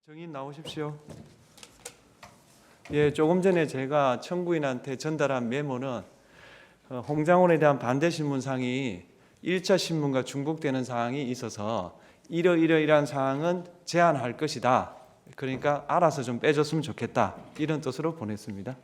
증인 나오십시오. 예, 조금 전에 제가 청구인한테 전달한 메모는 홍장원에 대한 반대 신문상이 1차 신문과 중복되는 사항이 있어서 이러이러이러한 사항은 제한할 것이다. 그러니까 알아서 좀 빼줬으면 좋겠다. 이런 뜻으로 보냈습니다.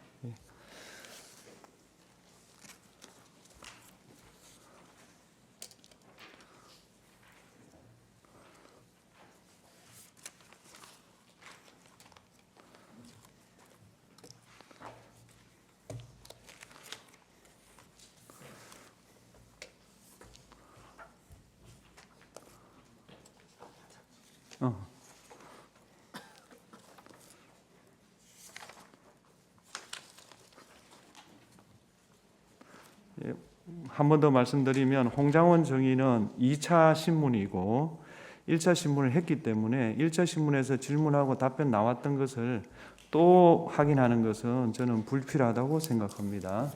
한 번 더 말씀드리면 홍장원 정의는 2차 신문이고 1차 신문을 했기 때문에 1차 신문에서 질문하고 답변 나왔던 것을 또 확인하는 것은 저는 불필요하다고 생각합니다.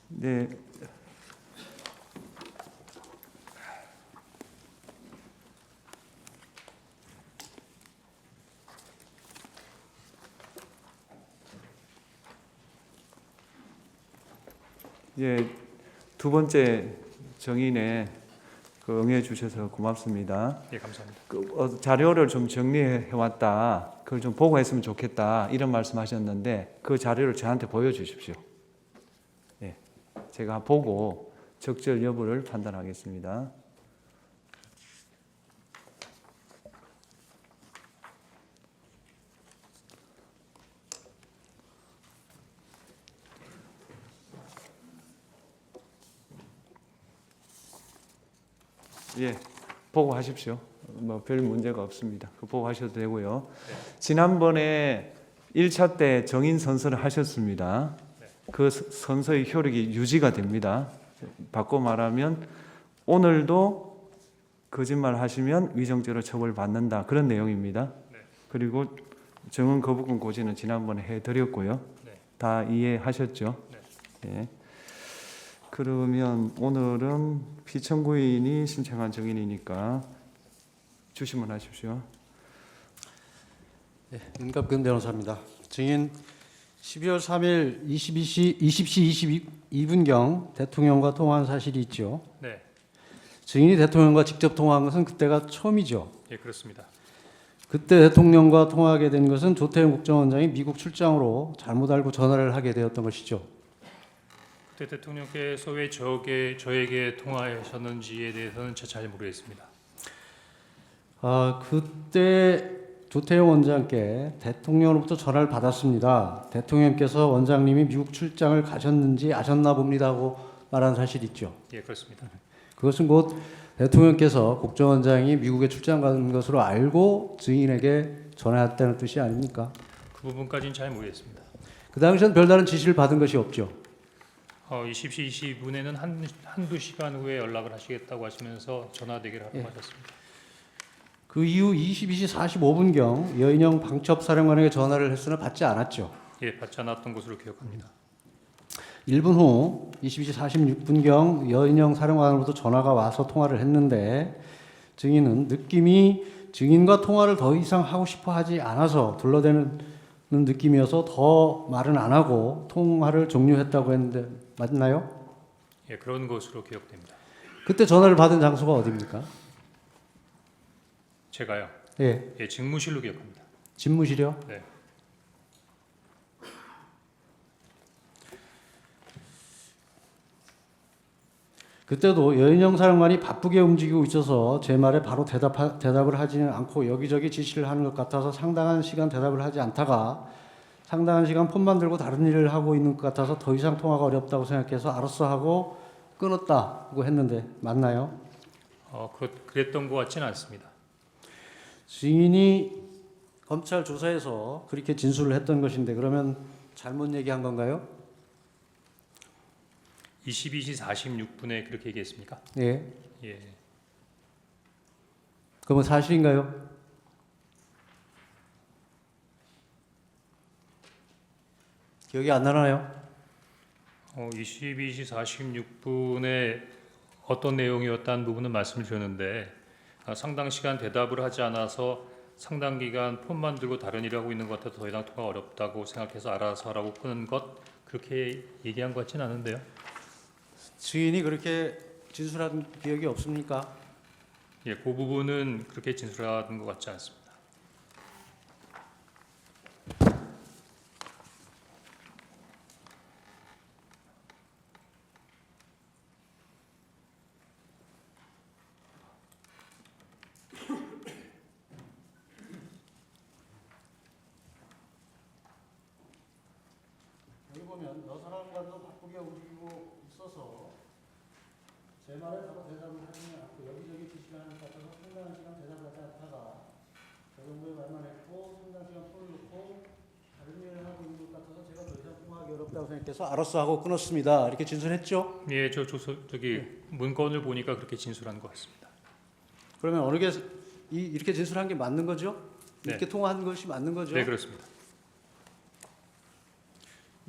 네. 예, 두 번째 정인에 응해 주셔서 고맙습니다. 예, 감사합니다. 자료를 좀 정리해 왔다. 그걸 좀 보고 했으면 좋겠다. 이런 말씀하셨는데 그 자료를 저한테 보여주십시오. 예, 제가 보고 적절 여부를 판단하겠습니다. 예, 보고 하십시오. 뭐 별 문제가 없습니다. 보고 하셔도 되고요. 네. 지난번에 1차 때 정인 선서를 하셨습니다. 네. 그 선서의 효력이 유지가 됩니다. 바꿔 말하면 오늘도 거짓말 하시면 위정죄로 처벌받는다. 그런 내용입니다. 네. 그리고 정은 거부권 고지는 지난번에 해드렸고요. 네. 다 이해하셨죠? 네. 예. 그러면 오늘은 피청구인이 신청한 정인이니까 주시면 하십시오. 네, 윤갑근 변호사입니다. 증인 12월 3일 20시 22분경 대통령과 통화한 사실이 있죠. 네. 증인이 대통령과 직접 통화한 것은 그때가 처음이죠. 예, 그렇습니다. 그때 대통령과 통화하게 된 것은 조태용 국정원장이 미국 출장으로 잘못 알고 전화를 하게 되었던 것이죠. 그때 대통령께서 왜 저에게 통화하셨는지에 대해서는 잘 모르겠습니다. 그때 조태용 원장께 대통령으로부터 전화를 받았습니다. 대통령께서 원장님이 미국 출장을 가셨는지 아셨나 봅니다 하고 말한 사실이 있죠. 예, 그렇습니다. 그것은 곧 대통령께서 국정원장이 미국에 출장 간 것으로 알고 증인에게 전화했다는 뜻이 아닙니까? 그 부분까지는 잘 모르겠습니다. 그 당시에는 별다른 지시를 받은 것이 없죠. 20시 22분에는 한두 시간 후에 연락을 하시겠다고 하시면서 전화 대기를 하라고 하셨습니다. 그 이후 22시 45분경 여인영 방첩사령관에게 전화를 했으나 받지 않았죠. 예, 받지 않았던 것으로 기억합니다. 1분 후 22시 46분경 여인영 사령관으로부터 전화가 와서 통화를 했는데 증인은 느낌이 증인과 통화를 더 이상 하고 싶어 하지 않아서 둘러대는 느낌이어서 더 말은 안 하고 통화를 종료했다고 했는데 맞나요? 예, 그런 것으로 기억됩니다. 그때 전화를 받은 장소가 어디입니까? 제가요. 예, 예, 직무실로 기억합니다. 집무실이요? 네. 그때도 여인영 사령관이 바쁘게 움직이고 있어서 제 말에 바로 대답을 하지는 않고 여기저기 지시를 하는 것 같아서 상당한 시간 대답을 하지 않다가 상당한 시간 폰만 들고 다른 일을 하고 있는 것 같아서 더 이상 통화가 어렵다고 생각해서 알았어 하고 끊었다고 했는데 맞나요? 그랬던 것 같지는 않습니다. 증인이 검찰 조사에서 그렇게 진술을 했던 것인데 그러면 잘못 얘기한 건가요? 22시 46분에 그렇게 얘기했습니까? 예. 예. 그러면 사실인가요? 기억이 안 나나요? 22시 46분에 어떤 내용이었다는 부분은 말씀을 드렸는데 상당 시간 대답을 하지 않아서 상당 기간 폰만 들고 다른 일을 하고 있는 것 같아서 더 이상 통화가 어렵다고 생각해서 알아서 하라고 끊은 것, 그렇게 얘기한 것 같지는 않은데요. 증인이 그렇게 진술한 기억이 없습니까? 예, 그 부분은 그렇게 진술한 것 같지 않습니다. 여기 보면 여사람과도 바쁘게 움직이고 있어서 제 말에 바로 대답을 하지는 않고 여기저기 지시를 하는 것 같아서 상당한 시간 대답을 하지 않다가 저 정도의 말만 했고 상당한 시간 폰을 놓고 다른 일을 하고 있는 것 같아서 제가 더 이상 통화하기 어렵다고 생각해서 알았어 하고 끊었습니다. 이렇게 진술했죠? 예, 저기 문건을 보니까 그렇게 진술한 것 같습니다. 그러면 어느 게 이렇게 진술한 게 맞는 거죠? 네. 이렇게 통화한 것이 맞는 거죠? 네, 그렇습니다.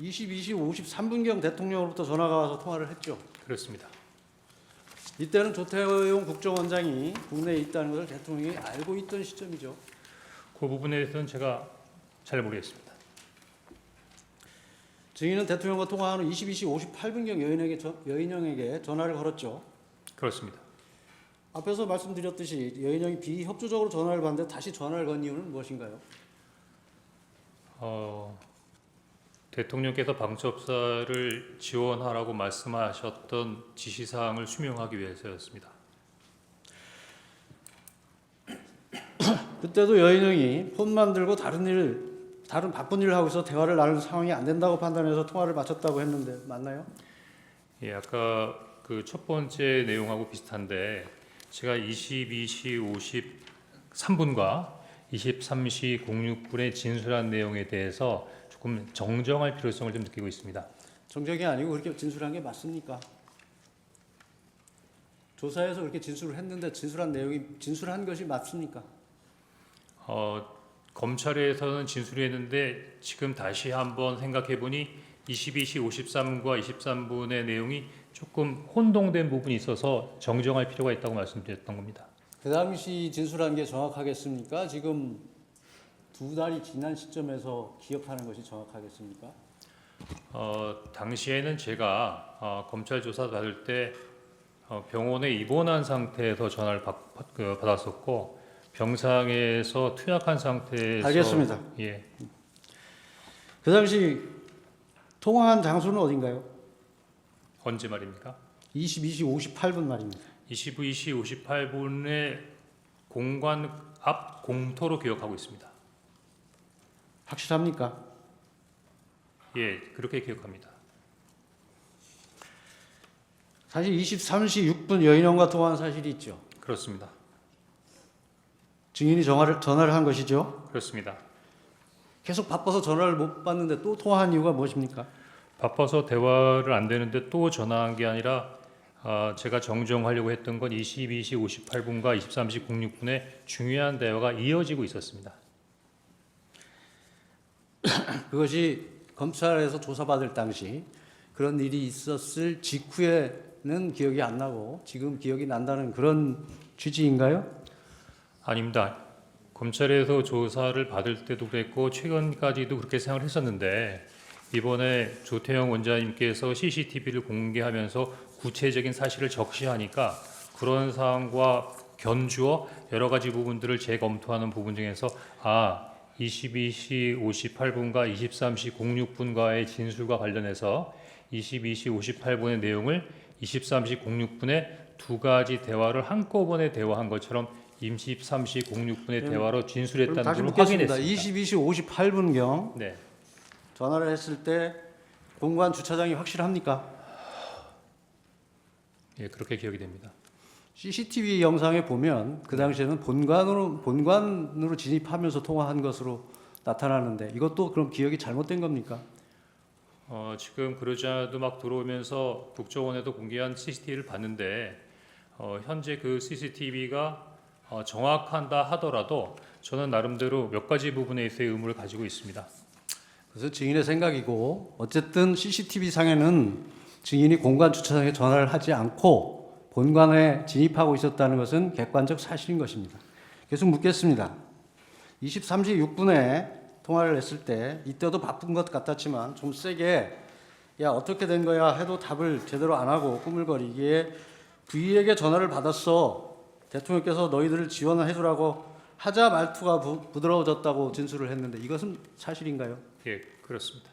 22시 53분경 대통령으로부터 전화가 와서 통화를 했죠. 그렇습니다. 이때는 조태용 국정원장이 국내에 있다는 것을 대통령이 알고 있던 시점이죠. 그 부분에 대해서는 제가 잘 모르겠습니다. 증인은 대통령과 통화한 후 22시 58분경 여인영에게 전화를 걸었죠. 그렇습니다. 앞에서 말씀드렸듯이 여인영이 비협조적으로 전화를 받는데 다시 전화를 건 이유는 무엇인가요? 대통령께서 방첩사를 지원하라고 말씀하셨던 지시사항을 수명하기 위해서였습니다. 그때도 여인영이 폰만 들고 다른 바쁜 일을 하고 있어 대화를 나눌 상황이 안 된다고 판단해서 통화를 마쳤다고 했는데 맞나요? 예, 아까 그 첫 번째 내용하고 비슷한데 제가 22시 53분과 23시 06분에 진술한 내용에 대해서 조금 정정할 필요성을 좀 느끼고 있습니다. 정적이 아니고 그렇게 진술한 게 맞습니까? 조사에서 그렇게 진술을 했는데 진술한 것이 맞습니까? 검찰에서는 진술했는데 지금 다시 한번 생각해 보니 22시 53분과 23분의 내용이 조금 혼동된 부분이 있어서 정정할 필요가 있다고 말씀드렸던 겁니다. 그 당시 진술한 게 정확하겠습니까? 지금 두 달이 지난 시점에서 기억하는 것이 정확하겠습니까? 당시에는 제가 검찰 조사 받을 때 병원에 입원한 상태에서 전화를 받았었고 병상에서 투약한 상태에서 알겠습니다. 예, 그 당시 통화한 장소는 어딘가요? 언제 말입니까? 22시 58분 말입니다. 22시 58분에 공관 앞 공터로 기억하고 있습니다. 확실합니까? 예, 그렇게 기억합니다. 사실 23시 6분 여인원과 통화한 사실이 있죠. 그렇습니다. 증인이 전화를 한 것이죠. 그렇습니다. 계속 바빠서 전화를 못 받는데 또 통화한 이유가 무엇입니까? 바빠서 대화를 안 되는데 또 전화한 게 아니라 제가 정정하려고 했던 건 22시 58분과 23시 06분에 중요한 대화가 이어지고 있었습니다. 그것이 검찰에서 조사받을 당시 그런 일이 있었을 직후에는 기억이 안 나고 지금 기억이 난다는 그런 취지인가요? 아닙니다. 검찰에서 조사를 받을 때도 그랬고 최근까지도 그렇게 생각을 했었는데 이번에 조태영 원장님께서 CCTV를 공개하면서 구체적인 사실을 적시하니까 그런 사항과 견주어 여러 가지 부분들을 재검토하는 부분 중에서 22시 58분과 23시 06분과의 진술과 관련해서 22시 58분의 내용을 23시 06분에 두 가지 대화를 한꺼번에 대화한 것처럼 23시 06분의 대화로 진술했다는 다시 걸 묻겠습니다. 확인했습니다. 22시 58분경 네, 전화를 했을 때 공관 주차장이 확실합니까? 예, 그렇게 기억이 됩니다. CCTV 영상에 보면 그 당시에는 본관으로 진입하면서 통화한 것으로 나타나는데 이것도 그럼 기억이 잘못된 겁니까? 지금 그러지 않아도 막 들어오면서 국정원에도 공개한 CCTV를 봤는데 현재 그 CCTV가 정확한다 하더라도 저는 나름대로 몇 가지 부분에 있어의 의무를 가지고 있습니다. 그래서 증인의 생각이고 어쨌든 CCTV 상에는 증인이 공관 주차장에 전화를 하지 않고 본관에 진입하고 있었다는 것은 객관적 사실인 것입니다. 계속 묻겠습니다. 23시 6분에 통화를 했을 때 이때도 바쁜 것 같았지만 좀 세게 야 어떻게 된 거야 해도 답을 제대로 안 하고 꾸물거리기에 V에게 전화를 받았어. 대통령께서 너희들을 지원을 해주라고 하자 말투가 부드러워졌다고 진술을 했는데 이것은 사실인가요? 예, 그렇습니다.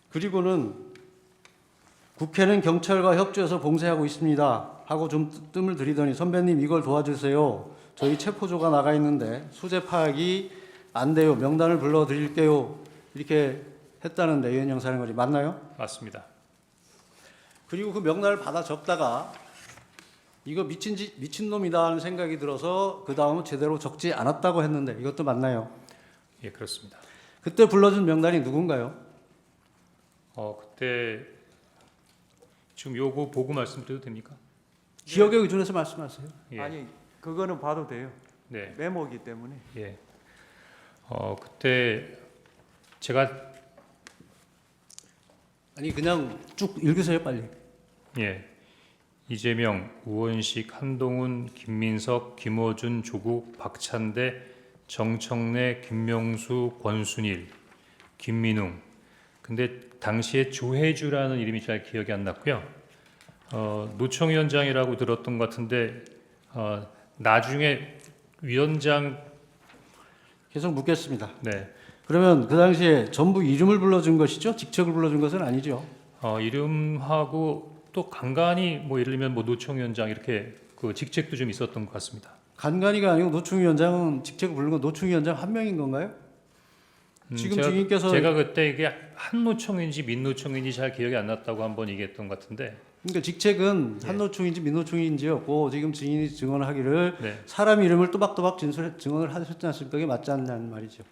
그리고는 국회는 경찰과 협조해서 봉쇄하고 있습니다 하고 좀 뜸을 들이더니 선배님 이걸 도와주세요. 저희 체포조가 나가 있는데 수재 파악이 안 돼요. 명단을 불러드릴게요. 이렇게 했다는데 유현영 사령관이 맞나요? 맞습니다. 그리고 그 명단을 받아 적다가 이거 미친놈이다 하는 생각이 들어서 그 다음은 제대로 적지 않았다고 했는데 이것도 맞나요? 예, 그렇습니다. 그때 불러준 명단이 누군가요? 그때 지금 요거 보고 말씀드려도 됩니까? 기억에 의존해서 말씀하세요. 예. 아니 그거는 봐도 돼요. 네. 메모기 때문에. 예. 그때 제가 아니 그냥 쭉 읽으세요 빨리. 예. 이재명, 우원식, 한동훈, 김민석, 김어준, 조국, 박찬대, 정청래, 김명수, 권순일, 김민웅. 근데 당시에 조혜주라는 이름이 잘 기억이 안 났고요. 노총위원장이라고 들었던 것 같은데 나중에 위원장. 계속 묻겠습니다. 네. 그러면 그 당시에 전부 이름을 불러준 것이죠? 직책을 불러준 것은 아니죠? 이름하고 또 간간히 뭐 예를 들면 뭐 노총위원장 이렇게 그 직책도 좀 있었던 것 같습니다. 간간이가 아니고 노총위원장은 직책을 부르는 건 노총위원장 한 명인 건가요? 지금 증인께서 제가 그때 이게 한노총인지 민노총인지 잘 기억이 안 났다고 한번 얘기했던 것 같은데. 그러니까 직책은 예. 한노총인지 민노총인지였고 지금 증인이 증언하기를 네. 사람 이름을 또박또박 증언을 하셨지 않습니까? 그게 맞지 않냐는 말이죠.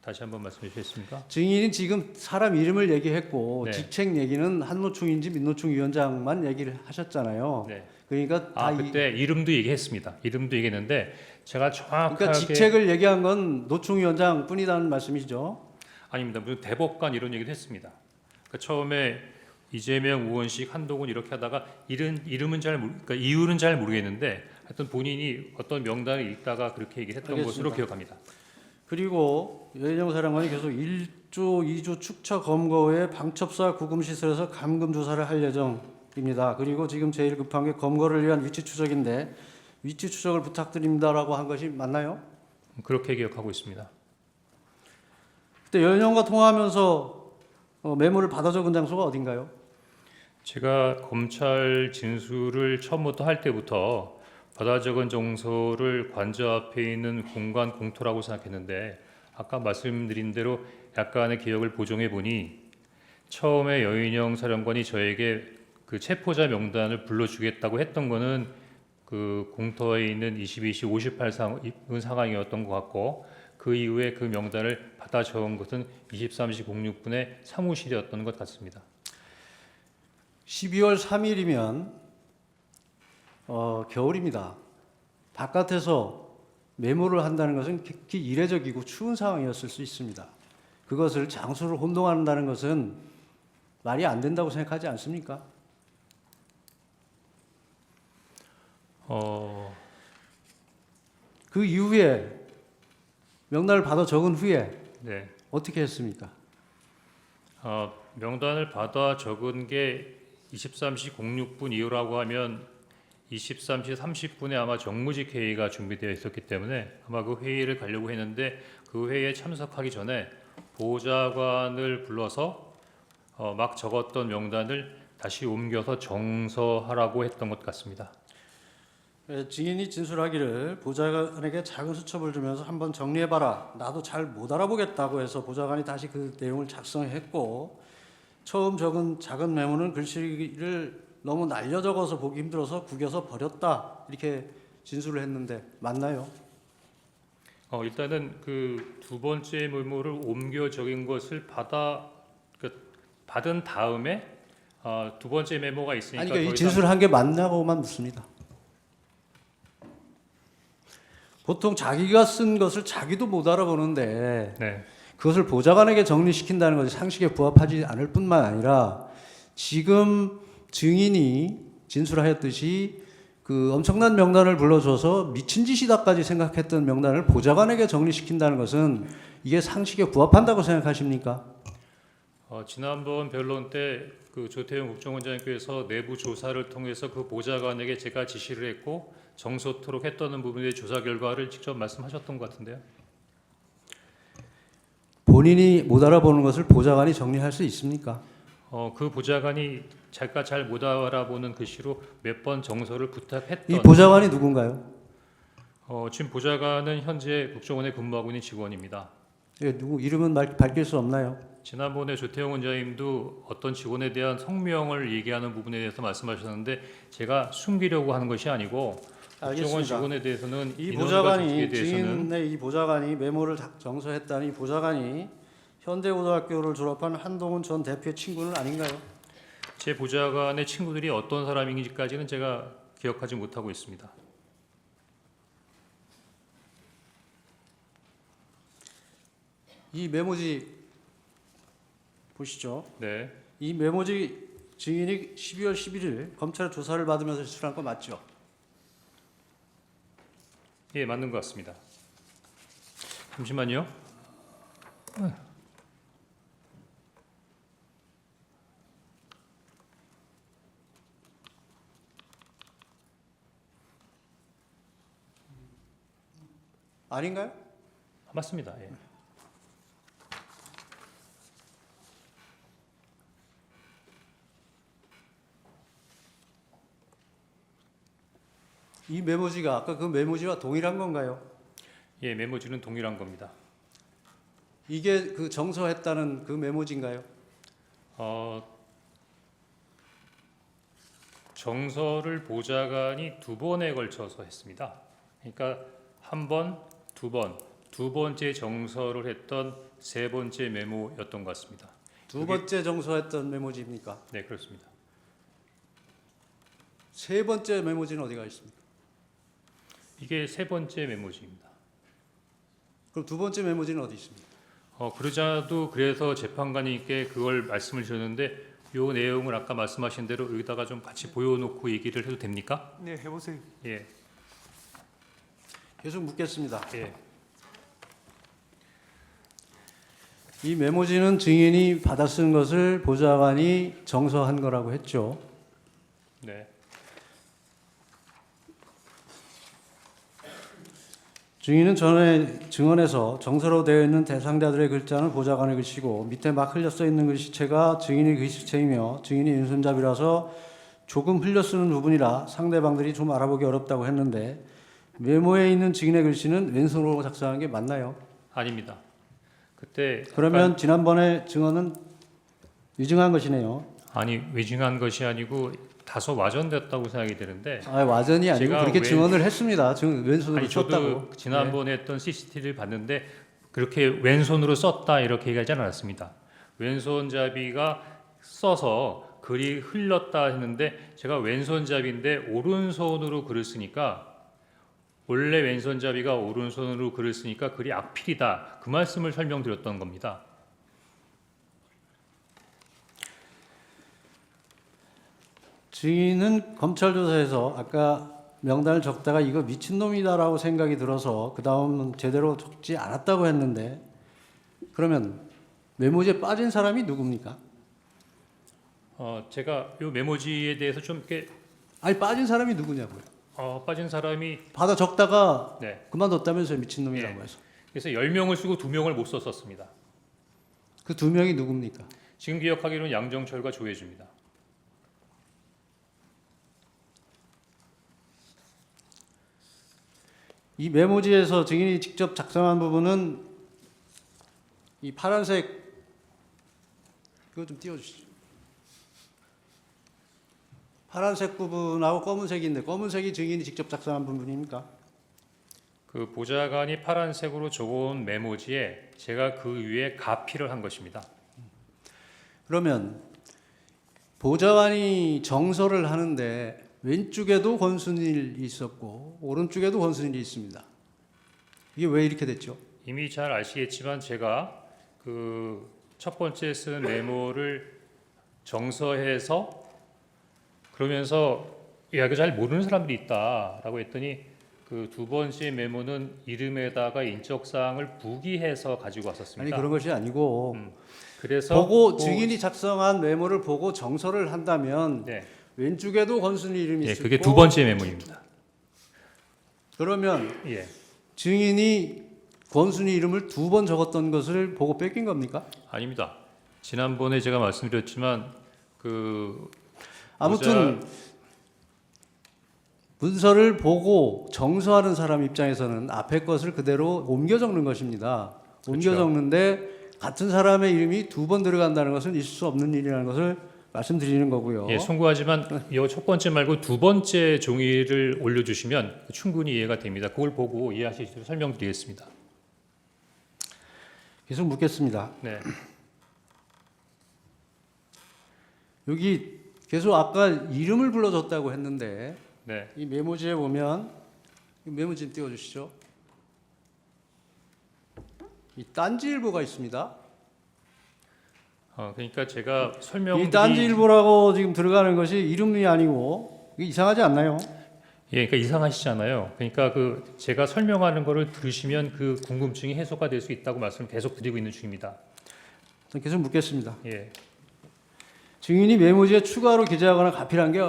다시 한번 말씀해 주시겠습니까? 증인이 지금 사람 이름을 얘기했고 네. 직책 얘기는 한노총인지 민노총 위원장만 얘기를 하셨잖아요. 네. 그러니까 다 그때 이름도 얘기했습니다. 이름도 얘기했는데 제가 정확하게 그러니까 직책을 얘기한 건 노총 위원장 뿐이라는 말씀이죠. 아닙니다. 무슨 대법관 이런 얘기도 했습니다. 그러니까 처음에 이재명, 우원식, 한동훈 이렇게 하다가 이름은 그러니까 이유는 잘 모르겠는데 하여튼 본인이 어떤 명단을 읽다가 그렇게 얘기했던 알겠습니다. 것으로 기억합니다. 그리고 유현영 사령관이 계속 1조, 2조 축처 검거 후에 방첩사 구금시설에서 감금 조사를 할 예정입니다. 그리고 지금 제일 급한 게 검거를 위한 위치 추적인데 위치 추적을 부탁드립니다라고 한 것이 맞나요? 그렇게 기억하고 있습니다. 그때 유현영과 통화하면서 메모를 받아 적은 장소가 어딘가요? 제가 검찰 진술을 처음부터 할 때부터 받아 적은 정서를 관저 앞에 있는 공간 공터라고 생각했는데 아까 말씀드린 대로 약간의 기억을 보정해 보니 처음에 여인영 사령관이 저에게 그 체포자 명단을 불러주겠다고 했던 거는 그 공터에 있는 22시 58 상황이었던 것 같고 그 이후에 그 명단을 받아 적은 것은 23시 06분에 사무실이었던 것 같습니다. 12월 3일이면 겨울입니다. 바깥에서 메모를 한다는 것은 극히 이례적이고 추운 상황이었을 수 있습니다. 그것을 장소를 혼동한다는 것은 말이 안 된다고 생각하지 않습니까? 그 이후에 명단을 받아 적은 후에 네. 어떻게 했습니까? 명단을 받아 적은 게 23시 06분 이후라고 하면 23시 30분에 아마 정무직 회의가 준비되어 있었기 때문에 아마 그 회의를 가려고 했는데 그 회의에 참석하기 전에 보좌관을 불러서 막 적었던 명단을 다시 옮겨서 정서하라고 했던 것 같습니다. 증인이 진술하기를 보좌관에게 작은 수첩을 주면서 한번 정리해봐라. 나도 잘 못 알아보겠다고 해서 보좌관이 다시 그 내용을 작성했고 처음 적은 작은 메모는 글씨를 너무 날려 적어서 보기 힘들어서 구겨서 버렸다. 이렇게 진술을 했는데 맞나요? 일단은 그 두 번째 메모를 옮겨 적인 것을 받은 다음에 두 번째 메모가 있으니까 아니 그러니까 더 이 이상 진술한 게 맞냐고만 묻습니다. 보통 자기가 쓴 것을 자기도 못 알아보는데 네. 그것을 보좌관에게 정리시킨다는 것이 상식에 부합하지 않을 뿐만 아니라 지금 증인이 진술하였듯이 그 엄청난 명단을 불러줘서 미친 짓이다까지 생각했던 명단을 보좌관에게 정리시킨다는 것은 이게 상식에 부합한다고 생각하십니까? 지난번 변론 때 그 조태용 국정원장님께서 내부 조사를 통해서 그 보좌관에게 제가 지시를 했고 정소토록 했다는 부분의 조사 결과를 직접 말씀하셨던 것 같은데요. 본인이 못 알아보는 것을 보좌관이 정리할 수 있습니까? 그 보좌관이 제가 잘 못 알아보는 글씨로 몇 번 정서를 부탁했던. 이 보좌관이 누군가요? 지금 보좌관은 현재 국정원에 근무하고 있는 직원입니다. 예, 누구 이름은 밝힐 수 없나요? 지난번에 조태용 원장님도 어떤 직원에 대한 성명을 얘기하는 부분에 대해서 말씀하셨는데 제가 숨기려고 하는 것이 아니고 국정원 알겠습니다. 직원에 대해서는 이 인원과 보좌관이 조직에 대해서는 증인의 이 보좌관이 메모를 정서했다는 이 보좌관이 현대고등학교를 졸업한 한동훈 전 대표의 친구는 아닌가요? 제 보좌관의 친구들이 어떤 사람인지까지는 제가 기억하지 못하고 있습니다. 이 메모지 보시죠. 네, 이 메모지 증인이 12월 11일 검찰 조사를 받으면서 제출한 거 맞죠? 예, 맞는 것 같습니다. 잠시만요. 아닌가요? 맞습니다. 예. 이 메모지가 아까 그 메모지와 동일한 건가요? 예, 메모지는 동일한 겁니다. 이게 그 정서했다는 그 메모지인가요? 정서를 보좌관이 두 번에 걸쳐서 했습니다. 그러니까 한 번, 두 번째 정서를 했던 세 번째 메모였던 것 같습니다. 두 번째 정서했던 메모지입니까? 네, 그렇습니다. 세 번째 메모지는 어디가 있습니까? 이게 세 번째 메모지입니다. 그럼 두 번째 메모지는 어디 있습니까? 그러자도 그래서 재판관님께 그걸 말씀을 주셨는데 요 내용을 아까 말씀하신 대로 여기다가 좀 같이 보여놓고 얘기를 해도 됩니까? 네, 해보세요. 예, 계속 묻겠습니다. 예. 이 메모지는 증인이 받아 쓴 것을 보좌관이 정서한 거라고 했죠. 네. 증인은 전에 증언에서 정서로 되어 있는 대상자들의 글자는 보좌관의 글씨고 밑에 막 흘려 써 있는 글씨체가 증인의 글씨체이며 증인이 왼손잡이라서 조금 흘려 쓰는 부분이라 상대방들이 좀 알아보기 어렵다고 했는데 메모에 있는 증인의 글씨는 왼손으로 작성한 게 맞나요? 아닙니다. 그때 그러면 지난번에 증언은 위증한 것이네요. 아니 위증한 것이 아니고 다소 와전됐다고 생각이 되는데 와전이 아니고 제가 그렇게 증언을 했습니다. 왼손으로 아니 저도 썼다고. 지난번에 했던 CCTV를 봤는데 그렇게 왼손으로 썼다 이렇게 얘기하지 않았습니다. 왼손잡이가 써서 글이 흘렀다 했는데 제가 왼손잡이인데 오른손으로 글을 쓰니까 원래 왼손잡이가 오른손으로 글을 쓰니까 글이 악필이다. 그 말씀을 설명드렸던 겁니다. 증인은 검찰 조사에서 아까 명단을 적다가 이거 미친놈이다라고 생각이 들어서 그 다음은 제대로 적지 않았다고 했는데 그러면 메모지에 빠진 사람이 누굽니까? 제가 이 메모지에 대해서 좀 이렇게 아니 빠진 사람이 누구냐고요. 빠진 사람이 받아 적다가 네. 그만뒀다면서요. 미친놈이라고 해서. 그래서 10명을 쓰고 2명을 못 썼었습니다. 그 두 명이 누굽니까? 지금 기억하기로는 양정철과 조혜주입니다. 이 메모지에서 증인이 직접 작성한 부분은 이 파란색 이거 좀 띄워주시죠. 파란색 부분하고 검은색인데 검은색이 증인이 직접 작성한 부분입니까? 그 보좌관이 파란색으로 적어온 메모지에 제가 그 위에 가피를 한 것입니다. 그러면 보좌관이 정서를 하는데 왼쪽에도 권순일이 있었고 오른쪽에도 권순일이 있습니다. 이게 왜 이렇게 됐죠? 이미 잘 아시겠지만 제가 그 첫 번째 쓴 메모를 정서해서 그러면서 야, 이거 잘 모르는 사람들이 있다라고 했더니 그 두 번째 메모는 이름에다가 인적 사항을 부기해서 가지고 아니 왔었습니다. 그런 것이 아니고 그래서 보고 그- 증인이 작성한 메모를 보고 정서를 한다면 네, 왼쪽에도 권순이 이름이 예, 있고 그게 두 번째 메모입니다. 그러면 예, 증인이 권순이 이름을 두 번 적었던 것을 보고 뺏긴 겁니까? 아닙니다. 지난번에 제가 말씀드렸지만 그 아무튼 문서를 보고 정서하는 사람 입장에서는 앞에 것을 그대로 옮겨 적는 것입니다. 옮겨 그렇죠. 적는데 같은 사람의 이름이 두 번 들어간다는 것은 있을 수 없는 일이라는 것을 말씀드리는 거고요. 예, 송구하지만 이 첫 번째 말고 두 번째 종이를 올려주시면 충분히 이해가 됩니다. 그걸 보고 이해하실 수 있도록 설명드리겠습니다. 계속 묻겠습니다. 네, 여기 계속 아까 이름을 불러줬다고 했는데 네, 이 메모지에 보면 이 메모지 좀 띄워주시죠. 이 딴지일보가 있습니다. 그러니까 제가 이 설명드리 딴지일보라고 지금 들어가는 것이 이름이 아니고 이게 이상하지 않나요? 예, 그러니까 이상하시잖아요. 그러니까 그 제가 설명하는 거를 들으시면 그 궁금증이 해소가 될 수 있다고 말씀을 계속 드리고 있는 중입니다. 전 계속 묻겠습니다. 예, 증인이 메모지에 추가로 기재하거나 가필한 게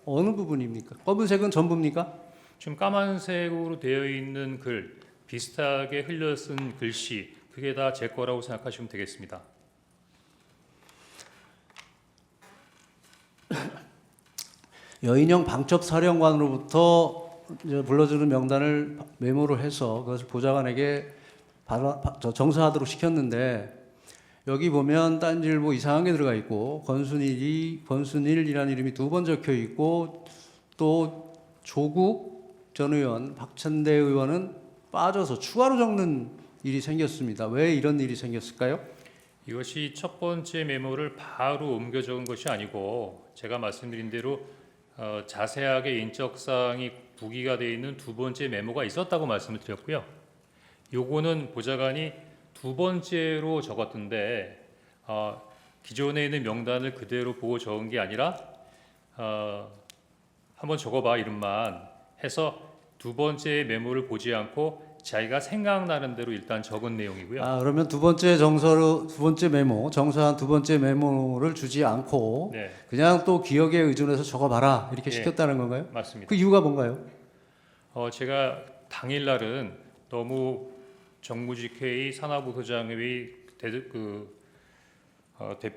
어느 부분입니까? 검은색은 전부입니까? 좀 까만색으로 되어 있는 글 비슷하게 흘려 쓴 글씨 그게 다 제 거라고 생각하시면 되겠습니다. 여인형 방첩 사령관으로부터 이제 불러주는 명단을 메모로 해서 그것을 보좌관에게 정서하도록 시켰는데 여기 보면 딴지일보 이상한 게 들어가 있고 권순일이라는 이름이 두 번 적혀 있고 또 조국 전 의원, 박찬대 의원은 빠져서 추가로 적는 일이 생겼습니다. 왜 이런 일이 생겼을까요? 이것이 첫 번째 메모를 바로 옮겨 적은 것이 아니고 제가 말씀드린 대로 자세하게 인적 사항이 부기가 되어 있는 두 번째 메모가 있었다고 말씀을 드렸고요. 요거는 보좌관이 두 번째로 적었던데 기존에 있는 명단을 그대로 보고 적은 게 아니라 한번 적어봐 이름만 해서 두 번째 메모를 보지 않고 자기가 생각나는 대로 일단 적은 내용이고요. 그러면 두 번째 정서로 두 번째 메모, 정서한 두 번째 메모를 주지 않고 네, 그냥 또 기억에 의존해서 적어봐라 이렇게 예. 시켰다는 건가요? 맞습니다. 그 이유가 뭔가요? 제가 당일날은 너무 정무직회의, 산하부소장회의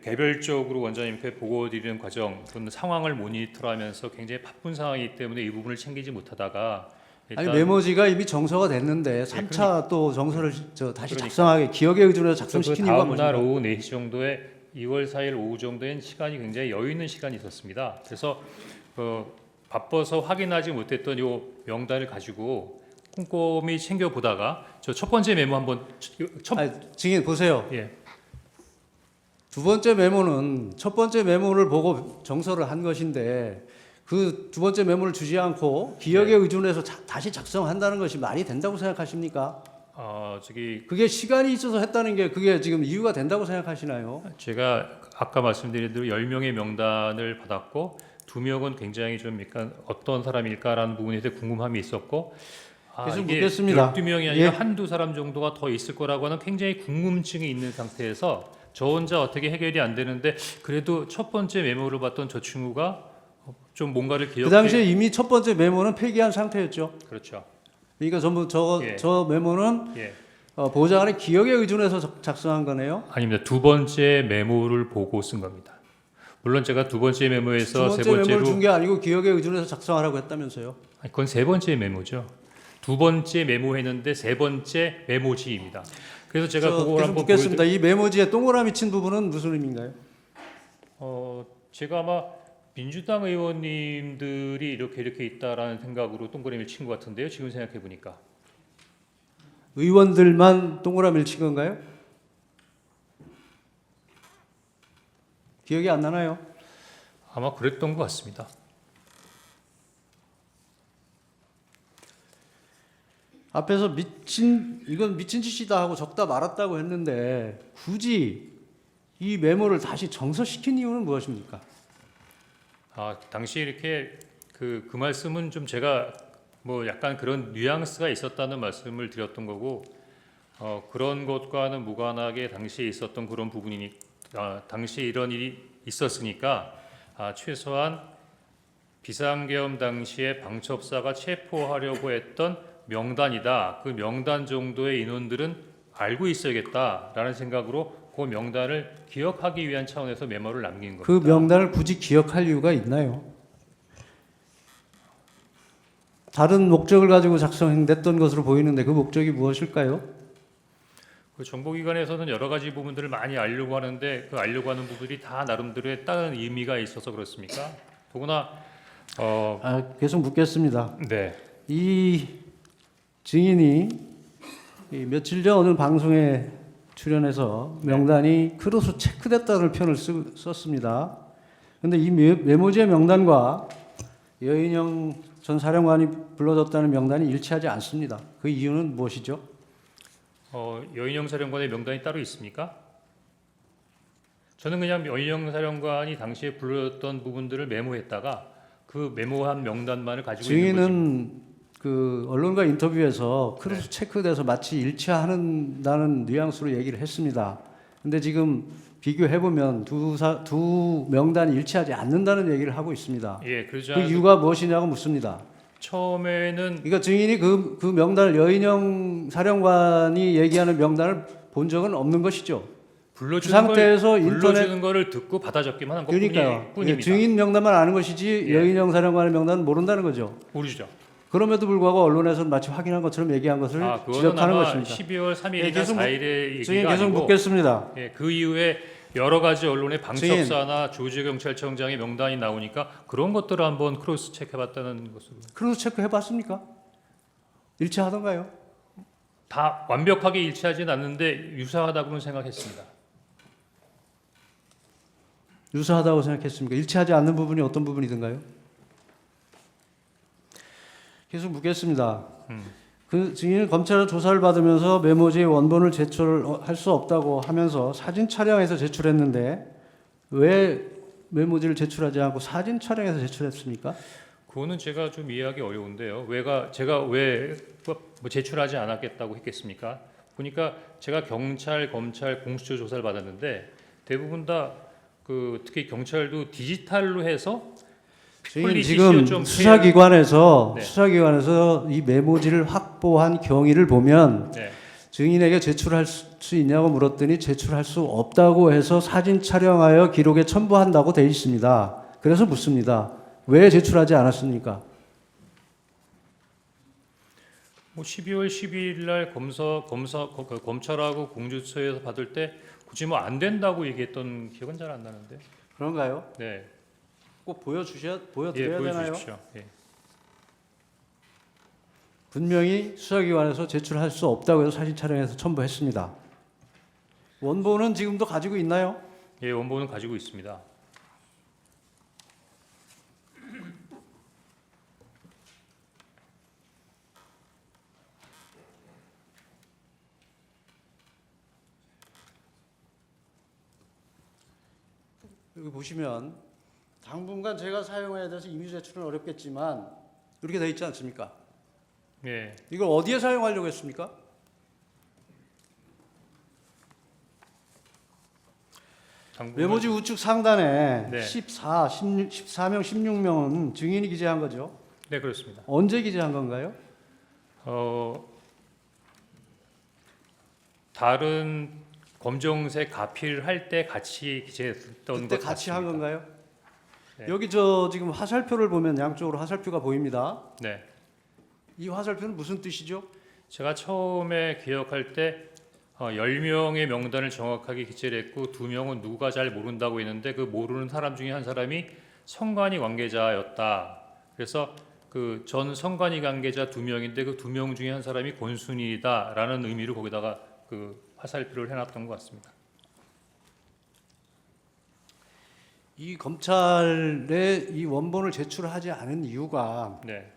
개별적으로 원장님께 보고드리는 과정, 또는 상황을 모니터하면서 굉장히 바쁜 상황이기 때문에 이 부분을 챙기지 못하다가 아니 메모지가 이미 정서가 됐는데 3차 또 정서를 다시 작성하게 기억에 의존해서 그 작성시킨 이유가 다음 날 뭐죠? 오후 4시 정도에 2월 4일 오후 정도엔 시간이 굉장히 여유 있는 시간이 있었습니다. 그래서 바빠서 확인하지 못했던 이 명단을 가지고 꼼꼼히 챙겨보다가 저 첫 번째 메모 한번 증인 보세요. 예, 두 번째 메모는 첫 번째 메모를 보고 정서를 한 것인데 그 두 번째 메모를 주지 않고 기억에 의존해서 다시 작성한다는 것이 말이 된다고 생각하십니까? 그게 시간이 있어서 했다는 게 그게 지금 이유가 된다고 생각하시나요? 제가 아까 말씀드린 대로 10명의 명단을 받았고 2명은 굉장히 좀 약간 어떤 사람일까라는 부분에 대해 궁금함이 있었고 계속 이게 묻겠습니다. 12명이 아니라 예. 한두 사람 정도가 더 있을 거라고 하는 굉장히 궁금증이 있는 상태에서 저 혼자 어떻게 해결이 안 되는데 그래도 첫 번째 메모를 봤던 저 친구가 좀 뭔가를 기억해 그 당시에 이미 첫 번째 메모는 폐기한 상태였죠. 그렇죠. 그러니까 전부 예. 저 메모는 예. 보좌관의 기억에 의존해서 작성한 거네요. 아닙니다. 두 번째 메모를 보고 쓴 겁니다. 물론 제가 두 번째 메모에서 두 세 번째 메모를 번째로 준 게 아니고 기억에 의존해서 작성하라고 했다면서요. 그건 세 번째 메모죠. 두 번째 메모했는데 세 번째 메모지입니다. 그래서 제가 그걸 계속 한번 묻겠습니다. 이 메모지에 동그라미 친 부분은 무슨 의미인가요? 제가 아마 민주당 의원님들이 이렇게 있다라는 생각으로 동그라미를 친 것 같은데요. 지금 생각해 보니까 의원들만 동그라미를 친 건가요? 기억이 안 나나요? 아마 그랬던 것 같습니다. 앞에서 이건 미친 짓이다 하고 적다 말았다고 했는데 굳이 이 메모를 다시 정서시킨 이유는 무엇입니까? 당시 이렇게 그 말씀은 좀 제가 뭐 약간 그런 뉘앙스가 있었다는 말씀을 드렸던 거고 그런 것과는 무관하게 당시에 있었던 그런 부분이니 당시에 이런 일이 있었으니까 최소한 비상계엄 당시에 방첩사가 체포하려고 했던 명단이다. 그 명단 정도의 인원들은 알고 있어야겠다라는 생각으로 그 명단을 기억하기 위한 차원에서 메모를 남긴 겁니다. 그 명단을 굳이 기억할 이유가 있나요? 다른 목적을 가지고 작성됐던 것으로 보이는데 그 목적이 무엇일까요? 그 정보기관에서는 여러 가지 부분들을 많이 알려고 하는데 그 알려고 하는 부분들이 다 나름대로의 다른 의미가 있어서 그렇습니까? 더구나 계속 묻겠습니다. 네. 이 증인이 이 며칠 전 어느 방송에 출연해서 명단이 크로스 체크됐다는 표현을 썼습니다. 그런데 이 메모지의 명단과 여인영 전 사령관이 불러줬다는 명단이 일치하지 않습니다. 그 이유는 무엇이죠? 여인영 사령관의 명단이 따로 있습니까? 저는 그냥 여인영 사령관이 당시에 불렀던 부분들을 메모했다가 그 메모한 명단만을 가지고 있는 거지. 증인은 그 언론과 인터뷰에서 크로스 체크돼서 마치 일치한다는 뉘앙스로 얘기를 했습니다. 근데 지금 비교해 보면 두 명단이 일치하지 않는다는 얘기를 하고 있습니다. 예, 그러지 그 이유가 무엇이냐고 묻습니다. 처음에는 그러니까 증인이 그 명단을 여인영 사령관이 얘기하는 명단을 본 적은 없는 것이죠. 불러주는 상태에서 불러주는 거를 듣고 받아 적기만 한 그러니까요. 것뿐입니다. 증인 명단만 아는 것이지 예. 여인영 사령관의 명단은 모른다는 거죠. 모르죠. 그럼에도 불구하고 언론에서는 마치 확인한 것처럼 얘기한 것을 그거는 지적하는 아마 것입니다. 12월 3일이나 계속 4일의 증인 얘기가 계속 아니고 묻겠습니다. 예, 그 이후에 여러 가지 언론의 방첩사나 조지 경찰청장의 명단이 나오니까 그런 것들을 한번 크로스 체크해봤다는 것으로 크로스 체크 해봤습니까? 일치하던가요? 다 완벽하게 일치하지는 않는데 유사하다고는 생각했습니다. 유사하다고 생각했습니까? 일치하지 않는 부분이 어떤 부분이든가요? 계속 묻겠습니다. 그 증인은 검찰 조사를 받으면서 메모지의 원본을 제출할 수 없다고 하면서 사진 촬영해서 제출했는데 왜 메모지를 제출하지 않고 사진 촬영해서 제출했습니까? 그거는 제가 좀 이해하기 어려운데요. 제가 왜 뭐 제출하지 않았겠다고 했겠습니까? 보니까 제가 경찰, 검찰 공수처 조사를 받았는데 대부분 다 특히 경찰도 디지털로 해서 증인 지금 수사기관에서 네. 수사기관에서 이 메모지를 확보한 경위를 보면 네. 증인에게 제출할 수 있냐고 물었더니 제출할 수 없다고 해서 사진 촬영하여 기록에 첨부한다고 되어 있습니다. 그래서 묻습니다. 왜 제출하지 않았습니까? 뭐 12월 12일 날 검찰하고 공수처에서 받을 때 굳이 뭐 안 된다고 얘기했던 기억은 잘 안 나는데. 그런가요? 네. 꼭 예, 보여드려야 되나요? 보여주십시오. 예. 분명히 수사기관에서 제출할 수 없다고 해서 사진 촬영해서 첨부했습니다. 원본은 지금도 가지고 있나요? 예, 원본은 가지고 있습니다. 여기 보시면 당분간 제가 사용해야 돼서 임의 제출은 어렵겠지만 이렇게 돼 있지 않습니까? 예. 이걸 어디에 사용하려고 했습니까? 메모지 우측 상단에 네. 14명, 16명은 증인이 기재한 거죠. 네, 그렇습니다. 언제 기재한 건가요? 다른 검정색 가필 할 때 같이 기재했던 그때 것 같이 같습니다. 한 건가요? 네. 여기 지금 화살표를 보면 양쪽으로 화살표가 보입니다. 네. 이 화살표는 무슨 뜻이죠? 제가 처음에 기억할 때 10명의 명단을 정확하게 기재를 했고 2명은 누가 잘 모른다고 했는데 그 모르는 사람 중에 한 사람이 선관위 관계자였다. 그래서 그 전 선관위 관계자 2명인데 그 2명 중에 한 사람이 권순일이다라는 의미로 거기다가 그 화살표를 해놨던 것 같습니다. 이 검찰에 이 원본을 제출하지 않은 이유가 네.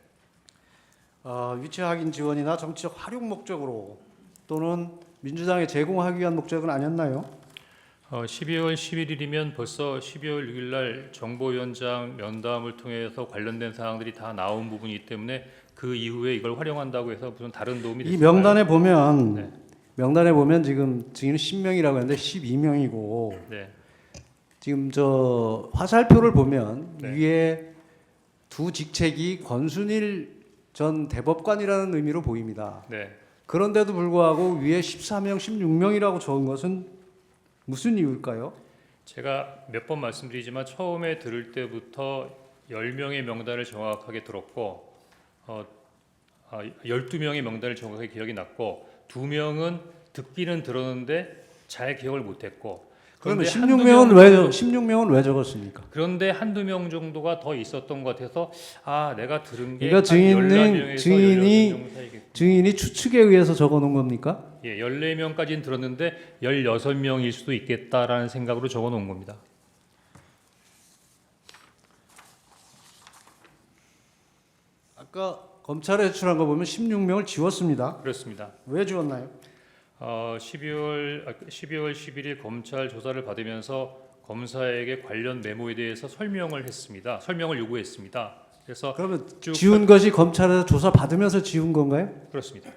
위치 확인 지원이나 정치적 활용 목적으로 또는 민주당에 제공하기 위한 목적은 아니었나요? 12월 11일이면 벌써 12월 6일 날 정보위원장 면담을 통해서 관련된 사항들이 다 나온 부분이기 때문에 그 이후에 이걸 활용한다고 해서 무슨 다른 도움이 이 됐을까요? 명단에 보면 네. 명단에 보면 지금 증인은 10명이라고 했는데 12명이고 네. 지금 저 화살표를 보면 네. 위에 두 직책이 권순일 전 대법관이라는 의미로 보입니다. 네. 그런데도 불구하고 위에 14명, 16명이라고 적은 것은 무슨 이유일까요? 제가 몇 번 말씀드리지만 처음에 들을 때부터 10명의 명단을 정확하게 들었고 12명의 명단을 정확하게 기억이 났고 2명은 듣기는 들었는데 잘 기억을 못했고 그러면 그런데 16명은 왜 적었습니까? 그런데 한두 명 정도가 더 있었던 것 같아서 내가 들은 게 그러니까 증인이 추측에 의해서 적어 놓은 겁니까? 예, 14명까지는 들었는데 16명일 수도 있겠다라는 생각으로 적어 놓은 겁니다. 아까 검찰에 제출한 거 보면 16명을 지웠습니다. 그렇습니다. 왜 지웠나요? 12월 11일 검찰 조사를 받으면서 검사에게 관련 메모에 대해서 설명을 했습니다. 설명을 요구했습니다. 그래서 그러면 쭉 지운 것이 검찰에서 조사 받으면서 지운 건가요? 그렇습니다.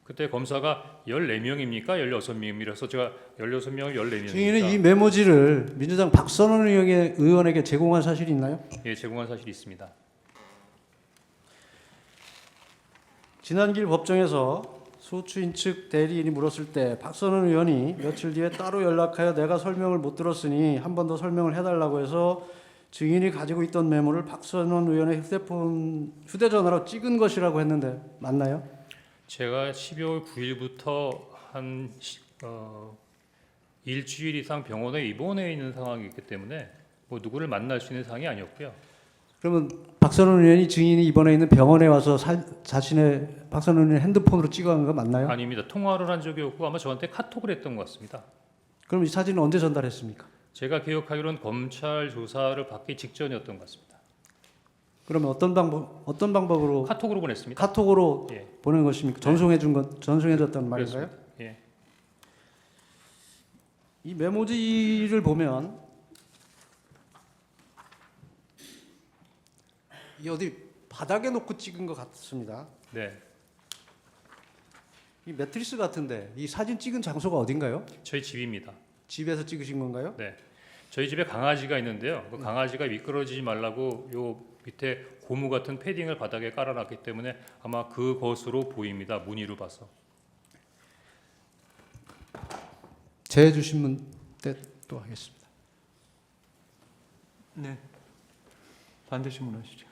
그때 검사가 14명입니까? 16명이라서 제가 16명을 14명입니다. 증인은 이 메모지를 민주당 박선원 의원에게 제공한 사실이 있나요? 예, 제공한 사실이 있습니다. 지난길 법정에서 소추인 측 대리인이 물었을 때 박선원 의원이 며칠 뒤에 따로 연락하여 내가 설명을 못 들었으니 한 번 더 설명을 해달라고 해서 증인이 가지고 있던 메모를 박선원 의원의 휴대전화로 찍은 것이라고 했는데 맞나요? 제가 12월 9일부터 한 일주일 이상 병원에 입원해 있는 상황이기 때문에 뭐 누구를 만날 수 있는 상황이 아니었고요. 그러면 박선원 의원이 증인이 입원해 있는 병원에 와서 자신의 박선원 의원 핸드폰으로 찍어간 거 맞나요? 아닙니다. 통화를 한 적이 없고 아마 저한테 카톡을 했던 것 같습니다. 그럼 이 사진은 언제 전달했습니까? 제가 기억하기로는 검찰 조사를 받기 직전이었던 것 같습니다. 그러면 어떤 방법으로 카톡으로 보냈습니다. 카톡으로 예, 보낸 것입니까? 전송해줬다는 말인가요? 그렇습니다. 예. 이 메모지를 보면 이 어디 바닥에 놓고 찍은 것 같습니다. 네, 이 매트리스 같은데 이 사진 찍은 장소가 어딘가요? 저희 집입니다. 집에서 찍으신 건가요? 네, 저희 집에 강아지가 있는데요. 그 강아지가 미끄러지지 말라고 요 밑에 고무 같은 패딩을 바닥에 깔아놨기 때문에 아마 그것으로 보입니다. 무늬로 봐서. 제 주신 분 때 또 하겠습니다. 네. 반대 신문하시죠.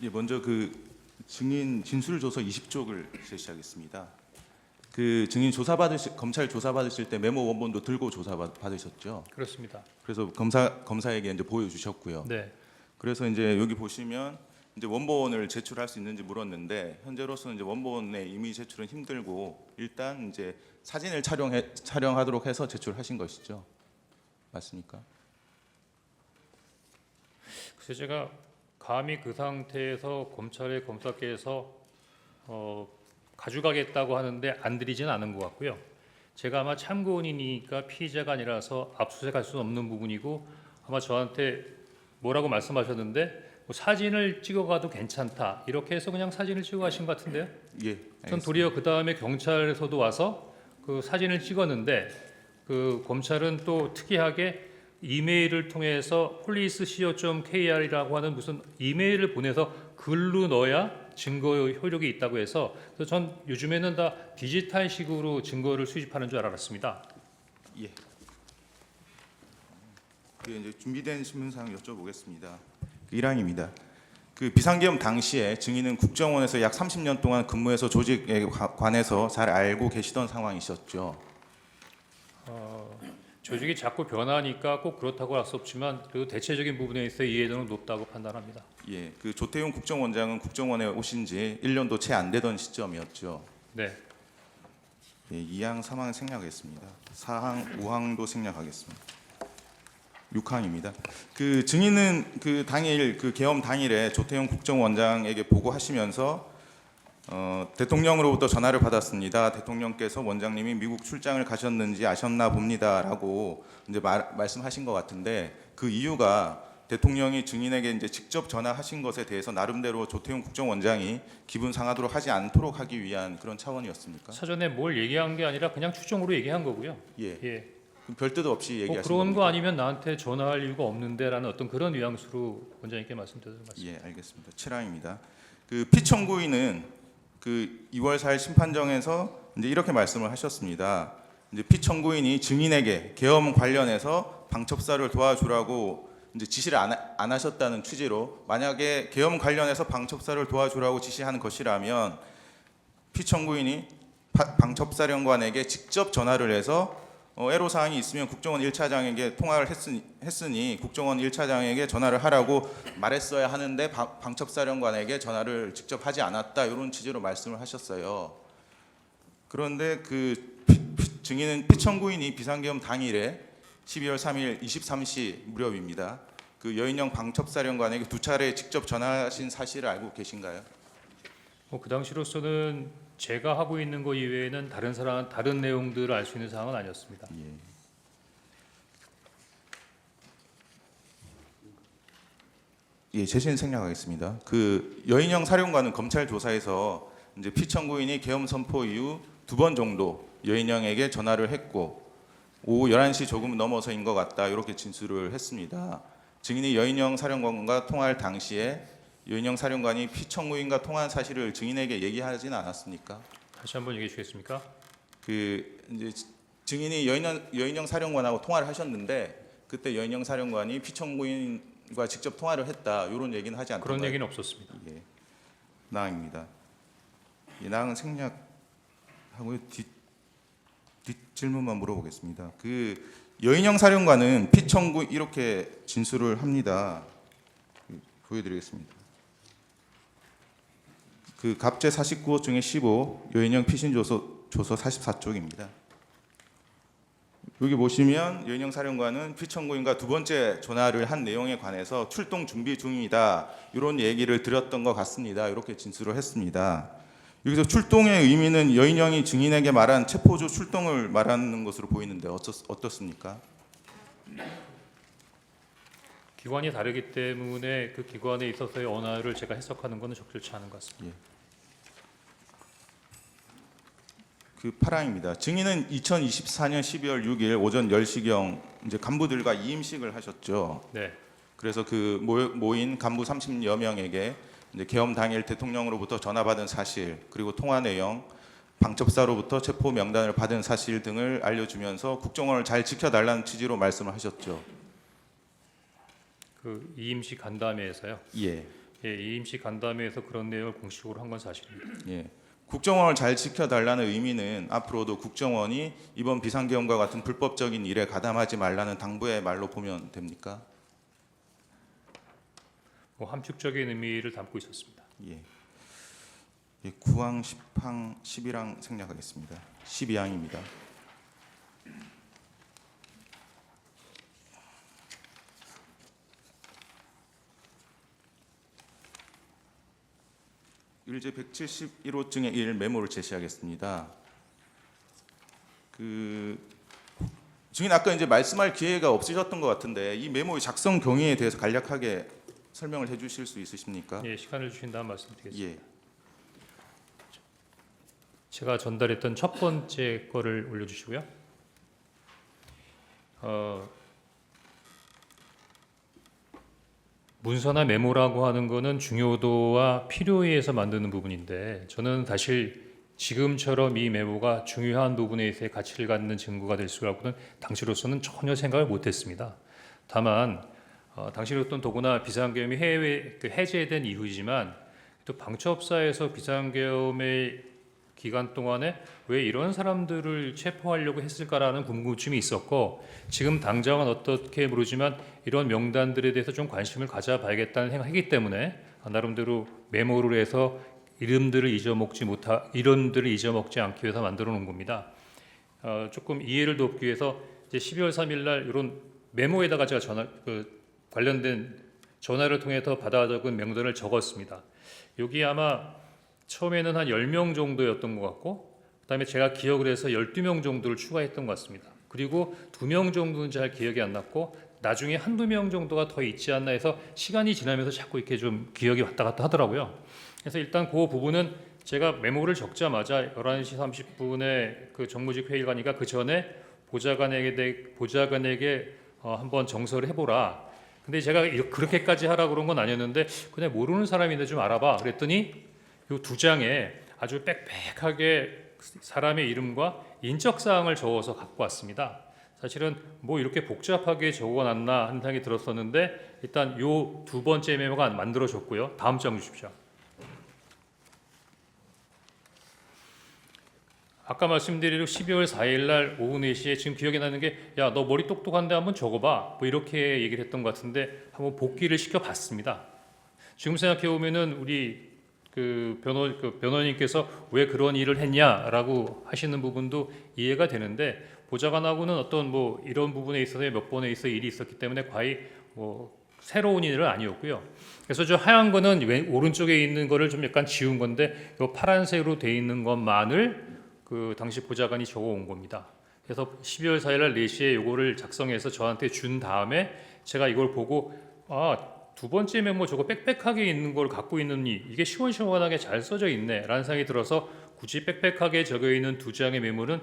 예, 먼저 그 증인 진술 조서 20쪽을 제시하겠습니다. 그 증인 검찰 조사 받으실 때 메모 원본도 들고 조사 받으셨죠? 그렇습니다. 그래서 검사에게 이제 보여주셨고요. 네, 그래서 이제 여기 보시면 이제 원본을 제출할 수 있는지 물었는데 현재로서는 이제 원본의 임의 제출은 힘들고 일단 이제 사진을 촬영하도록 해서 제출하신 것이죠. 맞습니까? 그래서 제가 감히 그 상태에서 검찰의 검사께서 가져가겠다고 하는데 안 드리지는 않은 것 같고요. 제가 아마 참고인이니까 피의자가 아니라서 압수수색할 수는 없는 부분이고 아마 저한테 뭐라고 말씀하셨는데 뭐 사진을 찍어가도 괜찮다 이렇게 해서 그냥 사진을 찍어 가신 것 같은데요. 예. 전 알겠습니다. 도리어 그 다음에 경찰에서도 와서 그 사진을 찍었는데 그 검찰은 또 특이하게 이메일을 통해서 police.co.kr이라고 하는 무슨 이메일을 보내서 글로 넣어야 증거 효력이 있다고 해서 그래서 전 요즘에는 다 디지털식으로 증거를 수집하는 줄 알았습니다. 예. 그 이제 준비된 신문사항 여쭤보겠습니다. 1항입니다. 그 비상계엄 당시에 증인은 국정원에서 약 30년 동안 근무해서 조직에 관해서 잘 알고 계시던 상황이셨죠. 조직이 자꾸 변하니까 꼭 그렇다고 할 수 없지만 그래도 대체적인 부분에 있어 이해도는 높다고 판단합니다. 예, 그 조태용 국정원장은 국정원에 오신 지 1년도 채 안 되던 시점이었죠. 네, 예, 2항, 3항 생략하겠습니다. 4항, 5항도 생략하겠습니다. 6항입니다. 그 증인은 그 당일 그 계엄 당일에 조태용 국정원장에게 보고하시면서 대통령으로부터 전화를 받았습니다. 대통령께서 원장님이 미국 출장을 가셨는지 아셨나 봅니다라고 이제 말씀하신 것 같은데 그 이유가 대통령이 증인에게 이제 직접 전화하신 것에 대해서 나름대로 조태용 국정원장이 기분 상하도록 하지 않도록 하기 위한 그런 차원이었습니까? 사전에 뭘 얘기한 게 아니라 그냥 추정으로 얘기한 거고요. 예. 예. 그럼 별 뜻 없이 얘기하신 그런 겁니까? 거 아니면 나한테 전화할 이유가 없는데라는 어떤 그런 뉘앙스로 원장님께 말씀드리는 말씀. 예, 알겠습니다. 7항입니다. 그 피청구인은 그 2월 4일 심판정에서 이제 이렇게 말씀을 하셨습니다. 이제 피청구인이 증인에게 계엄 관련해서 방첩사를 도와주라고 이제 지시를 안 하셨다는 취지로 만약에 계엄 관련해서 방첩사를 도와주라고 지시한 것이라면 피청구인이 방첩사령관에게 직접 전화를 해서 애로사항이 있으면 국정원 1차장에게 통화를 했으니 국정원 1차장에게 전화를 하라고 말했어야 하는데 방첩사령관에게 전화를 직접 하지 않았다 이런 취지로 말씀을 하셨어요. 그런데 그 증인은 피청구인이 비상계엄 당일에 12월 3일 23시 무렵입니다. 그 여인영 방첩사령관에게 2차례 직접 전화하신 사실을 알고 계신가요? 그 당시로서는 제가 하고 있는 거 이외에는 다른 내용들을 알 수 있는 사항은 아니었습니다. 예, 제시는 생략하겠습니다. 그 여인영 사령관은 검찰 조사에서 이제 피청구인이 계엄 선포 이후 2번 정도 여인영에게 전화를 했고 오후 11시 조금 넘어서인 것 같다 이렇게 진술을 했습니다. 증인이 여인영 사령관과 통화할 당시에 여인영 사령관이 피청구인과 통화한 사실을 증인에게 얘기하지는 않았습니까? 다시 한번 얘기해 주시겠습니까? 그 이제 증인이 여인영 사령관하고 통화를 하셨는데 그때 여인영 사령관이 피청구인과 직접 통화를 했다 이런 얘기는 하지 않던가요? 그런 얘기는 없었습니다. 예, 나항입니다. 이 나항은 생략하고요. 뒷 질문만 물어보겠습니다. 그 여인영 사령관은 피청구 이렇게 진술을 합니다. 보여드리겠습니다. 그 갑제 49호 중에 15 여인영 피신 조서 44쪽입니다. 여기 보시면 여인영 사령관은 피청구인과 2번째 전화를 한 내용에 관해서 출동 준비 중이다 이런 얘기를 드렸던 것 같습니다. 이렇게 진술을 했습니다. 여기서 출동의 의미는 여인영이 증인에게 말한 체포조 출동을 말하는 것으로 보이는데 어떻습니까? 기관이 다르기 때문에 그 기관에 있어서의 언어를 제가 해석하는 것은 적절치 않은 것 같습니다. 그 8항입니다. 증인은 2024년 12월 6일 오전 10시경 이제 간부들과 이임식을 하셨죠. 네. 그래서 그 모인 간부 30여 명에게 이제 계엄 당일 대통령으로부터 전화 받은 사실 그리고 통화 내용, 방첩사로부터 체포 명단을 받은 사실 등을 알려주면서 국정원을 잘 지켜달라는 취지로 말씀을 하셨죠. 그 이임식 간담회에서요. 예. 예, 이임식 간담회에서 그런 내용을 공식적으로 한 건 사실입니다. 예. 국정원을 잘 지켜달라는 의미는 앞으로도 국정원이 이번 비상계엄과 같은 불법적인 일에 가담하지 말라는 당부의 말로 보면 됩니까? 함축적인 의미를 담고 있었습니다. 예. 9항, 10항, 11항 생략하겠습니다. 12항입니다. 일제 171호 중에 1 메모를 제시하겠습니다. 그 증인 아까 이제 말씀할 기회가 없으셨던 것 같은데 이 메모의 작성 경위에 대해서 간략하게 설명을 해주실 수 있으십니까? 예, 시간을 주신다면 말씀드리겠습니다. 예. 제가 전달했던 첫 번째 거를 올려주시고요. 문서나 메모라고 하는 거는 중요도와 필요에 의해서 만드는 부분인데 저는 사실 지금처럼 이 메모가 중요한 부분에 있어 가치를 갖는 증거가 될 수라고는 당시로서는 전혀 생각을 못했습니다. 다만 당시로서는 더구나 비상계엄이 해제된 이후이지만 또 방첩사에서 비상계엄의 기간 동안에 왜 이런 사람들을 체포하려고 했을까라는 궁금증이 있었고 지금 당장은 어떻게 모르지만 이런 명단들에 대해서 좀 관심을 가져봐야겠다는 생각이기 때문에 나름대로 메모를 해서 이름들을 잊어먹지 않기 위해서 만들어 놓은 겁니다. 조금 이해를 돕기 위해서 이제 12월 3일 날 이런 메모에다가 제가 관련된 전화를 통해서 받아 적은 명단을 적었습니다. 여기 아마 처음에는 한 10명 정도였던 것 같고, 그다음에 제가 기억을 해서 12명 정도를 추가했던 것 같습니다. 그리고 2명 정도는 잘 기억이 안 났고, 나중에 한두 명 정도가 더 있지 않나 해서 시간이 지나면서 자꾸 이렇게 좀 기억이 왔다 갔다 하더라고요. 그래서 일단 그 부분은 제가 메모를 적자마자 11시 30분에 그 정무직 회의를 가니까 그 전에 보좌관에게 한번 정서를 해보라. 근데 제가 그렇게까지 하라고 그런 건 아니었는데, 그냥 모르는 사람인데 좀 알아봐. 그랬더니 이 두 장에 아주 빽빽하게 사람의 이름과 인적 사항을 적어서 갖고 왔습니다. 사실은 뭐 이렇게 복잡하게 적어놨나 하는 생각이 들었었는데, 일단 요 두 번째 메모가 만들어졌고요. 다음 장 주십시오. 아까 말씀드린 12월 4일 날 오후 4시에 지금 기억이 나는 게, 야, 너 머리 똑똑한데 한번 적어봐, 뭐 이렇게 얘기를 했던 것 같은데 한번 복기를 시켜봤습니다. 지금 생각해 보면은 우리 그 변호인께서 왜 그런 일을 했냐라고 하시는 부분도 이해가 되는데, 보좌관하고는 어떤 뭐 이런 부분에 있어서 몇 번에 있어 일이 있었기 때문에 거의 뭐 새로운 일은 아니었고요. 그래서 저 하얀 거는 오른쪽에 있는 거를 좀 약간 지운 건데, 이 파란색으로 돼 있는 것만을 그 당시 보좌관이 적어온 겁니다. 그래서 12월 4일 날 4시에 요거를 작성해서 저한테 준 다음에 제가 이걸 보고, 두 번째 메모 저거 빽빽하게 있는 걸 갖고 있느니 이게 시원시원하게 잘 써져 있네 라는 생각이 들어서, 굳이 빽빽하게 적혀 있는 두 장의 메모는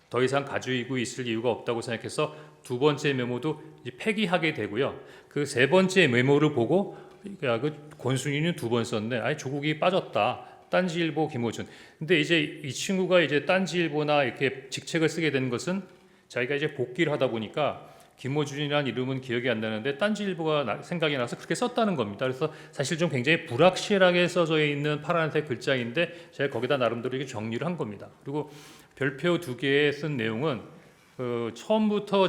더 이상 가지고 있을 이유가 없다고 생각해서 두 번째 메모도 이제 폐기하게 되고요. 그 세 번째 메모를 보고, 야, 그 권순위는 2번 썼네. 아니, 조국이 빠졌다. 딴지일보 김호준. 근데 이제 이 친구가 이제 딴지일보나 이렇게 직책을 쓰게 된 것은 자기가 이제 복귀를 하다 보니까 김호준이라는 이름은 기억이 안 나는데 딴지일보가 생각이 나서 그렇게 썼다는 겁니다. 그래서 사실 좀 굉장히 불확실하게 써져 있는 파란색 글자인데 제가 거기다 나름대로 이렇게 정리를 한 겁니다. 그리고 별표 2개에 쓴 내용은 처음부터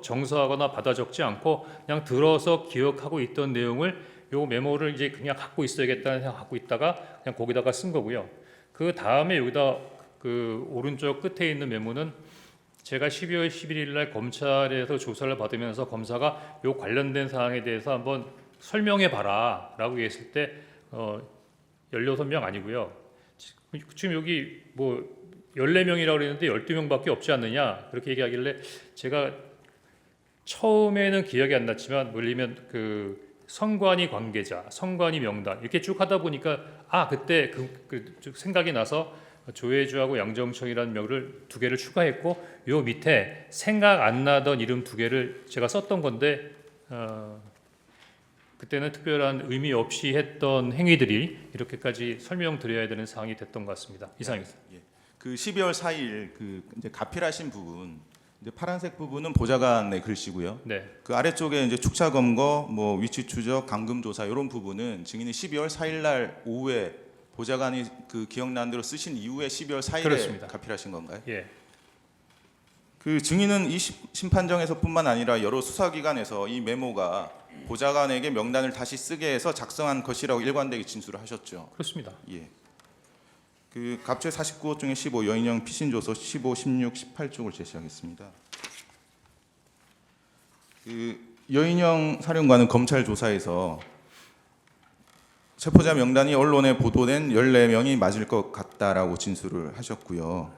정서하거나 받아 적지 않고 그냥 들어서 기억하고 있던 내용을 요 메모를 이제 그냥 갖고 있어야겠다는 생각 갖고 있다가 그냥 거기다가 쓴 거고요. 그 다음에 여기다 그 오른쪽 끝에 있는 메모는 제가 12월 11일 날 검찰에서 조사를 받으면서 검사가 요 관련된 사항에 대해서 한번 설명해 봐라 라고 했을 때 16명 아니고요. 지금 여기 뭐 14명이라고 그랬는데 12명밖에 없지 않느냐 그렇게 얘기하길래, 제가 처음에는 기억이 안 났지만 물리면 그 선관위 관계자, 선관위 명단 이렇게 쭉 하다 보니까 그때 쭉 생각이 나서 조혜주하고 양정청이라는 명을 2개를 추가했고, 요 밑에 생각 안 나던 이름 2개를 제가 썼던 건데 그때는 특별한 의미 없이 했던 행위들이 이렇게까지 설명드려야 되는 상황이 됐던 것 같습니다. 이상입니다. 그 12월 4일 그 이제 가필하신 부분, 이제 파란색 부분은 보좌관의 글씨고요. 네. 그 아래쪽에 이제 축차 검거, 뭐 위치 추적, 감금 조사 이런 부분은 증인이 12월 4일 날 오후에 보좌관이 그 기억나는 대로 쓰신 이후에 12월 4일에 그렇습니다. 가필하신 건가요? 예. 그 증인은 이 심판정에서뿐만 아니라 여러 수사기관에서 이 메모가 보좌관에게 명단을 다시 쓰게 해서 작성한 것이라고 일관되게 진술을 하셨죠. 그렇습니다. 예. 그 갑제 49호 중에 15 여인형 피신조서 15, 16, 18쪽을 제시하겠습니다. 그 여인형 사령관은 검찰 조사에서 체포자 명단이 언론에 보도된 14명이 맞을 것 같다라고 진술을 하셨고요.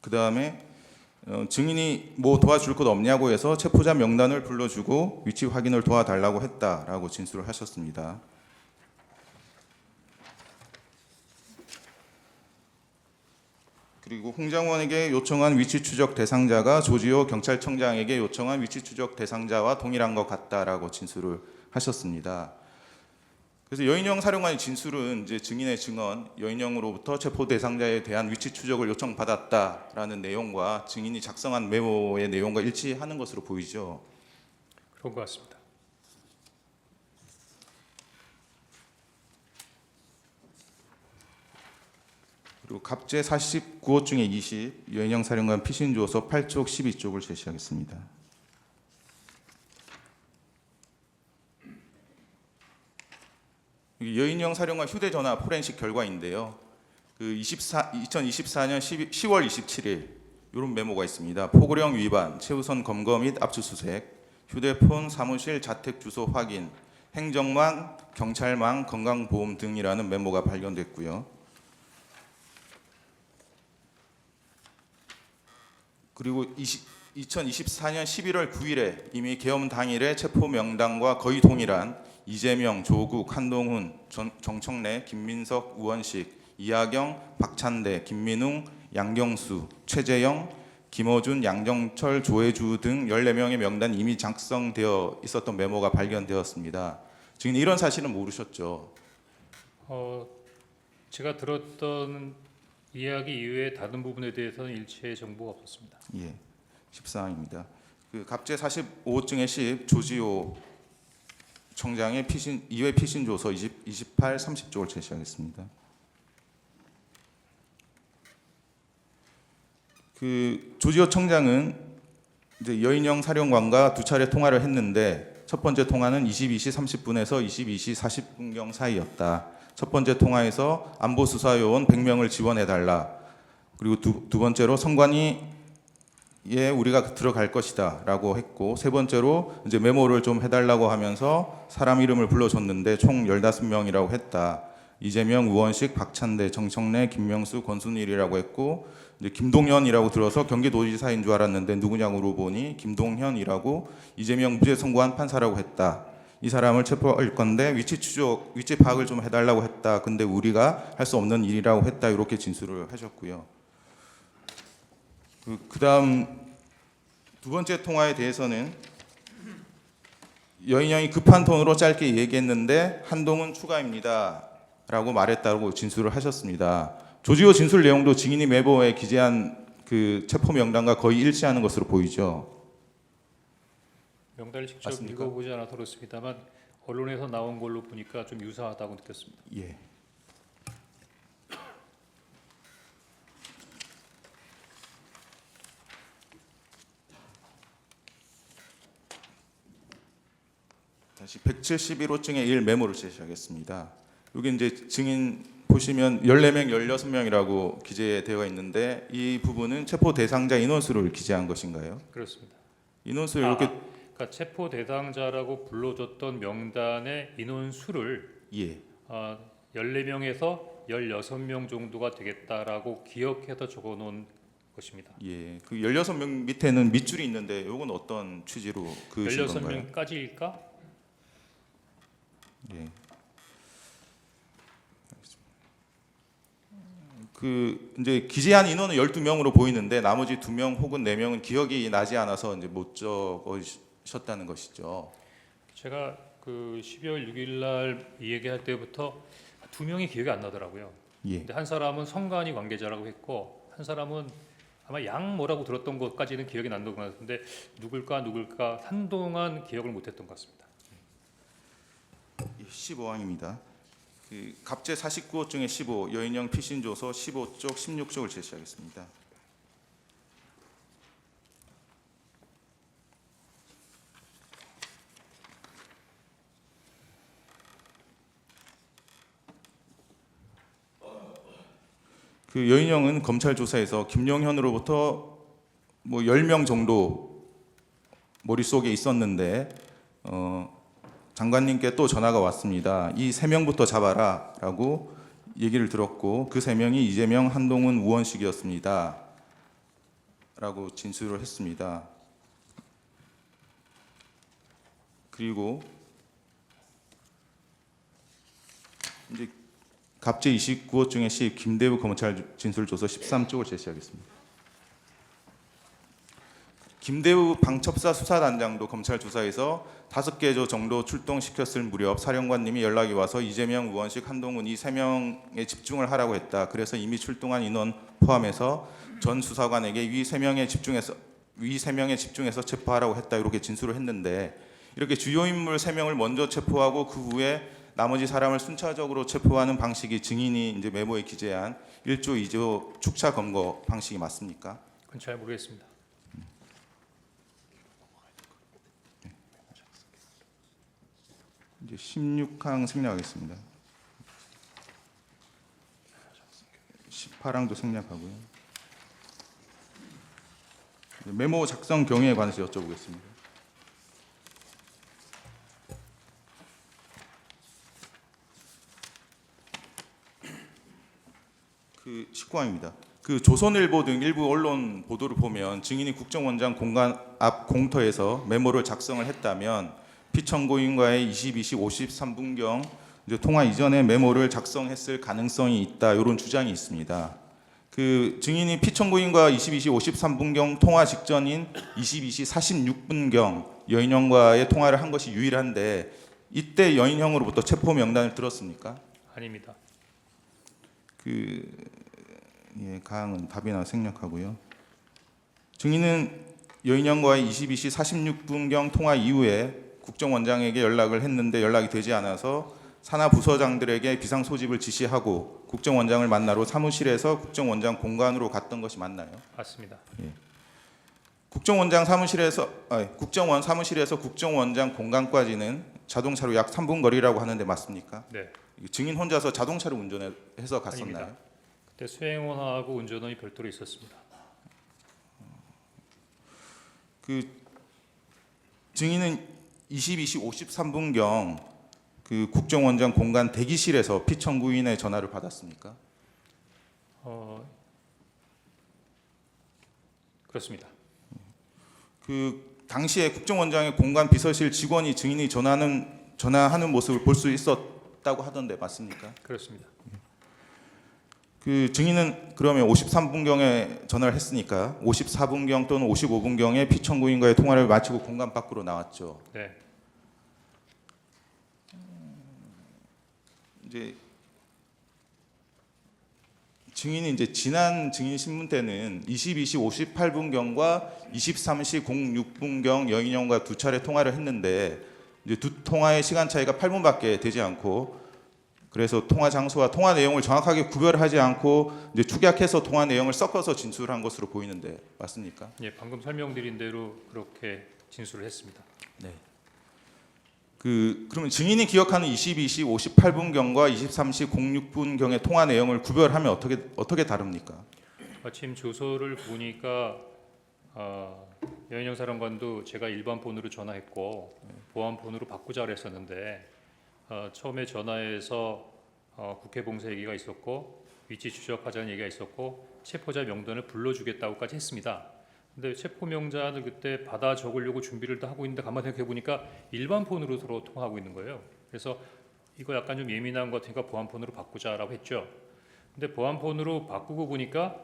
그 다음에 증인이 뭐 도와줄 것 없냐고 해서 체포자 명단을 불러주고 위치 확인을 도와달라고 했다라고 진술을 하셨습니다. 그리고 홍장원에게 요청한 위치 추적 대상자가 조지호 경찰청장에게 요청한 위치 추적 대상자와 동일한 것 같다라고 진술을 하셨습니다. 그래서 여인영 사령관의 진술은 이제 증인의 증언, 여인영으로부터 체포 대상자에 대한 위치 추적을 요청받았다라는 내용과 증인이 작성한 메모의 내용과 일치하는 것으로 보이죠. 그런 것 같습니다. 그리고 갑제 49호 중에 20 여인영 사령관 피신조서 8쪽 12쪽을 제시하겠습니다. 여인영 사령관 휴대전화 포렌식 결과인데요. 2024년 10월 27일 이런 메모가 있습니다. 포고령 위반, 최우선 검거 및 압수수색, 휴대폰 사무실 자택 주소 확인, 행정망, 경찰망, 건강보험 등이라는 메모가 발견됐고요. 그리고 2024년 11월 9일에 이미 계엄 당일에 체포 명단과 거의 동일한 이재명, 조국, 한동훈, 정청래, 김민석, 우원식, 이하경, 박찬대, 김민웅, 양경수, 최재형, 김어준, 양정철, 조혜주 등 14명의 명단이 이미 작성되어 있었던 메모가 발견되었습니다. 지금 이런 사실은 모르셨죠? 제가 들었던 이야기 이외에 다른 부분에 대해서는 일체의 정보가 없었습니다. 예, 14항입니다. 갑제 45호증의 10 조지호 청장의 2회 피신 조서 28, 30쪽을 제시하겠습니다. 조지호 청장은 이제 여인영 사령관과 두 차례 통화를 했는데 첫 번째 통화는 22시 30분에서 22시 40분경 사이였다. 첫 번째 통화에서 안보 수사 요원 100명을 지원해 달라. 그리고 두 번째로 선관위 예, 우리가 들어갈 것이다라고 했고, 세 번째로 이제 메모를 좀 해달라고 하면서 사람 이름을 불러줬는데 총 15명이라고 했다. 이재명, 우원식, 박찬대, 정청래, 김명수, 권순일이라고 했고, 이제 김동현이라고 들어서 경기도지사인 줄 알았는데 누구냐고 물어보니 김동현이라고 이재명 무죄 선고한 판사라고 했다. 이 사람을 체포할 건데 위치 추적, 위치 파악을 좀 해달라고 했다. 근데 우리가 할 수 없는 일이라고 했다. 이렇게 진술을 하셨고요. 그다음 두 번째 통화에 대해서는 여인영이 급한 톤으로 짧게 얘기했는데 한동훈 추가입니다라고 말했다고 진술을 하셨습니다. 조지호 진술 내용도 증인이 메모에 기재한 그 체포 명단과 거의 일치하는 것으로 보이죠. 명단을 직접 맞습니까? 읽어보지 않아서 그렇습니다만 언론에서 나온 걸로 보니까 좀 유사하다고 느꼈습니다. 예. 다시 171호증의 1 메모를 제시하겠습니다. 여기 이제 증인 보시면 14명, 16명이라고 기재되어 있는데 이 부분은 체포 대상자 인원수를 기재한 것인가요? 그렇습니다. 인원수 이렇게 그러니까 체포 대상자라고 불러줬던 명단의 인원수를 예. 14명에서 16명 정도가 되겠다라고 기억해서 적어놓은 것입니다. 예. 그 16명 밑에는 밑줄이 있는데 이건 어떤 취지로 그으신 건가요? 16명까지일까? 예. 이제 기재한 인원은 12명으로 보이는데 나머지 2명 혹은 4명은 기억이 나지 않아서 이제 못 적으셨다는 것이죠. 제가 그 12월 6일 날 이 얘기할 때부터 2명이 기억이 안 나더라고요. 예. 근데 한 사람은 선관위 관계자라고 했고 한 사람은 아마 양 뭐라고 들었던 것까지는 기억이 난다고 같은데 누굴까 한동안 기억을 못했던 것 같습니다. 15항입니다. 갑제 49호증의 15 여인영 피신 조서 15쪽, 16쪽을 제시하겠습니다. 여인영은 검찰 조사에서 김용현으로부터 뭐 10명 정도 머릿속에 있었는데 장관님께 또 전화가 왔습니다. 이 3명부터 잡아라라고 얘기를 들었고 그 3명이 이재명, 한동훈, 우원식이었습니다. 라고 진술을 했습니다. 그리고 이제 갑제 29호증의 10 김대우 검찰 진술조서 13쪽을 제시하겠습니다. 김대우 방첩사 수사단장도 검찰 조사에서 5개 조 정도 출동시켰을 무렵 사령관님이 연락이 와서 이재명, 우원식, 한동훈 이 3명에 집중을 하라고 했다. 그래서 이미 출동한 인원 포함해서 전 수사관에게 위 3명에 집중해서 체포하라고 했다. 이렇게 진술을 했는데 이렇게 주요 인물 3명을 먼저 체포하고 그 후에 나머지 사람을 순차적으로 체포하는 방식이 증인이 이제 메모에 기재한 1조 2조 축차 검거 방식이 맞습니까? 그건 잘 모르겠습니다. 이제 16항 생략하겠습니다. 18항도 생략하고요. 메모 작성 경위에 관해서 여쭤보겠습니다. 그 19항입니다. 그 조선일보 등 일부 언론 보도를 보면 증인이 국정원장 공간 앞 공터에서 메모를 작성을 했다면 피청구인과의 22시 53분경 이제 통화 이전에 메모를 작성했을 가능성이 있다, 이런 주장이 있습니다. 그 증인이 피청구인과 22시 53분경 통화 직전인 22시 46분경 여인형과의 통화를 한 것이 유일한데 이때 여인형으로부터 체포 명단을 들었습니까? 아닙니다. 예, 가항은 답이나 생략하고요. 증인은 여인형과의 22시 46분경 통화 이후에 국정원장에게 연락을 했는데 연락이 되지 않아서 산하 부서장들에게 비상 소집을 지시하고 국정원장을 만나러 사무실에서 국정원장 공간으로 갔던 것이 맞나요? 맞습니다. 국정원 사무실에서 국정원장 공간까지는 자동차로 약 3분 거리라고 하는데 맞습니까? 네. 증인 혼자서 자동차를 운전해서 갔었나요? 아닙니다. 그때 수행원하고 운전원이 별도로 있었습니다. 그 증인은 22시 53분경 그 국정원장 공간 대기실에서 피청구인의 전화를 받았습니까? 그렇습니다. 그 당시에 국정원장의 공간 비서실 직원이 증인이 전화하는 모습을 볼 수 있었다고 하던데 맞습니까? 그렇습니다. 그 증인은 그러면 53분경에 전화를 했으니까 54분경 또는 55분경에 피청구인과의 통화를 마치고 공간 밖으로 나왔죠. 네. 이제 증인이 이제 지난 증인 신문 때는 22시 58분경과 23시 06분경 여인형과 두 차례 통화를 했는데 이제 두 통화의 시간 차이가 8분밖에 되지 않고 그래서 통화 장소와 통화 내용을 정확하게 구별하지 않고 이제 축약해서 통화 내용을 섞어서 진술한 것으로 보이는데 맞습니까? 예, 방금 설명드린 대로 그렇게 진술을 했습니다. 네. 그러면 증인이 기억하는 22시 58분경과 23시 06분경의 통화 내용을 구별하면 어떻게 다릅니까? 마침 조서를 보니까 여인영 사령관도 제가 일반 폰으로 전화했고 보안 폰으로 바꾸자 그랬었는데 처음에 전화해서 국회 봉사 얘기가 있었고 위치 추적하자는 얘기가 있었고 체포자 명단을 불러주겠다고까지 했습니다. 근데 체포 명단을 그때 받아 적으려고 준비를 다 하고 있는데 가만 생각해 보니까 일반 폰으로 서로 통화하고 있는 거예요. 그래서 이거 약간 좀 예민한 것 같으니까 보안 폰으로 바꾸자라고 했죠. 근데 보안 폰으로 바꾸고 보니까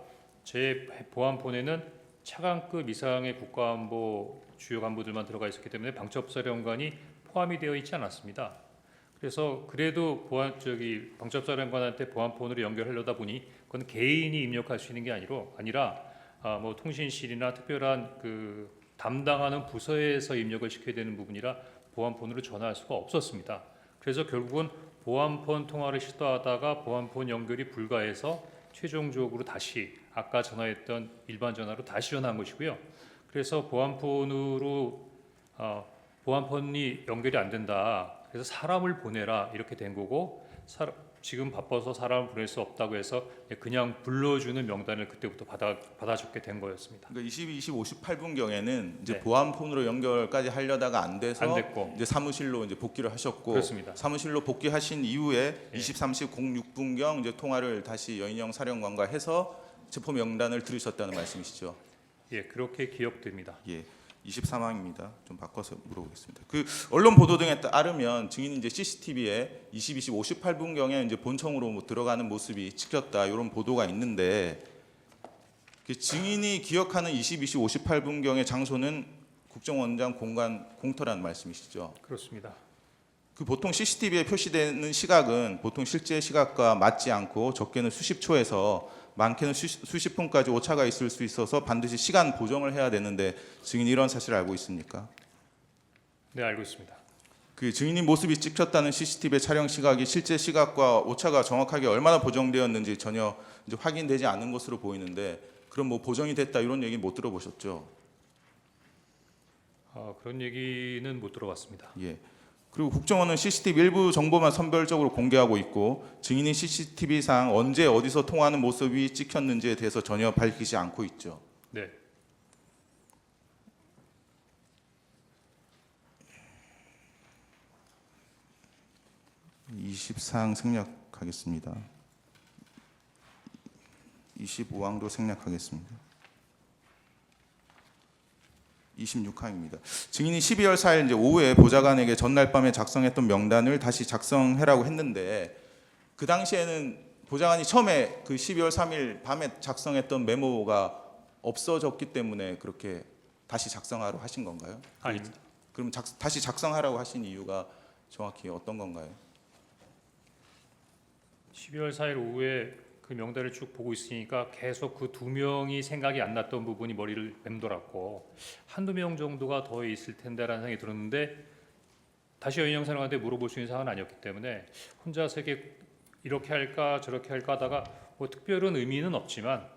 제 보안 폰에는 차관급 이상의 국가안보 주요 간부들만 들어가 있었기 때문에 방첩사령관이 포함이 되어 있지 않았습니다. 그래서 그래도 방첩사령관한테 보안폰으로 연결하려다 보니 그건 개인이 입력할 수 있는 게 아니라 뭐 통신실이나 특별한 그 담당하는 부서에서 입력을 시켜야 되는 부분이라 보안폰으로 전화할 수가 없었습니다. 그래서 결국은 보안폰 통화를 시도하다가 보안폰 연결이 불가해서 최종적으로 다시 아까 전화했던 일반 전화로 다시 전화한 것이고요. 그래서 보안폰이 연결이 안 된다. 그래서 사람을 보내라 이렇게 된 거고 지금 바빠서 사람을 보낼 수 없다고 해서 그냥 불러주는 명단을 그때부터 받아줬게 된 거였습니다. 그러니까 22시 58분경에는 이제 네. 보안폰으로 연결까지 하려다가 안 돼서 안 됐고. 이제 사무실로 이제 복귀를 하셨고 그렇습니다. 사무실로 복귀하신 이후에 예. 23시 06분경 이제 통화를 다시 여인영 사령관과 해서 체포 명단을 들으셨다는 말씀이시죠? 예, 그렇게 기억됩니다. 예. 23항입니다. 좀 바꿔서 물어보겠습니다. 그 언론 보도 등에 따르면 증인이 이제 CCTV에 22시 58분경에 이제 본청으로 들어가는 모습이 찍혔다 이런 보도가 있는데 그 증인이 기억하는 22시 58분경의 장소는 국정원장 공간 공터라는 말씀이시죠? 그렇습니다. 그 보통 CCTV에 표시되는 시각은 보통 실제 시각과 맞지 않고 적게는 수십 초에서 많게는 수십 분까지 오차가 있을 수 있어서 반드시 시간 보정을 해야 되는데 증인이 이런 사실을 알고 있습니까? 네, 알고 있습니다. 그 증인이 모습이 찍혔다는 CCTV 촬영 시각이 실제 시각과 오차가 정확하게 얼마나 보정되었는지 전혀 이제 확인되지 않은 것으로 보이는데 그럼 뭐 보정이 됐다 이런 얘기 못 들어보셨죠? 그런 얘기는 못 들어봤습니다. 예. 그리고 국정원은 CCTV 일부 정보만 선별적으로 공개하고 있고 증인이 CCTV상 언제 어디서 통화하는 모습이 찍혔는지에 대해서 전혀 밝히지 않고 있죠. 네. 이 20사항 생략하겠습니다. 25항도 생략하겠습니다. 26항입니다. 증인이 12월 4일 이제 오후에 보좌관에게 전날 밤에 작성했던 명단을 다시 작성해라고 했는데 그 당시에는 보좌관이 처음에 그 12월 3일 밤에 작성했던 메모가 없어졌기 때문에 그렇게 다시 작성하라고 하신 건가요? 아닙니다. 그럼 다시 작성하라고 하신 이유가 정확히 어떤 건가요? 12월 4일 오후에 그 명단을 쭉 보고 있으니까 계속 그 두 명이 생각이 안 났던 부분이 머리를 맴돌았고 한두 명 정도가 더 있을 텐데라는 생각이 들었는데 다시 여인영 사령한테 물어볼 수 있는 사안은 아니었기 때문에 혼자서 이렇게 할까 저렇게 할까 하다가 뭐 특별한 의미는 없지만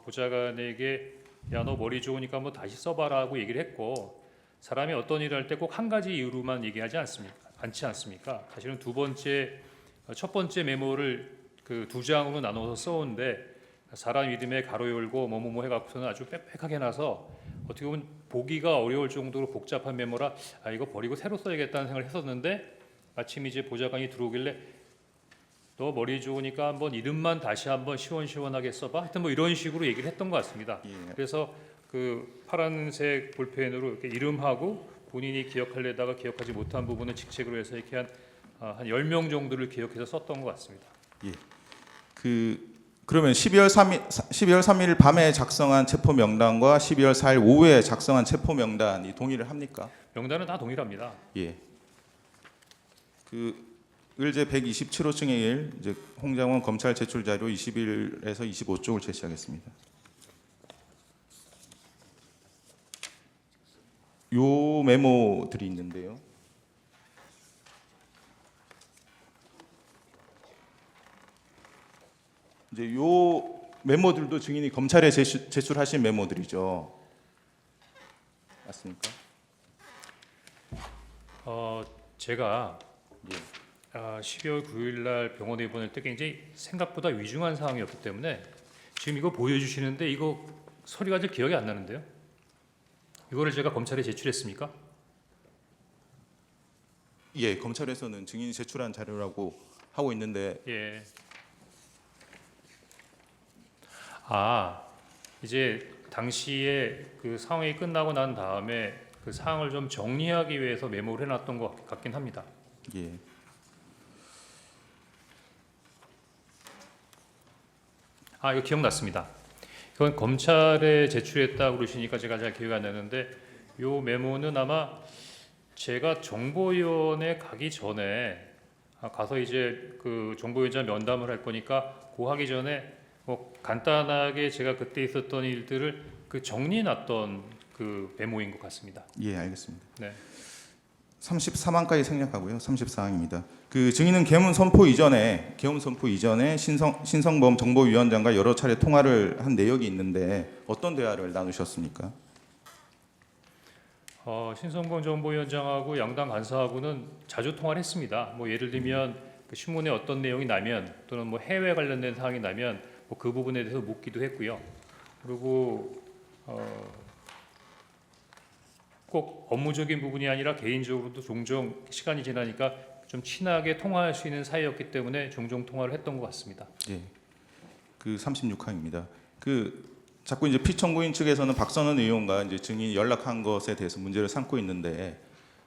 보좌관에게 야 너 머리 좋으니까 한번 다시 써봐라고 얘기를 했고 사람이 어떤 일을 할 때 꼭 한 가지 이유로만 얘기하지 않지 않습니까? 사실은 첫 번째 메모를 그 두 장으로 나눠서 써오는데 사람 이름에 가로 열고 뭐뭐뭐 해갖고서는 아주 빽빽하게 나서 어떻게 보면 보기가 어려울 정도로 복잡한 메모라 이거 버리고 새로 써야겠다는 생각을 했었는데 마침 이제 보좌관이 들어오길래 너 머리 좋으니까 한번 이름만 다시 한번 시원시원하게 써봐. 하여튼 뭐 이런 식으로 얘기를 했던 것 같습니다. 예. 그래서 그 파란색 볼펜으로 이렇게 이름하고 본인이 기억하려다가 기억하지 못한 부분은 직책으로 해서 이렇게 한 10명 정도를 기억해서 썼던 것 같습니다. 예. 그러면 12월 3일 밤에 작성한 체포 명단과 12월 4일 오후에 작성한 체포 명단이 동일을 합니까? 명단은 다 동일합니다. 예. 그 의제 127호증의 1 이제 홍장원 검찰 제출 자료 21에서 25쪽을 제시하겠습니다. 요 메모들이 있는데요. 이제 요 메모들도 증인이 검찰에 제출하신 메모들이죠. 맞습니까? 제가 예. 12월 9일 날 병원에 입원할 때 굉장히 생각보다 위중한 상황이었기 때문에 지금 이거 보여주시는데 이거 소리가 잘 기억이 안 나는데요. 이거를 제가 검찰에 제출했습니까? 예, 검찰에서는 증인이 제출한 자료라고 하고 있는데 예. 이제 당시에 그 상황이 끝나고 난 다음에 그 상황을 좀 정리하기 위해서 메모를 해놨던 것 같긴 합니다. 예. 이거 기억났습니다. 이건 검찰에 제출했다고 그러시니까 제가 잘 기억이 안 나는데 요 메모는 아마 제가 정보위원회 가기 전에 가서 이제 그 정보위원장 면담을 할 거니까 고 하기 전에 뭐 간단하게 제가 그때 있었던 일들을 그 정리해놨던 그 메모인 것 같습니다. 예, 알겠습니다. 네. 33항까지 생략하고요. 34항입니다. 그 증인은 계엄 선포 이전에 신성범 정보위원장과 여러 차례 통화를 한 내역이 있는데 어떤 대화를 나누셨습니까? 신성범 정보위원장하고 양당 간사하고는 자주 통화를 했습니다. 뭐 예를 들면 그 신문에 어떤 내용이 나면 또는 뭐 해외 관련된 사항이 나면 뭐 그 부분에 대해서 묻기도 했고요. 그리고 꼭 업무적인 부분이 아니라 개인적으로도 종종 시간이 지나니까 좀 친하게 통화할 수 있는 사이였기 때문에 종종 통화를 했던 것 같습니다. 예. 그 36항입니다. 그 자꾸 이제 피청구인 측에서는 박선원 의원과 이제 증인이 연락한 것에 대해서 문제를 삼고 있는데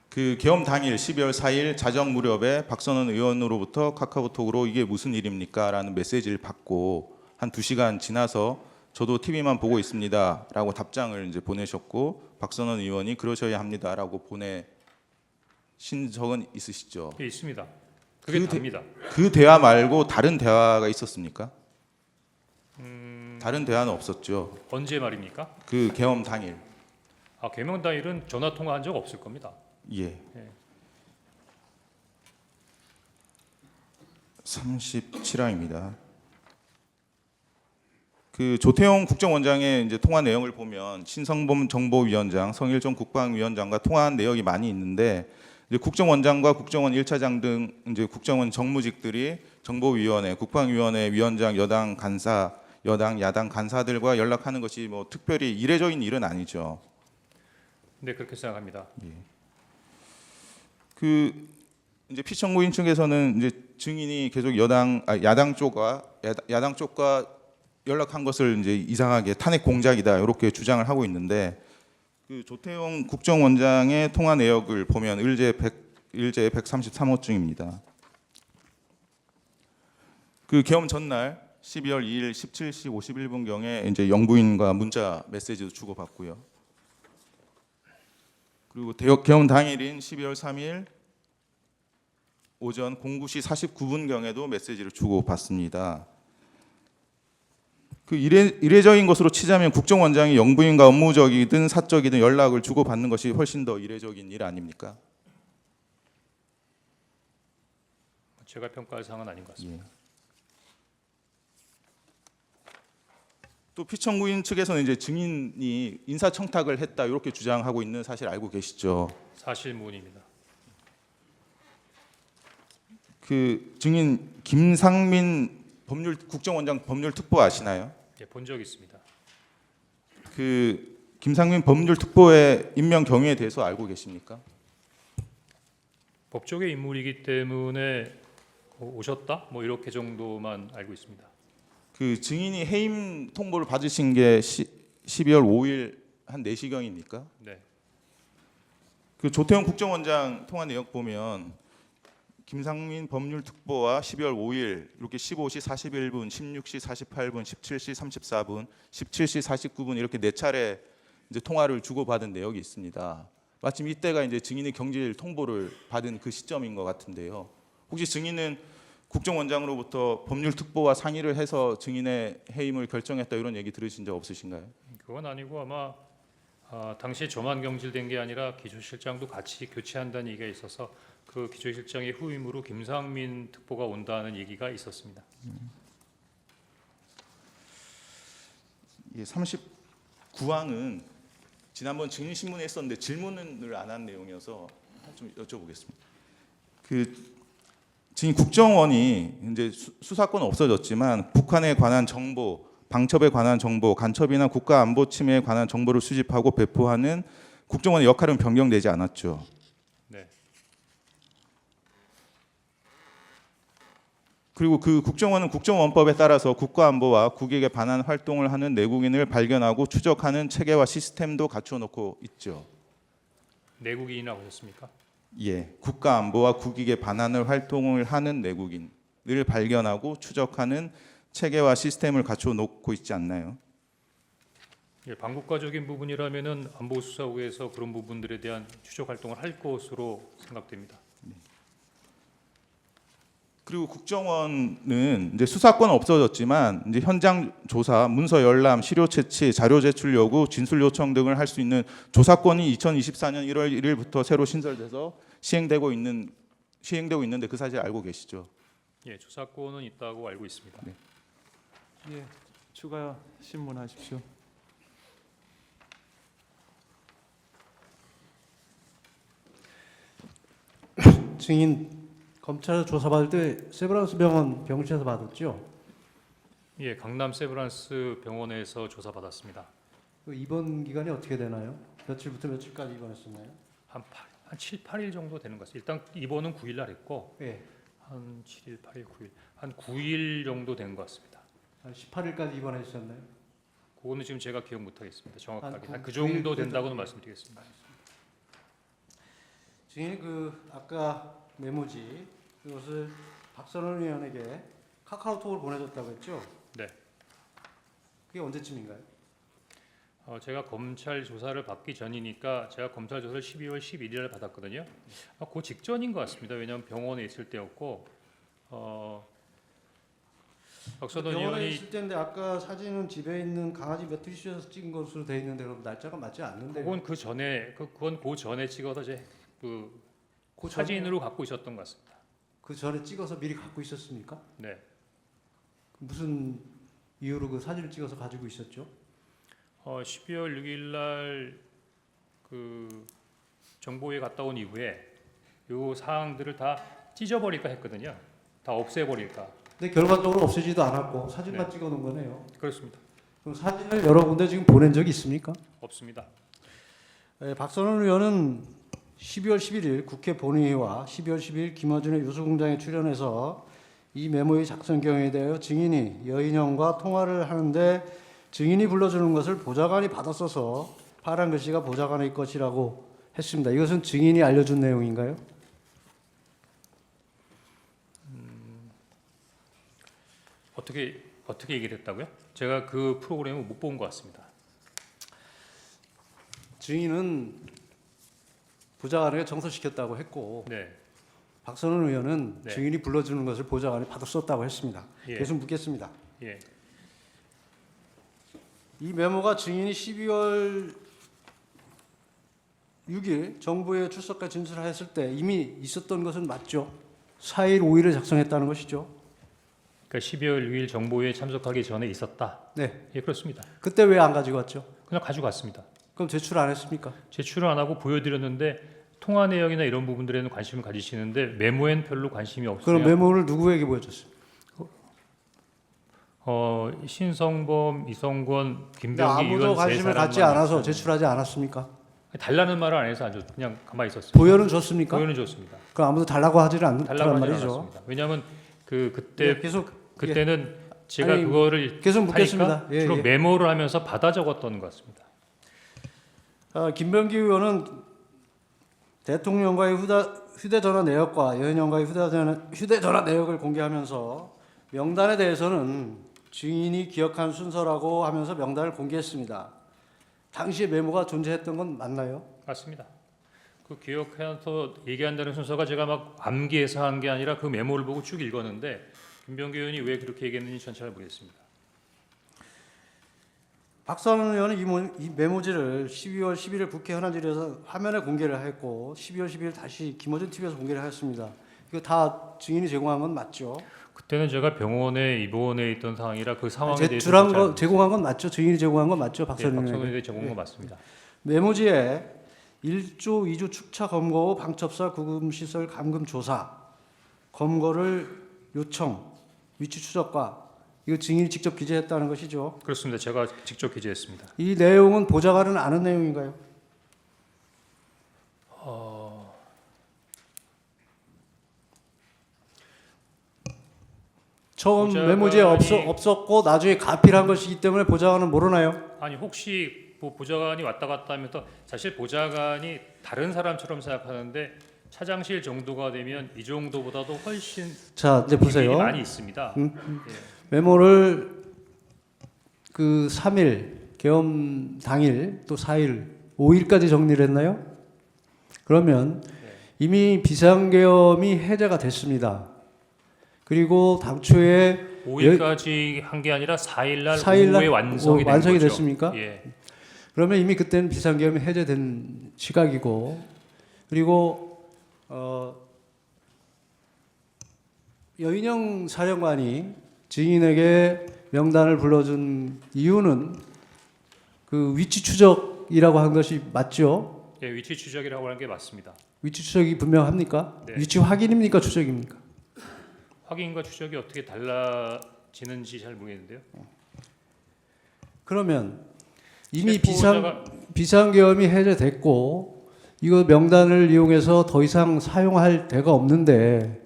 그 계엄 당일 12월 4일 자정 무렵에 박선원 의원으로부터 카카오톡으로 이게 무슨 일입니까라는 메시지를 받고 한 2시간 지나서 저도 TV만 보고 있습니다라고 답장을 이제 보내셨고 박선원 의원이 그러셔야 합니다라고 보내신 적은 있으시죠? 예, 있습니다. 그게 답니다. 그 대화 말고 다른 대화가 있었습니까? 다른 대화는 없었죠. 언제 말입니까? 그 계엄 당일. 개명 당일은 전화 통화한 적 없을 겁니다. 예. 37항입니다. 그 조태용 국정원장의 이제 통화 내용을 보면 신성범 정보위원장, 성일종 국방위원장과 통화한 내역이 많이 있는데 이제 국정원장과 국정원 1차장 등 이제 국정원 정무직들이 정보위원회, 국방위원회 위원장, 여당 간사, 여당 야당 간사들과 연락하는 것이 뭐 특별히 이례적인 일은 아니죠. 네, 그렇게 생각합니다. 그 이제 피청구인 측에서는 이제 증인이 계속 야당 쪽과 연락한 것을 이제 이상하게 탄핵 공작이다 이렇게 주장을 하고 있는데 그 조태용 국정원장의 통화 내역을 보면 일제 133호증입니다. 그 계엄 전날 12월 2일 17시 51분 경에 이제 영부인과 문자 메시지도 주고받고요. 그리고 계엄 당일인 12월 3일 오전 09시 49분 경에도 메시지를 주고받습니다. 그 이례적인 것으로 치자면 국정원장이 영부인과 업무적이든 사적이든 연락을 주고받는 것이 훨씬 더 이례적인 일 아닙니까? 제가 평가할 사항은 아닌 것 같습니다. 또 피청구인 측에서는 이제 증인이 인사청탁을 했다 이렇게 주장하고 있는 사실 알고 계시죠? 사실무근입니다. 그 증인 김상민 국정원장 법률특보 아시나요? 예, 본 적 있습니다. 그 김상민 법률특보의 임명 경위에 대해서 알고 계십니까? 법조계 인물이기 때문에 오셨다? 뭐 이렇게 정도만 알고 있습니다. 그 증인이 해임 통보를 받으신 게 12월 5일 한 4시경입니까? 네. 그 조태용 국정원장 통화 내역 보면 김상민 법률특보와 12월 5일 이렇게 15시 41분, 16시 48분, 17시 34분, 17시 49분 이렇게 4차례 이제 통화를 주고받은 내역이 있습니다. 마침 이때가 이제 증인의 경질 통보를 받은 그 시점인 것 같은데요. 혹시 증인은 국정원장으로부터 법률특보와 상의를 해서 증인의 해임을 결정했다 이런 얘기 들으신 적 없으신가요? 그건 아니고 아마 당시에 저만 경질된 게 아니라 기조실장도 같이 교체한다는 얘기가 있어서 그 기조실장의 후임으로 김상민 특보가 온다는 얘기가 있었습니다. 예, 39항은 지난번 증인 신문에 했었는데 질문을 안 한 내용이어서 좀 여쭤보겠습니다. 그 지금 국정원이 이제 수사권 없어졌지만 북한에 관한 정보, 방첩에 관한 정보, 간첩이나 국가 안보 침해에 관한 정보를 수집하고 배포하는 국정원의 역할은 변경되지 않았죠. 네. 그리고 그 국정원은 국정원법에 따라서 국가안보와 국익에 반한 활동을 하는 내국인을 발견하고 추적하는 체계와 시스템도 갖추어 놓고 있죠. 내국인이라고 하셨습니까? 예, 국가안보와 국익에 반하는 활동을 하는 내국인을 발견하고 추적하는 체계와 시스템을 갖추어 놓고 있지 않나요? 예, 반국가적인 부분이라면은 안보수사국에서 그런 부분들에 대한 추적 활동을 할 것으로 생각됩니다. 그리고 국정원은 이제 수사권은 없어졌지만 이제 현장 조사, 문서 열람, 시료 채취, 자료 제출 요구, 진술 요청 등을 할 수 있는 조사권이 2024년 1월 1일부터 새로 신설돼서 시행되고 있는데 그 사실 알고 계시죠? 예, 조사권은 있다고 알고 있습니다. 네. 예, 추가 신문하십시오. 증인 검찰에서 조사받을 때 세브란스 병원 병실에서 받았죠? 예, 강남 세브란스 병원에서 조사받았습니다. 그 입원 기간이 어떻게 되나요? 며칠부터 며칠까지 입원했었나요? 한 7, 8일 정도 되는 것 같습니다. 일단 입원은 9일 날 했고 예, 한 7일, 8일, 9일, 한 9일 정도 된 것 같습니다. 한 18일까지 입원하셨나요? 그거는 지금 제가 기억 못 하겠습니다. 정확하게 한 한 그 9일 정도 정도 된다고는 예. 말씀드리겠습니다. 증인 그 아까 메모지 그것을 박선원 의원에게 카카오톡을 보내줬다고 했죠? 네. 그게 언제쯤인가요? 제가 검찰 조사를 받기 전이니까 제가 검찰 조사를 12월 11일에 받았거든요. 그 직전인 것 같습니다. 왜냐하면 병원에 있을 때였고 박선원 병원에 의원이 있을 때인데 아까 사진은 집에 있는 강아지 매트리스에서 찍은 것으로 돼 있는데 그럼 날짜가 맞지 않는데 그건 그 전에 그건 그 전에 찍어서 제 그 그 전에- 사진으로 갖고 있었던 것 같습니다. 그 전에 찍어서 미리 갖고 있었습니까? 네. 무슨 이유로 그 사진을 찍어서 가지고 있었죠? 12월 6일 날 그 정보에 갔다 온 이후에 요 사항들을 다 찢어버릴까 했거든요. 다 없애버릴까. 근데 결과적으로 없애지도 않았고 사진만 네. 찍어놓은 거네요. 그렇습니다. 그럼 사진을 여러 군데 지금 보낸 적이 있습니까? 없습니다. 박선원 의원은 12월 11일 국회 본회의와 12월 12일 김어준의 유수공장에 출연해서 이 메모의 작성 경위에 대하여 증인이 여인형과 통화를 하는데 증인이 불러주는 것을 보좌관이 받았어서 파란 글씨가 보좌관의 것이라고 했습니다. 이것은 증인이 알려준 내용인가요? 어떻게 얘기를 했다고요? 제가 그 프로그램을 못 본 것 같습니다. 증인은 보좌관에게 정서시켰다고 했고 네. 박선원 의원은 네. 증인이 불러주는 것을 보좌관이 받았었다고 했습니다. 예. 계속 묻겠습니다. 예. 이 메모가 증인이 12월 6일 정부에 출석과 진술했을 때 이미 있었던 것은 맞죠? 4일, 5일에 작성했다는 것이죠? 그러니까 12월 6일 정보회에 참석하기 전에 있었다. 네. 예, 그렇습니다. 그때 왜 안 가지고 왔죠? 그냥 가지고 왔습니다. 그럼 제출 안 했습니까? 제출을 안 하고 보여드렸는데 통화 내용이나 이런 부분들에는 관심을 가지시는데 메모엔 별로 관심이 없어요. 그럼 메모를 누구에게 보여줬어요? 신성범, 이성권, 근데 김병기 아무도 의원 세 관심을 갖지 사람만 않아서 있었어요. 제출하지 않았습니까? 달라는 말을 안 해서 안 줬, 그냥 가만히 있었어요. 보여는 줬습니까? 보여는 줬습니다. 그럼 아무도 달라고 하지를 달라고 않더란 하지 말이죠. 않았습니다. 왜냐하면 그때 네, 계속 그때는 제가 아니, 그거를 계속 묻겠습니다. 하니까 예, 주로 예. 메모를 하면서 받아 적었던 것 같습니다. 김병기 의원은 대통령과의 휴대전화 내역과 여인형과의 휴대전화 내역을 공개하면서 명단에 대해서는 증인이 기억한 순서라고 하면서 명단을 공개했습니다. 당시에 메모가 존재했던 건 맞나요? 맞습니다. 그 기억해서 얘기한다는 순서가 제가 막 암기해서 한 게 아니라 그 메모를 보고 쭉 읽었는데 김병기 의원이 왜 그렇게 얘기했는지 전 잘 모르겠습니다. 박선원 의원은 이 메모지를 12월 11일 국회 현안질에서 화면에 공개를 했고 12월 12일 다시 김어준 TV에서 공개를 하였습니다. 이거 다 증인이 제공한 건 맞죠? 그때는 제가 병원에 입원해 있던 상황이라 그 상황에 대해서 제출한 거 제공한 건 맞죠? 증인이 제공한 건 맞죠? 박선원 박선원 의원에게. 의원이 제공한 거 맞습니다. 메모지에 1조 2조 축차 검거 후 방첩사 구금시설 감금 조사 검거를 요청 위치 추적과 이거 증인이 직접 기재했다는 것이죠. 그렇습니다. 제가 직접 기재했습니다. 이 내용은 보좌관은 아는 내용인가요? 처음 보좌관이- 메모지에 없었고 나중에 가필한 것이기 때문에 보좌관은 모르나요? 아니 혹시 보좌관이 왔다 갔다 하면서 사실 보좌관이 다른 사람처럼 생각하는데 차장실 정도가 되면 이 정도보다도 훨씬 자 이제 보세요. 비밀이 많이 있습니다. 예. 메모를 그 3일 계엄 당일 또 4일 5일까지 정리를 했나요? 그러면 이미 비상계엄이 해제가 됐습니다. 그리고 당초에 5일까지 한 게 아니라 4일 날 4일 날 오후에 완성이 된 완성이 거죠. 됐습니까? 예. 그러면 이미 그때는 비상계엄이 해제된 시각이고 그리고 여인영 사령관이 증인에게 명단을 불러준 이유는 그 위치 추적이라고 한 것이 맞죠? 예, 위치 추적이라고 하는 게 맞습니다. 위치 추적이 분명합니까? 네. 위치 확인입니까? 추적입니까? 확인과 추적이 어떻게 달라지는지 잘 모르겠는데요. 그러면 이미 체포자가 비상계엄이 해제됐고 이거 명단을 이용해서 더 이상 사용할 데가 없는데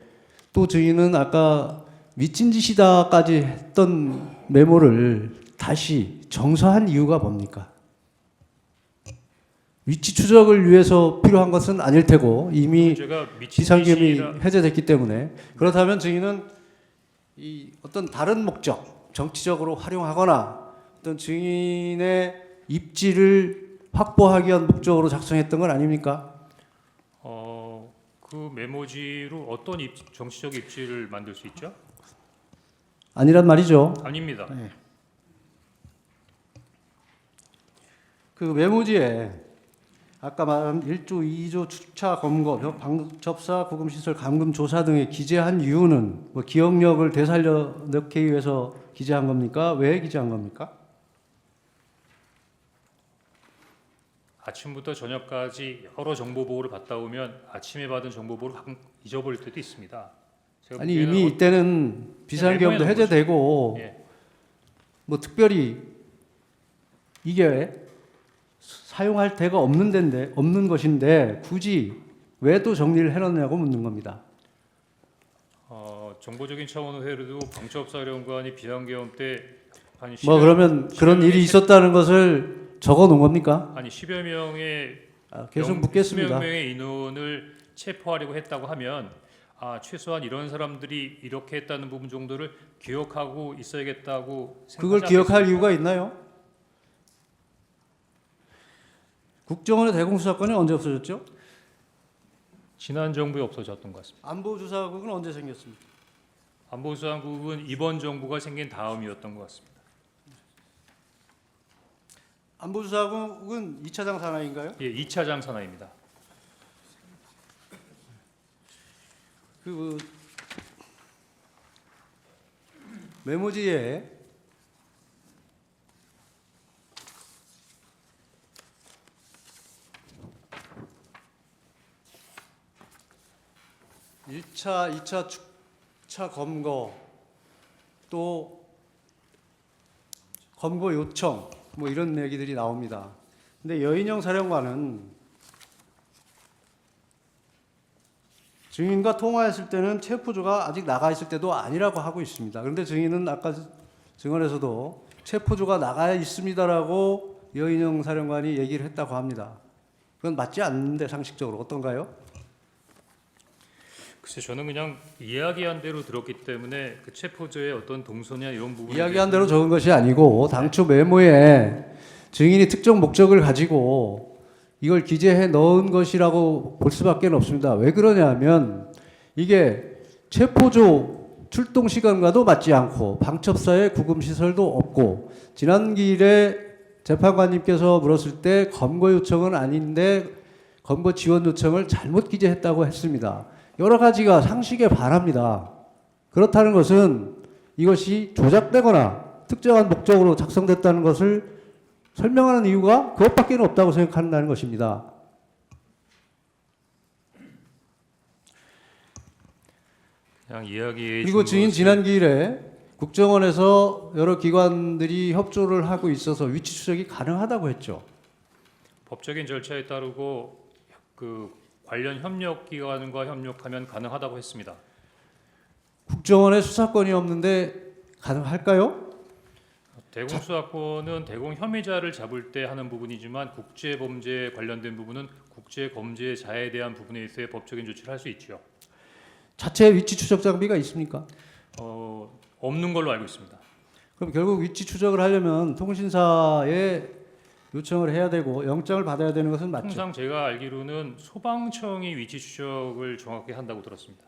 또 증인은 아까 미친 짓이다까지 했던 메모를 다시 정서한 이유가 뭡니까? 위치 추적을 위해서 필요한 것은 아닐 테고 이미 제가 미친 비상계엄이 짓이라 해제됐기 때문에 그렇다면 증인은 이 어떤 다른 목적, 정치적으로 활용하거나 어떤 증인의 입지를 확보하기 위한 목적으로 작성했던 건 아닙니까? 그 메모지로 어떤 정치적 입지를 만들 수 있죠? 아니란 말이죠. 아닙니다. 그 메모지에 아까 말한 1조, 2조 축차 검거, 방접사 구금시설 감금 조사 등에 기재한 이유는 뭐 기억력을 되살려 넣기 위해서 기재한 겁니까? 왜 기재한 겁니까? 아침부터 저녁까지 여러 정보 보고를 받다 보면 아침에 받은 정보 보고를 가끔 잊어버릴 때도 있습니다. 제가 아니 보기에는 이미 이때는 비상계엄도 메모해 놓은 해제되고 예. 뭐 특별히 이게 사용할 데가 없는 것인데 굳이 왜 또 정리를 해놨냐고 묻는 겁니다. 정보적인 차원으로 해도 방첩사령관이 비상계엄 때한 뭐 그러면 그런 일이 있었다는 것을 적어 놓은 겁니까? 아니 10여 명의 계속 묻겠습니다. 10여 명의 인원을 체포하려고 했다고 하면 최소한 이런 사람들이 이렇게 했다는 부분 정도를 기억하고 있어야겠다고 그걸 생각하지 기억할 않겠습니까? 이유가 있나요? 국정원의 대공수사권이 언제 없어졌죠? 지난 정부에 없어졌던 것 같습니다. 안보조사국은 언제 생겼습니까? 안보수사국은 이번 정부가 생긴 다음이었던 것 같습니다. 안보조사국은 2차장 산하인가요? 예, 2차장 산하입니다. 그 메모지에 (1차) (2차) 축차 검거 또 검거 요청 뭐 이런 얘기들이 나옵니다. 근데 여인영 사령관은 증인과 통화했을 때는 체포조가 아직 나가 있을 때도 아니라고 하고 있습니다. 그런데 증인은 아까 증언에서도 체포조가 나가 있습니다라고 여인영 사령관이 얘기를 했다고 합니다. 그건 맞지 않는데 상식적으로 어떤가요? 글쎄 저는 그냥 이야기한 대로 들었기 때문에 그 체포조의 어떤 동선이나 이런 부분 이야기한 대로 적은 것이 아니고 당초 메모에 증인이 특정 목적을 가지고 이걸 기재해 넣은 것이라고 볼 수밖에 없습니다. 왜 그러냐면 이게 체포조 출동 시간과도 맞지 않고 방첩사의 구금 시설도 없고 지난 기일에 재판관님께서 물었을 때 검거 요청은 아닌데 검거 지원 요청을 잘못 기재했다고 했습니다. 여러 가지가 상식에 반합니다. 그렇다는 것은 이것이 조작되거나 특정한 목적으로 작성됐다는 것을 설명하는 이유가 그것밖에 없다고 생각한다는 것입니다. 그냥 이야기해 그리고 준 증인 것을- 지난 기일에 국정원에서 여러 기관들이 협조를 하고 있어서 위치 추적이 가능하다고 했죠. 법적인 절차에 따르고 그 관련 협력기관과 협력하면 가능하다고 했습니다. 국정원에 수사권이 없는데 가능할까요? 대공수사권은 대공 혐의자를 잡을 때 하는 부분이지만 국제범죄에 관련된 부분은 국제범죄자에 대한 부분에 있어야 법적인 조치를 할 수 있죠. 자체 위치 추적 장비가 있습니까? 없는 걸로 알고 있습니다. 그럼 결국 위치 추적을 하려면 통신사에 요청을 해야 되고 영장을 받아야 되는 것은 맞죠. 통상 제가 알기로는 소방청이 위치 추적을 정확히 한다고 들었습니다.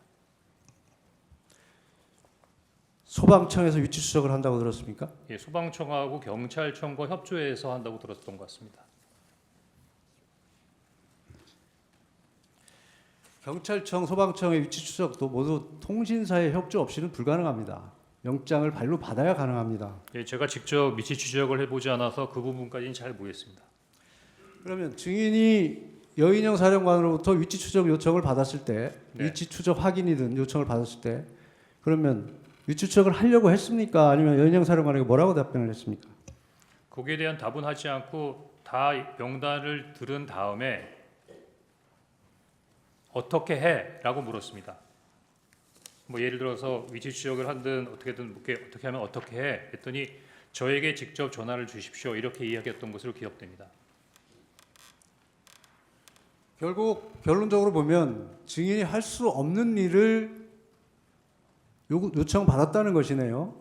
소방청에서 위치 추적을 한다고 들었습니까? 예, 소방청하고 경찰청과 협조해서 한다고 들었던 것 같습니다. 경찰청, 소방청의 위치 추적도 모두 통신사의 협조 없이는 불가능합니다. 영장을 발로 받아야 가능합니다. 예, 제가 직접 위치 추적을 해보지 않아서 그 부분까지는 잘 모르겠습니다. 그러면 증인이 여인영 사령관으로부터 위치 추적 요청을 받았을 때, 네. 위치 추적 확인이든 요청을 받았을 때, 그러면 위치 추적을 하려고 했습니까? 아니면 여인영 사령관에게 뭐라고 답변을 했습니까? 거기에 대한 답은 하지 않고 다 명단을 들은 다음에 어떻게 해?라고 물었습니다. 뭐 예를 들어서 위치 추적을 하든 어떻게든 어떻게 하면 어떻게 해? 했더니 저에게 직접 전화를 주십시오. 이렇게 이야기했던 것으로 기억됩니다. 결국 결론적으로 보면 증인이 할 수 없는 일을 요청받았다는 것이네요.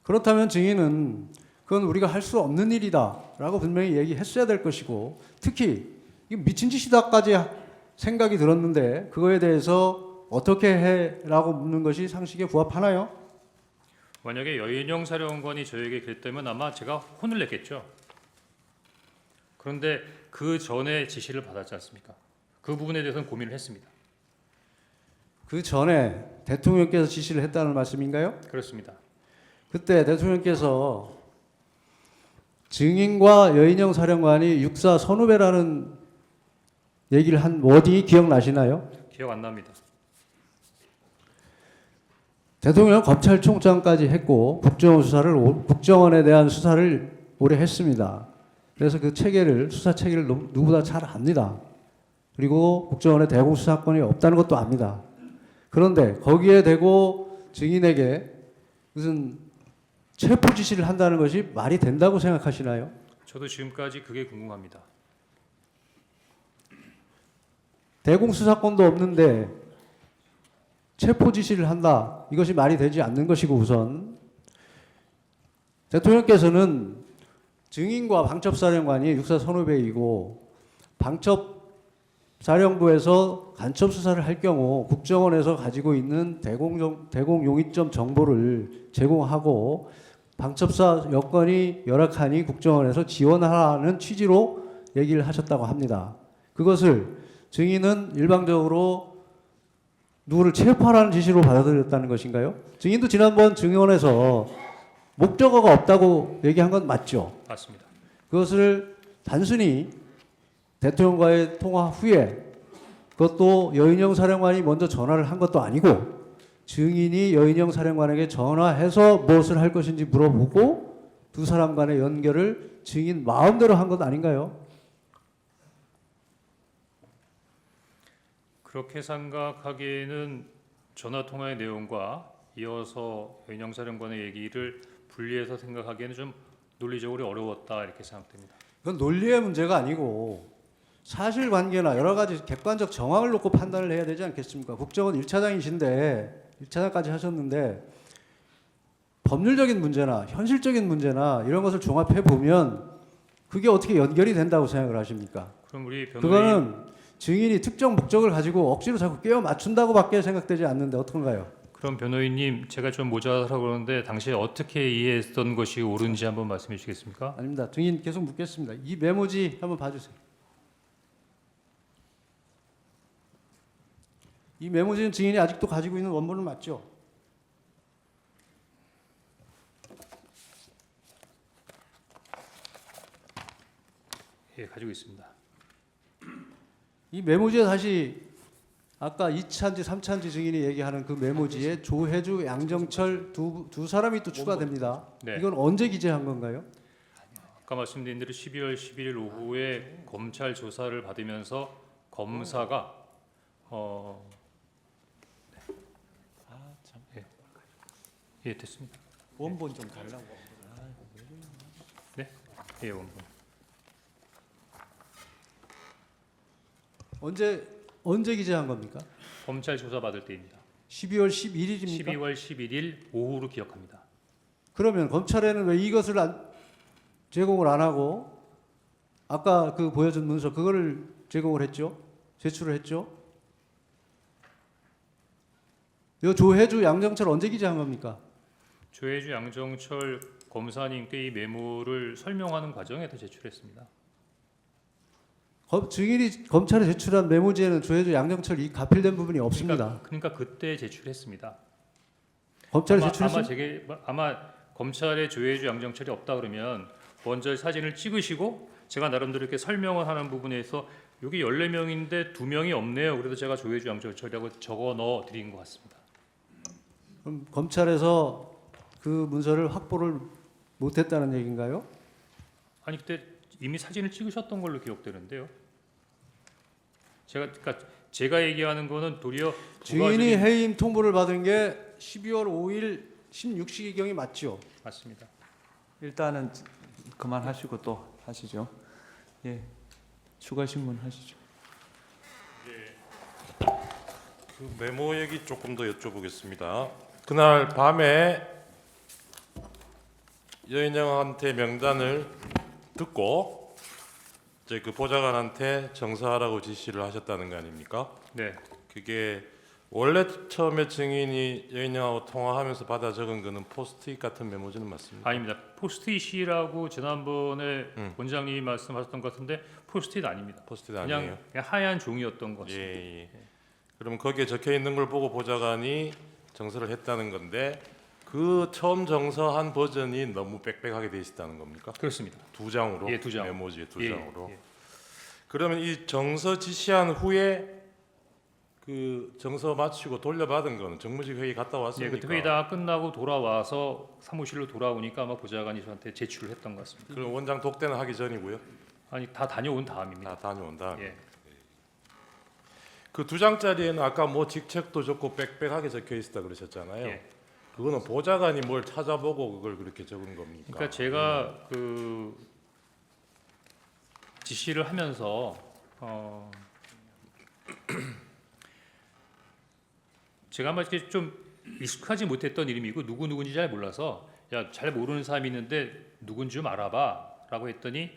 그렇다면 증인은 그건 우리가 할 수 없는 일이다라고 분명히 얘기했어야 될 것이고 특히 이게 미친 짓이다까지 생각이 들었는데 그거에 대해서 어떻게 해라고 묻는 것이 상식에 부합하나요? 만약에 여인영 사령관이 저에게 그랬다면 아마 제가 혼을 냈겠죠. 그런데 그 전에 지시를 받았지 않습니까? 그 부분에 대해서는 고민을 했습니다. 그 전에 대통령께서 지시를 했다는 말씀인가요? 그렇습니다. 그때 대통령께서 증인과 여인영 사령관이 육사 선후배라는 얘기를 한 워딩이 기억나시나요? 기억 안 납니다. 대통령은 검찰총장까지 했고 국정원에 대한 수사를 오래 했습니다. 그래서 그 체계를 수사 체계를 누구보다 잘 압니다. 그리고 국정원에 대공수사권이 없다는 것도 압니다. 그런데 거기에 대고 증인에게 무슨 체포 지시를 한다는 것이 말이 된다고 생각하시나요? 저도 지금까지 그게 궁금합니다. 대공수사권도 없는데 체포 지시를 한다. 이것이 말이 되지 않는 것이고 우선 대통령께서는 증인과 방첩사령관이 육사 선후배이고 방첩사령부에서 간첩 수사를 할 경우 국정원에서 가지고 있는 대공용의점 정보를 제공하고 방첩사 여건이 열악하니 국정원에서 지원하라는 취지로 얘기를 하셨다고 합니다. 그것을 증인은 일방적으로 누구를 체포하라는 지시로 받아들였다는 것인가요? 증인도 지난번 증언에서 목적어가 없다고 얘기한 건 맞죠? 맞습니다. 그것을 단순히 대통령과의 통화 후에 그것도 여인영 사령관이 먼저 전화를 한 것도 아니고 증인이 여인영 사령관에게 전화해서 무엇을 할 것인지 물어보고 두 사람 간의 연결을 증인 마음대로 한 것 아닌가요? 그렇게 생각하기에는 전화 통화의 내용과 이어서 여인영 사령관의 얘기를 분리해서 생각하기에는 좀 논리적으로 어려웠다 이렇게 생각됩니다. 그건 논리의 문제가 아니고 사실관계나 여러 가지 객관적 정황을 놓고 판단을 해야 되지 않겠습니까? 국정원 1차장이신데 1차장까지 하셨는데 법률적인 문제나 현실적인 문제나 이런 것을 종합해 보면 그게 어떻게 연결이 된다고 생각을 하십니까? 그럼 우리 변호인 그거는 증인이 특정 목적을 가지고 억지로 자꾸 끼워 맞춘다고밖에 생각되지 않는데 어떤가요? 그럼 변호인님 제가 좀 모자라서 그러는데 당시에 어떻게 이해했던 것이 옳은지 한번 말씀해 주시겠습니까? 아닙니다. 증인 계속 묻겠습니다. 이 메모지 한번 봐주세요. 이 메모지는 증인이 아직도 가지고 있는 원본은 맞죠? 예, 가지고 있습니다. 이 메모지에 다시 아까 2차인지 3차인지 증인이 얘기하는 그 메모지에 조혜주, 양정철 두 사람이 또 추가됩니다. 네. 이건 언제 기재한 건가요? 아까 말씀드린 대로 12월 11일 오후에 검찰 조사를 받으면서 검사가 예, 됐습니다. 원본 좀 달라고. 예, 원본. 언제 기재한 겁니까? 검찰 조사 받을 때입니다. 12월 11일입니까? 12월 11일 오후로 기억합니다. 그러면 검찰에는 왜 이것을 제공을 안 하고 아까 그 보여준 문서 그거를 제공을 했죠? 제출을 했죠? 이 조혜주, 양정철 언제 기재한 겁니까? 조혜주, 양정철 검사님께 이 메모를 설명하는 과정에서 제출했습니다. 증인이 검찰에 제출한 메모지에는 조혜주, 양정철 이 가필된 부분이 없습니다. 그러니까 그때 제출했습니다. 검찰에 아마 제출했습니다. 아마 검찰에 조혜주, 양정철이 없다 그러면 먼저 사진을 찍으시고 제가 나름대로 이렇게 설명을 하는 부분에서 여기 14명인데 2명이 없네요. 그래서 제가 조혜주, 양정철이라고 적어 넣어 드린 것 같습니다. 그럼 검찰에서 그 문서를 확보를 못했다는 얘기인가요? 아니 그때 이미 사진을 찍으셨던 걸로 기억되는데요. 제가 얘기하는 거는 도리어 증인이 해임 통보를 받은 게 12월 5일 16시경이 맞죠? 맞습니다. 일단은 그만하시고 또 하시죠. 예, 추가 신문 하시죠. 그 메모 얘기 조금 더 여쭤보겠습니다. 그날 밤에 여인영한테 명단을 듣고 이제 그 보좌관한테 정사하라고 지시를 하셨다는 거 아닙니까? 네, 그게 원래 처음에 증인이 여인영하고 통화하면서 받아 적은 거는 포스트잇 같은 메모지는 맞습니까? 아닙니다. 포스트잇이라고 지난번에 원장님이 말씀하셨던 것 같은데 포스트잇 아닙니다. 포스트잇 아니에요? 그냥 하얀 종이였던 것 같습니다. 예. 그럼 거기에 적혀 있는 걸 보고 보좌관이 정서를 했다는 건데 그 처음 정서한 버전이 너무 빽빽하게 돼 있다는 겁니까? 그렇습니다. 두 장으로? 예, 두 장. 메모지에 두 예, 장으로. 예. 그러면 이 정서 지시한 후에 그 정서 마치고 돌려받은 거는 정무직 회의 갔다 예, 왔습니까? 그때 회의 다 끝나고 돌아와서 사무실로 돌아오니까 아마 보좌관이 저한테 제출을 했던 것 같습니다. 그럼 원장 독대는 하기 전이고요. 아니 다 다녀온 다음입니다. 다 다녀온 다음. 예. 그 두 장짜리에는 아까 뭐 직책도 적고 빽빽하게 적혀 있었다 그러셨잖아요. 예. 그거는 보좌관이 뭘 찾아보고 그걸 그렇게 적은 겁니까? 그러니까 제가 그 지시를 하면서 제가 아마 이렇게 좀 익숙하지 못했던 이름이고 누구인지 잘 몰라서 야, 잘 모르는 사람이 있는데 누군지 좀 알아봐라고 했더니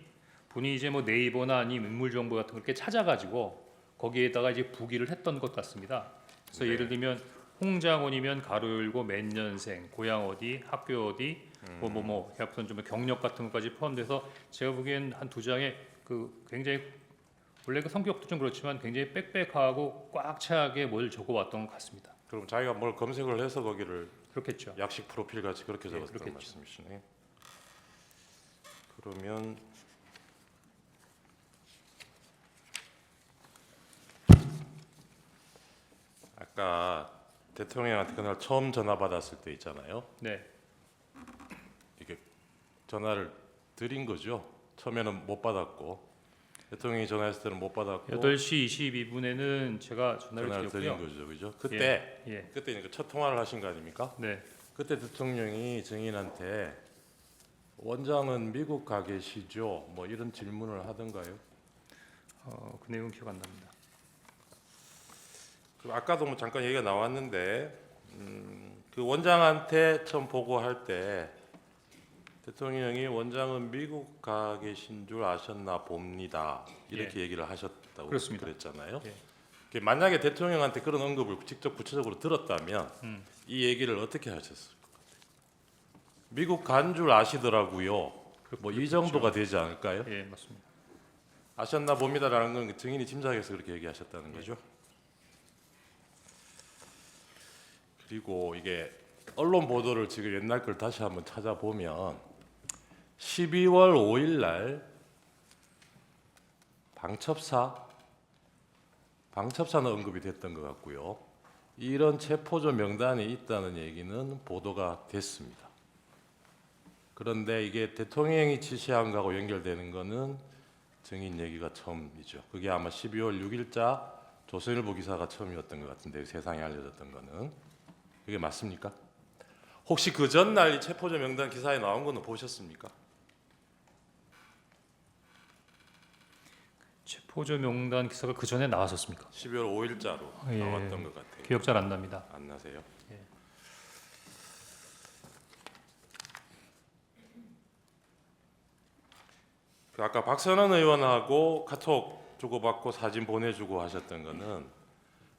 분이 이제 뭐 네이버나 아니면 인물 정보 같은 걸 이렇게 찾아가지고 거기에다가 이제 부기를 했던 것 같습니다. 그래서 네. 예를 들면 홍장원이면 가로 열고 몇 년생, 고향 어디, 학교 어디, 뭐 해서 좀 경력 같은 것까지 포함돼서 제가 보기엔 한 두 장에 그 굉장히 원래 그 성격도 좀 그렇지만 굉장히 빽빽하고 꽉 차게 뭘 적어왔던 것 같습니다. 그럼 자기가 뭘 검색을 해서 거기를 그렇겠죠. 약식 프로필 같이 그렇게 예, 적었던 그렇겠죠. 말씀이시네. 그러면 아까 대통령한테 그날 처음 전화 받았을 때 있잖아요. 네, 이게 전화를 드린 거죠. 처음에는 못 받았고 대통령이 전화했을 때는 못 받았고 8시 22분에는 제가 전화를 드린 드렸고요. 거죠, 그죠? 그때 예, 그때 이제 첫 통화를 하신 거 아닙니까? 네, 그때 대통령이 증인한테 원장은 미국 가 계시죠? 뭐 이런 질문을 하던가요? 그 내용은 기억 안 납니다. 그 아까도 뭐 잠깐 얘기가 나왔는데 그 원장한테 처음 보고할 때 대통령이 원장은 미국 가 계신 줄 아셨나 봅니다. 이렇게 얘기를 하셨다고 그렇습니다. 그랬잖아요. 예. 그 만약에 대통령한테 그런 언급을 직접 구체적으로 들었다면 이 얘기를 어떻게 하셨을 것 같아요? 미국 간 줄 아시더라고요. 뭐 이 정도가 되지 않을까요? 예, 맞습니다. 아셨나 봅니다라는 건 증인이 짐작해서 그렇게 얘기하셨다는 거죠. 그리고 이게 언론 보도를 지금 옛날 걸 다시 한번 찾아보면 12월 5일 날 방첩사는 언급이 됐던 것 같고요. 이런 체포조 명단이 있다는 얘기는 보도가 됐습니다. 그런데 이게 대통령이 지시한 거하고 연결되는 거는 증인 얘기가 처음이죠. 그게 아마 12월 6일자 조선일보 기사가 처음이었던 것 같은데 세상에 알려졌던 거는 그게 맞습니까? 혹시 그 전날 이 체포조 명단 기사에 나온 거는 보셨습니까? 체포조 명단 기사가 그 전에 나왔었습니까? 12월 5일자로 예. 나왔던 것 같아요. 기억 잘 안 납니다. 안 나세요? 예. 그 아까 박선원 의원하고 카톡 주고받고 사진 보내주고 하셨던 거는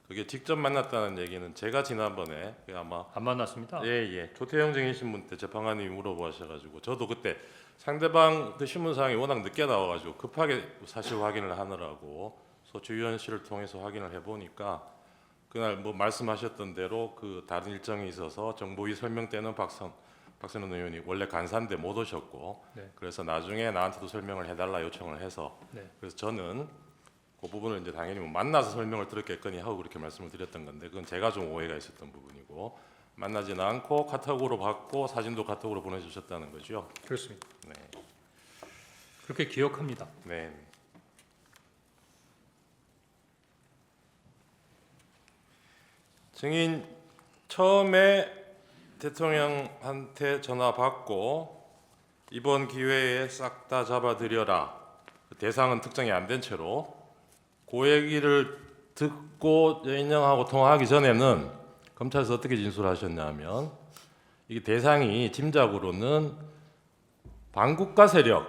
그게 직접 만났다는 얘기는 제가 지난번에 그 아마 안 만났습니다. 예. 조태영 증인 신문 때 재판관님이 물어보셔가지고 저도 그때 상대방 그 신문사항이 워낙 늦게 나와가지고 급하게 사실 확인을 하느라고 소추위원실을 통해서 확인을 해보니까 그날 뭐 말씀하셨던 대로 그 다른 일정이 있어서 정보위 설명 때는 박선원 의원이 원래 간사인데 못 오셨고 네. 그래서 나중에 나한테도 설명을 해달라 요청을 해서 네. 그래서 저는 그 부분을 이제 당연히 뭐 만나서 설명을 들었겠거니 하고 그렇게 말씀을 드렸던 건데 그건 제가 좀 오해가 있었던 부분이고 만나지는 않고 카톡으로 받고 사진도 카톡으로 보내주셨다는 거죠. 그렇습니다. 네. 그렇게 기억합니다. 네. 증인 처음에 대통령한테 전화 받고 이번 기회에 싹 다 잡아들여라. 대상은 특정이 안 된 채로 그 얘기를 듣고 여인영하고 통화하기 전에는 검찰에서 어떻게 진술하셨냐면 이게 대상이 짐작으로는 반국가 세력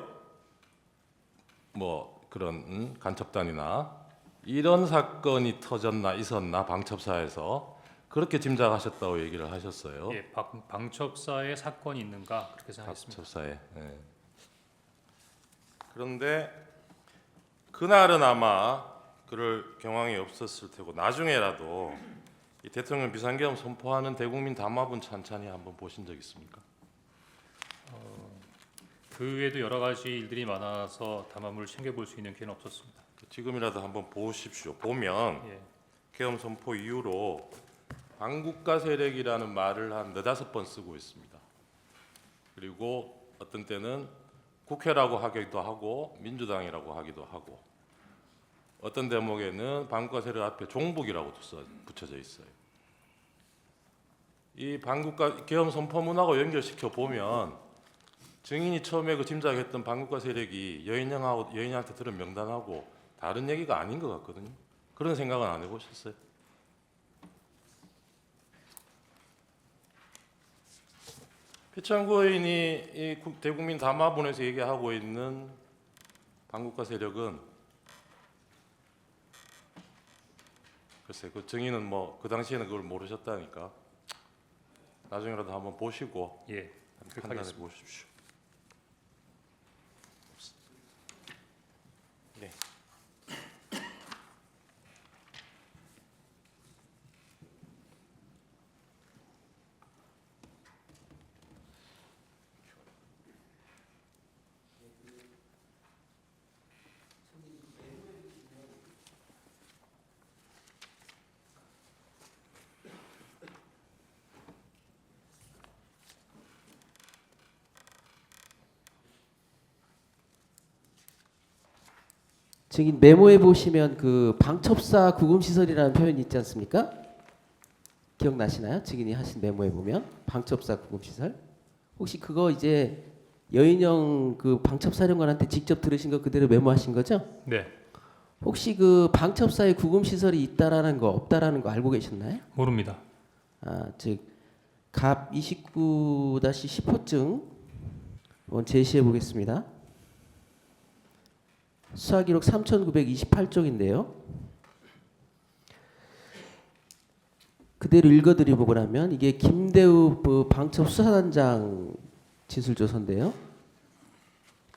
뭐 그런 간첩단이나 이런 사건이 터졌나 있었나 방첩사에서 그렇게 짐작하셨다고 얘기를 하셨어요. 예, 방첩사에 사건이 있는가 그렇게 생각했습니다. 방첩사에. 예. 그런데 그날은 아마 그럴 경황이 없었을 테고 나중에라도 이 대통령 비상계엄 선포하는 대국민 담화문 찬찬히 한번 보신 적 있습니까? 그 외에도 여러 가지 일들이 많아서 담화문을 챙겨볼 수 있는 기회는 없었습니다. 지금이라도 한번 보십시오. 보면 예. 계엄 선포 이후로 반국가 세력이라는 말을 한 4-5번 쓰고 있습니다. 그리고 어떤 때는 국회라고 하기도 하고 민주당이라고 하기도 하고 어떤 대목에는 반국가 세력 앞에 종북이라고 붙여져 있어요. 이 반국가 계엄 선포문하고 연결시켜 보면 증인이 처음에 그 짐작했던 반국가 세력이 여인형한테 들은 명단하고 다른 얘기가 아닌 것 같거든요. 그런 생각은 안 해보셨어요? 피창구 의원이 이 대국민 담화문에서 얘기하고 있는 반국가 세력은 글쎄 그 증인은 뭐 그 당시에는 그걸 모르셨다니까 나중에라도 한번 보시고 예. 판단해 하겠습니다. 보십시오. 네. 증인 메모해 보시면 그 방첩사 구금시설이라는 표현이 있지 않습니까? 기억나시나요? 증인이 하신 메모해 보면 방첩사 구금시설. 혹시 그거 이제 여인영 그 방첩사령관한테 직접 들으신 거 그대로 메모하신 거죠? 네. 혹시 그 방첩사에 구금시설이 있다라는 거 없다라는 거 알고 계셨나요? 모릅니다. 갑 29-10호증 한번 제시해 보겠습니다. 수사기록 3928쪽인데요. 그대로 읽어드리고 그러면 이게 김대우 방첩 수사단장 진술조서인데요.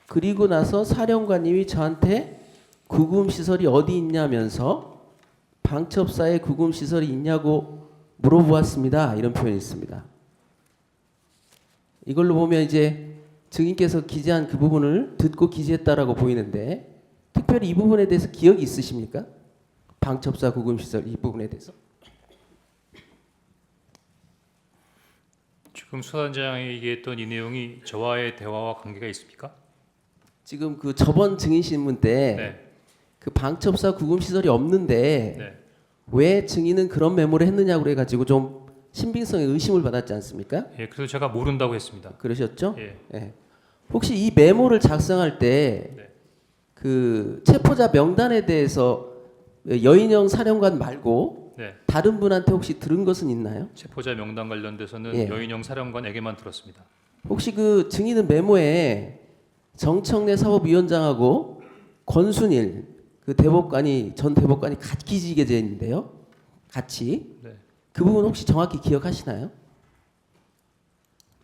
그리고 나서 사령관님이 저한테 구금시설이 어디 있냐면서 방첩사에 구금시설이 있냐고 물어보았습니다. 이런 표현이 있습니다. 이걸로 보면 이제 증인께서 기재한 그 부분을 듣고 기재했다라고 보이는데 특별히 이 부분에 대해서 기억이 있으십니까? 방첩사 구금시설 이 부분에 대해서. 지금 수사단장이 얘기했던 이 내용이 저와의 대화와 관계가 있습니까? 지금 그 저번 증인 신문 때 네. 그 방첩사 구금시설이 없는데 네. 왜 증인은 그런 메모를 했느냐고 그래가지고 좀 신빙성에 의심을 받았지 않습니까? 예. 그래서 제가 모른다고 했습니다. 그러셨죠? 예. 예. 혹시 이 메모를 작성할 때 네. 그 체포자 명단에 대해서 여인영 사령관 말고 네. 다른 분한테 혹시 들은 것은 있나요? 체포자 명단 관련돼서는 예. 여인영 사령관에게만 들었습니다. 혹시 그 증인은 메모에 정청래 사법위원장하고 권순일 그 대법관이 전 대법관이 같이 기재되어 있는데요. 같이 네. 그 부분 혹시 정확히 기억하시나요?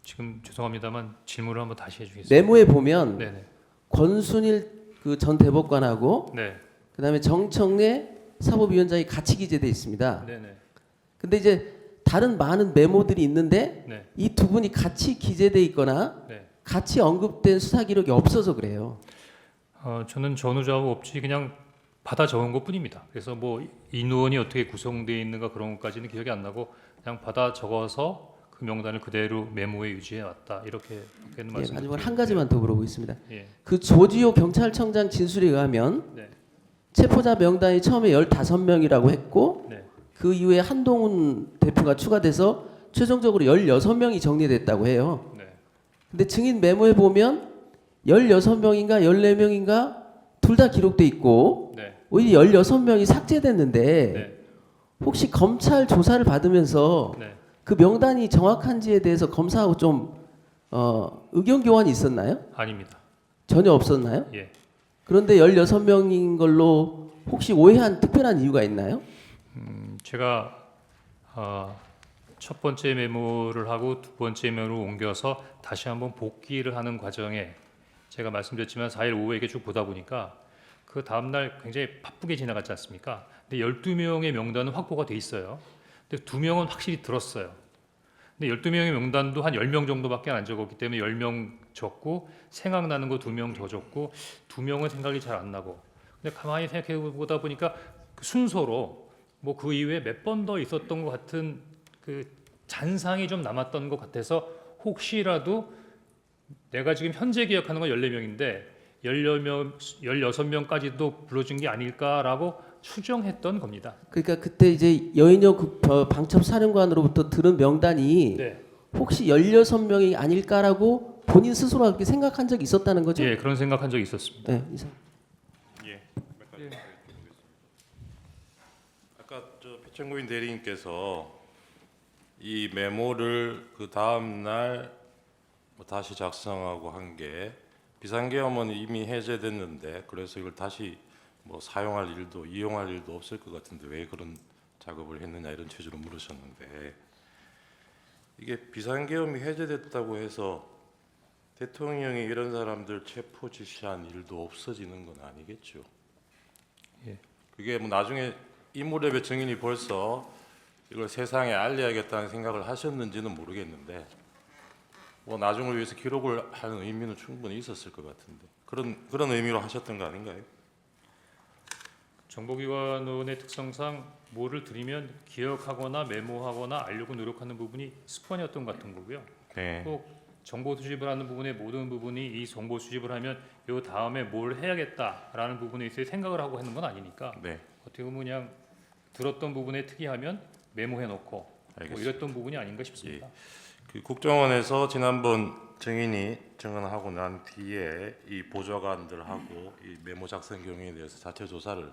지금 죄송합니다만 질문을 한번 다시 해주겠습니다. 메모에 보면 네네. 권순일 그 전 대법관하고 네. 그다음에 정청래 사법위원장이 같이 기재되어 있습니다. 네네. 근데 이제 다른 많은 메모들이 있는데 네. 이 두 분이 같이 기재되어 있거나 네. 같이 언급된 수사 기록이 없어서 그래요. 저는 전후좌우 없이 그냥 받아 적은 것뿐입니다. 그래서 뭐 인원이 어떻게 구성되어 있는가 그런 것까지는 기억이 안 나고 그냥 받아 적어서 그 명단을 그대로 메모에 유지해 왔다 이렇게 예, 말씀드립니다. 마지막으로 한 가지만 더 물어보겠습니다. 예. 그 조지호 경찰청장 진술에 의하면 네. 체포자 명단이 처음에 15명이라고 했고 네. 그 이후에 한동훈 대표가 추가돼서 최종적으로 16명이 정리됐다고 해요. 네. 근데 증인 메모에 보면 16명인가 14명인가 둘 다 기록돼 있고 네. 오히려 16명이 삭제됐는데 네. 혹시 검찰 조사를 받으면서 네. 그 명단이 정확한지에 대해서 검사하고 좀 의견 교환이 있었나요? 아닙니다. 전혀 없었나요? 예. 그런데 16명인 걸로 혹시 오해한 특별한 이유가 있나요? 제가 첫 번째 메모를 하고 두 번째 메모를 옮겨서 다시 한번 복기를 하는 과정에 제가 말씀드렸지만 4일 오후에 이렇게 쭉 보다 보니까 그 다음 날 굉장히 바쁘게 지나갔지 않습니까? 근데 12명의 명단은 확보가 돼 있어요. 근데 2명은 확실히 들었어요. 근데 12명의 명단도 한 10명 정도밖에 안 적었기 때문에 10명 적고 생각나는 거 2명 더 적고 2명은 생각이 잘 안 나고. 근데 가만히 생각해 보다 보니까 그 순서로 뭐 그 이후에 몇 번 더 있었던 것 같은 그 잔상이 좀 남았던 것 같아서 혹시라도 내가 지금 현재 기억하는 건 14명인데 16명까지도 불러준 게 아닐까라고 추정했던 겁니다. 그러니까 그때 이제 여인영 방첩 사령관으로부터 들은 명단이 네. 혹시 16명이 아닐까라고 본인 스스로 그렇게 생각한 적이 있었다는 거죠? 예, 그런 생각한 적이 있었습니다. 네, 이상. 예, 몇 가지 드리겠습니다. 아까 저 피천구인 대리님께서 이 메모를 그 다음 날 뭐 다시 작성하고 한 게 비상계엄은 이미 해제됐는데 그래서 이걸 다시 뭐 사용할 일도 이용할 일도 없을 것 같은데 왜 그런 작업을 했느냐 이런 취지로 물으셨는데 이게 비상계엄이 해제됐다고 해서 대통령이 이런 사람들 체포 지시한 일도 없어지는 건 아니겠죠. 예. 그게 뭐 나중에 이무렵의 증인이 벌써 이걸 세상에 알려야겠다는 생각을 하셨는지는 모르겠는데 뭐 나중을 위해서 기록을 하는 의미는 충분히 있었을 것 같은데 그런 의미로 하셨던 거 아닌가요? 정보기관원의 특성상 뭐를 들으면 기억하거나 메모하거나 알려고 노력하는 부분이 습관이었던 것 같은 거고요. 네. 꼭 정보 수집을 하는 부분의 모든 부분이 이 정보 수집을 하면 요 다음에 뭘 해야겠다라는 부분에 있어 생각을 하고 하는 건 아니니까 네. 어떻게 보면 그냥 들었던 부분에 특이하면 메모해놓고 뭐 알겠습니다. 이랬던 부분이 아닌가 싶습니다. 그 국정원에서 지난번 증인이 증언하고 난 뒤에 이 보좌관들하고 이 메모 작성 경위에 대해서 자체 조사를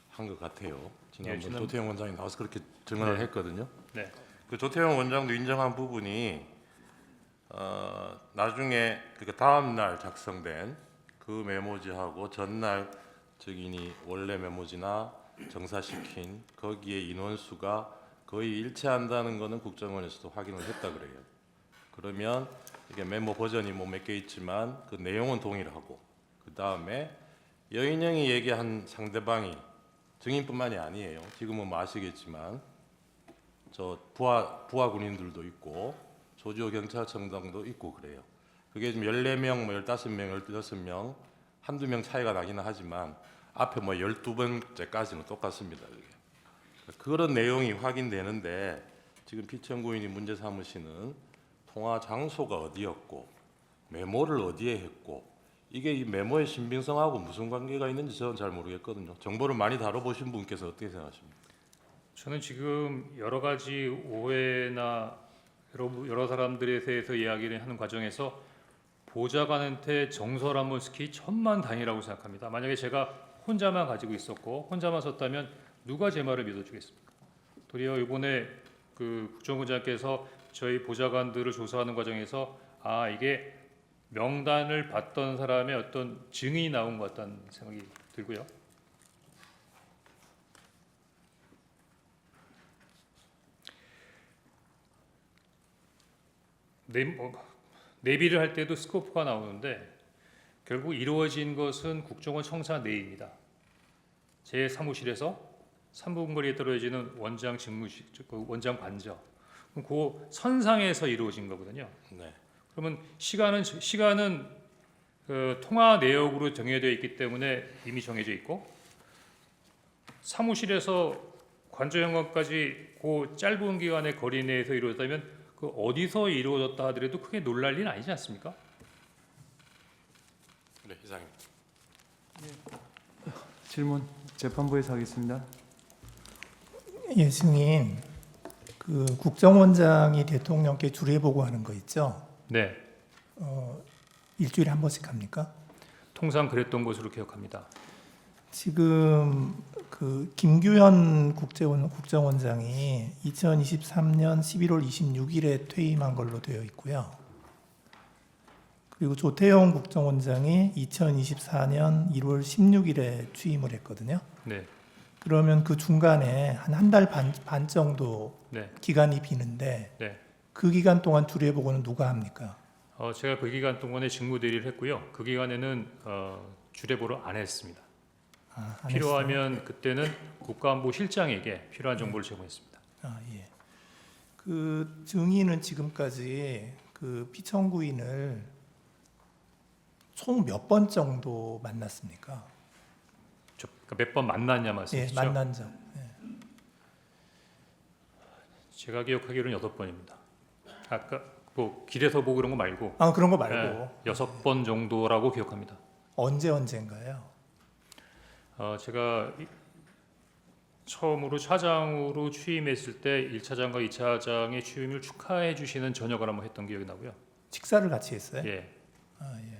한 것 같아요. 지난번 지난- 조태영 원장이 나와서 그렇게 증언을 네. 했거든요. 네, 그 조태영 원장도 인정한 부분이 나중에 그 다음 날 작성된 그 메모지하고 전날 증인이 원래 메모지나 정사시킨 거기에 인원수가 거의 일치한다는 것은 국정원에서도 확인을 했다 그래요. 그러면 이게 메모 버전이 뭐 몇 개 있지만 그 내용은 동일하고 그 다음에 여인영이 얘기한 상대방이 증인뿐만이 아니에요. 지금은 뭐 아시겠지만 저 부하 군인들도 있고 조지호 경찰청장도 있고 그래요. 그게 지금 14명, 뭐 15명, 16명 한두 명 차이가 나기는 하지만 앞에 뭐 12번째까지는 똑같습니다. 이게. 그런 내용이 확인되는데 지금 피천구인이 문제 삼으시는 통화 장소가 어디였고 메모를 어디에 했고 이게 이 메모의 신빙성하고 무슨 관계가 있는지 저는 잘 모르겠거든요. 정보를 많이 다뤄보신 분께서 어떻게 생각하십니까? 저는 지금 여러 가지 오해나 여러 사람들에 대해서 이야기를 하는 과정에서 보좌관한테 정설한번 스키 천만다행이라고 생각합니다. 만약에 제가 혼자만 가지고 있었고 혼자만 썼다면 누가 제 말을 믿어주겠습니까? 도리어 이번에 그 국정원장께서 저희 보좌관들을 조사하는 과정에서 아 이게 명단을 봤던 사람의 어떤 증인이 나온 것 같다는 생각이 들고요. 내비를 할 때도 스코프가 나오는데 결국 이루어진 것은 국정원 청사 내입니다. 제 사무실에서 3분 거리에 떨어지는 원장 집무실, 그 원장 관저, 그 선상에서 이루어진 거거든요. 네. 그러면 시간은 그 통화 내역으로 정해져 있기 때문에 이미 정해져 있고 사무실에서 관저 현관까지 그 짧은 기간의 거리 내에서 이루어졌다면 그 어디서 이루어졌다 하더라도 크게 놀랄 일은 아니지 않습니까? 네, 이상입니다. 질문 재판부에서 하겠습니다. 예, 승인. 그 국정원장이 대통령께 주례 보고하는 거 있죠? 네, 일주일에 한 번씩 합니까? 통상 그랬던 것으로 기억합니다. 지금 그 김규현 국정원장이 2023년 11월 26일에 퇴임한 걸로 되어 있고요. 그리고 조태용 국정원장이 2024년 1월 16일에 취임을 했거든요. 네, 그러면 그 중간에 한 달 반 정도 네, 기간이 비는데 네. 그 기간 동안 주례 보고는 누가 합니까? 제가 그 기간 동안에 직무 대리를 했고요. 그 기간에는 주례보를 안 했습니다. 안 했어요? 필요하면 그때는 국가안보실장에게 필요한 정보를 제공했습니다. 아, 예. 그 증인은 지금까지 그 피청구인을 총 몇 번 정도 만났습니까? 그러니까 몇 번 만났냐 예, 말씀이시죠? 만난 적. 예. 제가 기억하기로는 6번입니다. 아까 뭐 길에서 보고 그런 거 말고 아, 그런 거 말고 6번 정도라고 기억합니다. 언제인가요? 제가 처음으로 차장으로 취임했을 때 1차장과 2차장의 취임을 축하해 주시는 저녁을 한번 했던 기억이 나고요. 식사를 같이 했어요? 예. 아, 예.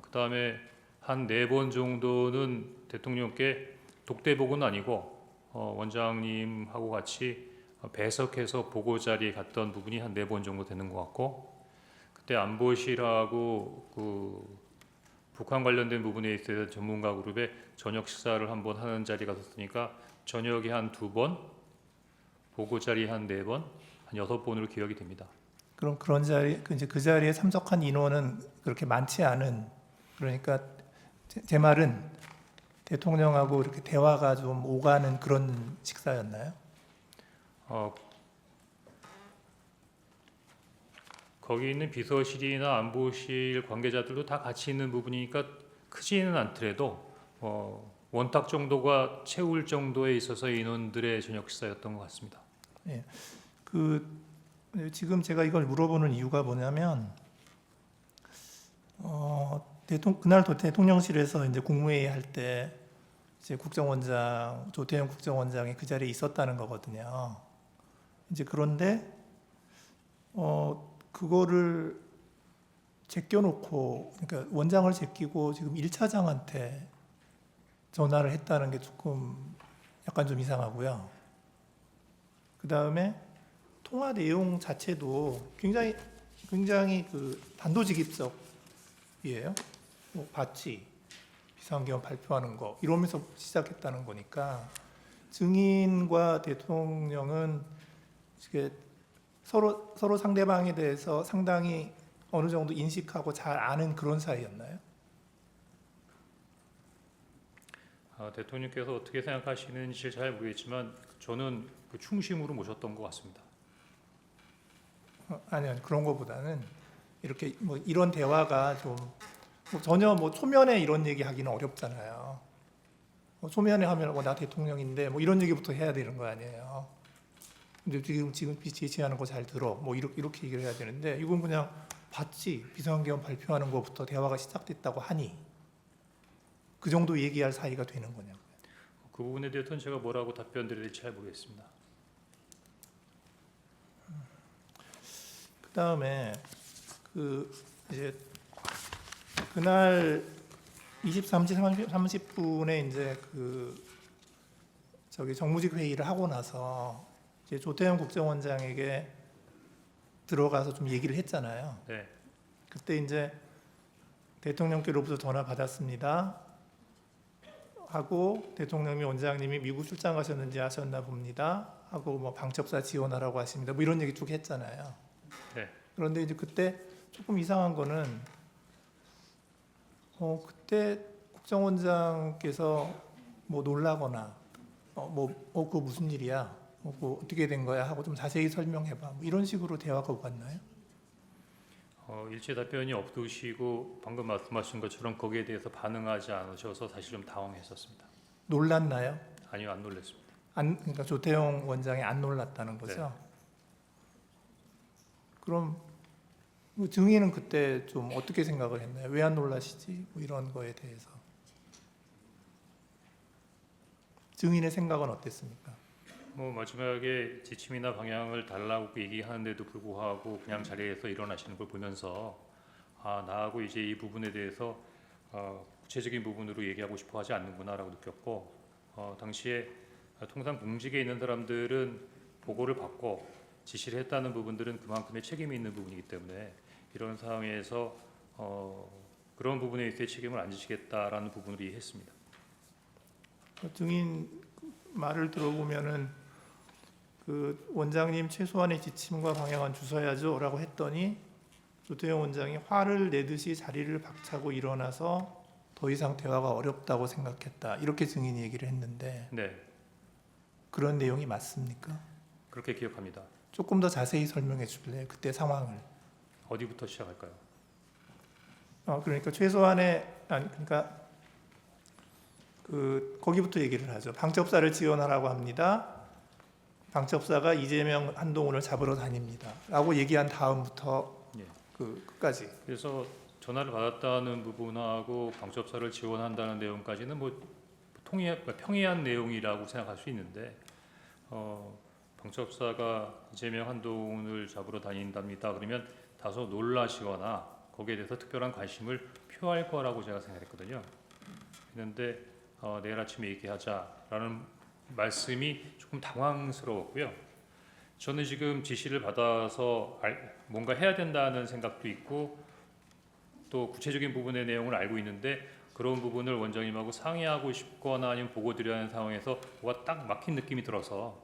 그다음에 한 4번 정도는 대통령께 독대복은 아니고 원장님하고 같이 배석해서 보고 자리에 갔던 부분이 한 4번 정도 되는 것 같고, 그때 안보실하고 그 북한 관련된 부분에 있어서 전문가 그룹의 저녁 식사를 한번 하는 자리가 있었으니까 저녁에 한 2번, 보고 자리 한 4번, 한 6번으로 기억이 됩니다. 그럼 그런 자리 이제 그 자리에 참석한 인원은 그렇게 많지 않은, 그러니까 제 말은 대통령하고 이렇게 대화가 좀 오가는 그런 식사였나요? 거기 있는 비서실이나 안보실 관계자들도 다 같이 있는 부분이니까 크지는 않더라도 원탁 정도가 채울 정도에 있어서 인원들의 저녁 식사였던 것 같습니다. 예. 그 지금 제가 이걸 물어보는 이유가 뭐냐면 그날 대통령실에서 이제 국무회의 할 때 이제 국정원장 조태영 국정원장이 그 자리에 있었다는 거거든요. 이제 그런데 그거를 제껴놓고, 그러니까 원장을 제끼고 지금 1차장한테 전화를 했다는 게 조금 약간 좀 이상하고요. 그 다음에 통화 내용 자체도 굉장히 그 단도직입적이에요. 뭐 봤지, 비상계엄 발표하는 거 이러면서 시작했다는 거니까 증인과 대통령은 이게 서로 상대방에 대해서 상당히 어느 정도 인식하고 잘 아는 그런 사이였나요? 대통령께서 어떻게 생각하시는지 잘 모르겠지만 저는 그 충심으로 모셨던 것 같습니다. 아니요, 그런 거보다는 이렇게 뭐 이런 대화가 좀뭐 전혀 뭐 초면에 이런 얘기 하기는 어렵잖아요. 뭐 초면에 하면 나 대통령인데 뭐 이런 얘기부터 해야 되는 거 아니에요. 근데 지금 제시하는 거 잘 들어. 뭐 이렇게 얘기를 해야 되는데 이건 그냥 봤지, 비상계엄 발표하는 것부터 대화가 시작됐다고 하니 그 정도 얘기할 사이가 되는 거냐고요. 그 부분에 대해서는 제가 뭐라고 답변 드려야 될지 잘 모르겠습니다. 그 다음에 그 이제 그날 23시 30분에 이제 그 저기 정무직 회의를 하고 나서 이제 조태영 국정원장에게 들어가서 좀 얘기를 했잖아요. 네. 그때 이제 대통령께로부터 전화 받았습니다 하고, 대통령이 원장님이 미국 출장 가셨는지 아셨나 봅니다 하고, 뭐 방첩사 지원하라고 하십니다 뭐 이런 얘기 쭉 했잖아요. 네. 그런데 이제 그때 조금 이상한 거는 그때 국정원장께서 뭐 놀라거나 그거 무슨 일이야, 그거 어떻게 된 거야 하고 좀 자세히 설명해봐, 뭐 이런 식으로 대화가 오갔나요? 일체 답변이 없으시고 방금 말씀하신 것처럼 거기에 대해서 반응하지 않으셔서 사실 좀 당황했었습니다. 놀랐나요? 아니요, 안 놀랐습니다. 그러니까 조태영 원장이 안 놀랐다는 거죠. 네. 그럼 뭐 증인은 그때 좀 어떻게 생각을 했나요? 왜 안 놀라시지? 뭐 이런 거에 대해서 증인의 생각은 어땠습니까? 뭐 마지막에 지침이나 방향을 달라고 얘기하는데도 불구하고 그냥 자리에서 일어나시는 걸 보면서 나하고 이제 이 부분에 대해서 구체적인 부분으로 얘기하고 싶어 하지 않는구나라고 느꼈고, 당시에 통상 공직에 있는 사람들은 보고를 받고 지시를 했다는 부분들은 그만큼의 책임이 있는 부분이기 때문에 이런 상황에서 그런 부분에 있어서 책임을 안 지시겠다라는 부분을 이해했습니다. 증인 말을 들어보면은 그 원장님 최소한의 지침과 방향은 주셔야죠라고 했더니 조태영 원장이 화를 내듯이 자리를 박차고 일어나서 더 이상 대화가 어렵다고 생각했다, 이렇게 증인이 얘기를 했는데 네. 그런 내용이 맞습니까? 그렇게 기억합니다. 조금 더 자세히 설명해 줄래요? 그때 상황을. 어디부터 시작할까요? 그러니까 최소한의 그러니까 거기부터 얘기를 하죠. 방첩사를 지원하라고 합니다. 방첩사가 이재명, 한동훈을 잡으러 다닙니다.라고 얘기한 다음부터 예. 끝까지. 그래서 전화를 받았다는 부분하고 방첩사를 지원한다는 내용까지는 뭐 평이한 내용이라고 생각할 수 있는데 방첩사가 이재명, 한동훈을 잡으러 다닌답니다. 그러면 다소 놀라시거나 거기에 대해서 특별한 관심을 표할 거라고 제가 생각했거든요. 그런데 내일 아침에 얘기하자라는 말씀이 조금 당황스러웠고요. 저는 지금 지시를 받아서 뭔가 해야 된다는 생각도 있고 또 구체적인 부분의 내용을 알고 있는데 그런 부분을 원장님하고 상의하고 싶거나 아니면 보고 드려야 하는 상황에서 뭐가 딱 막힌 느낌이 들어서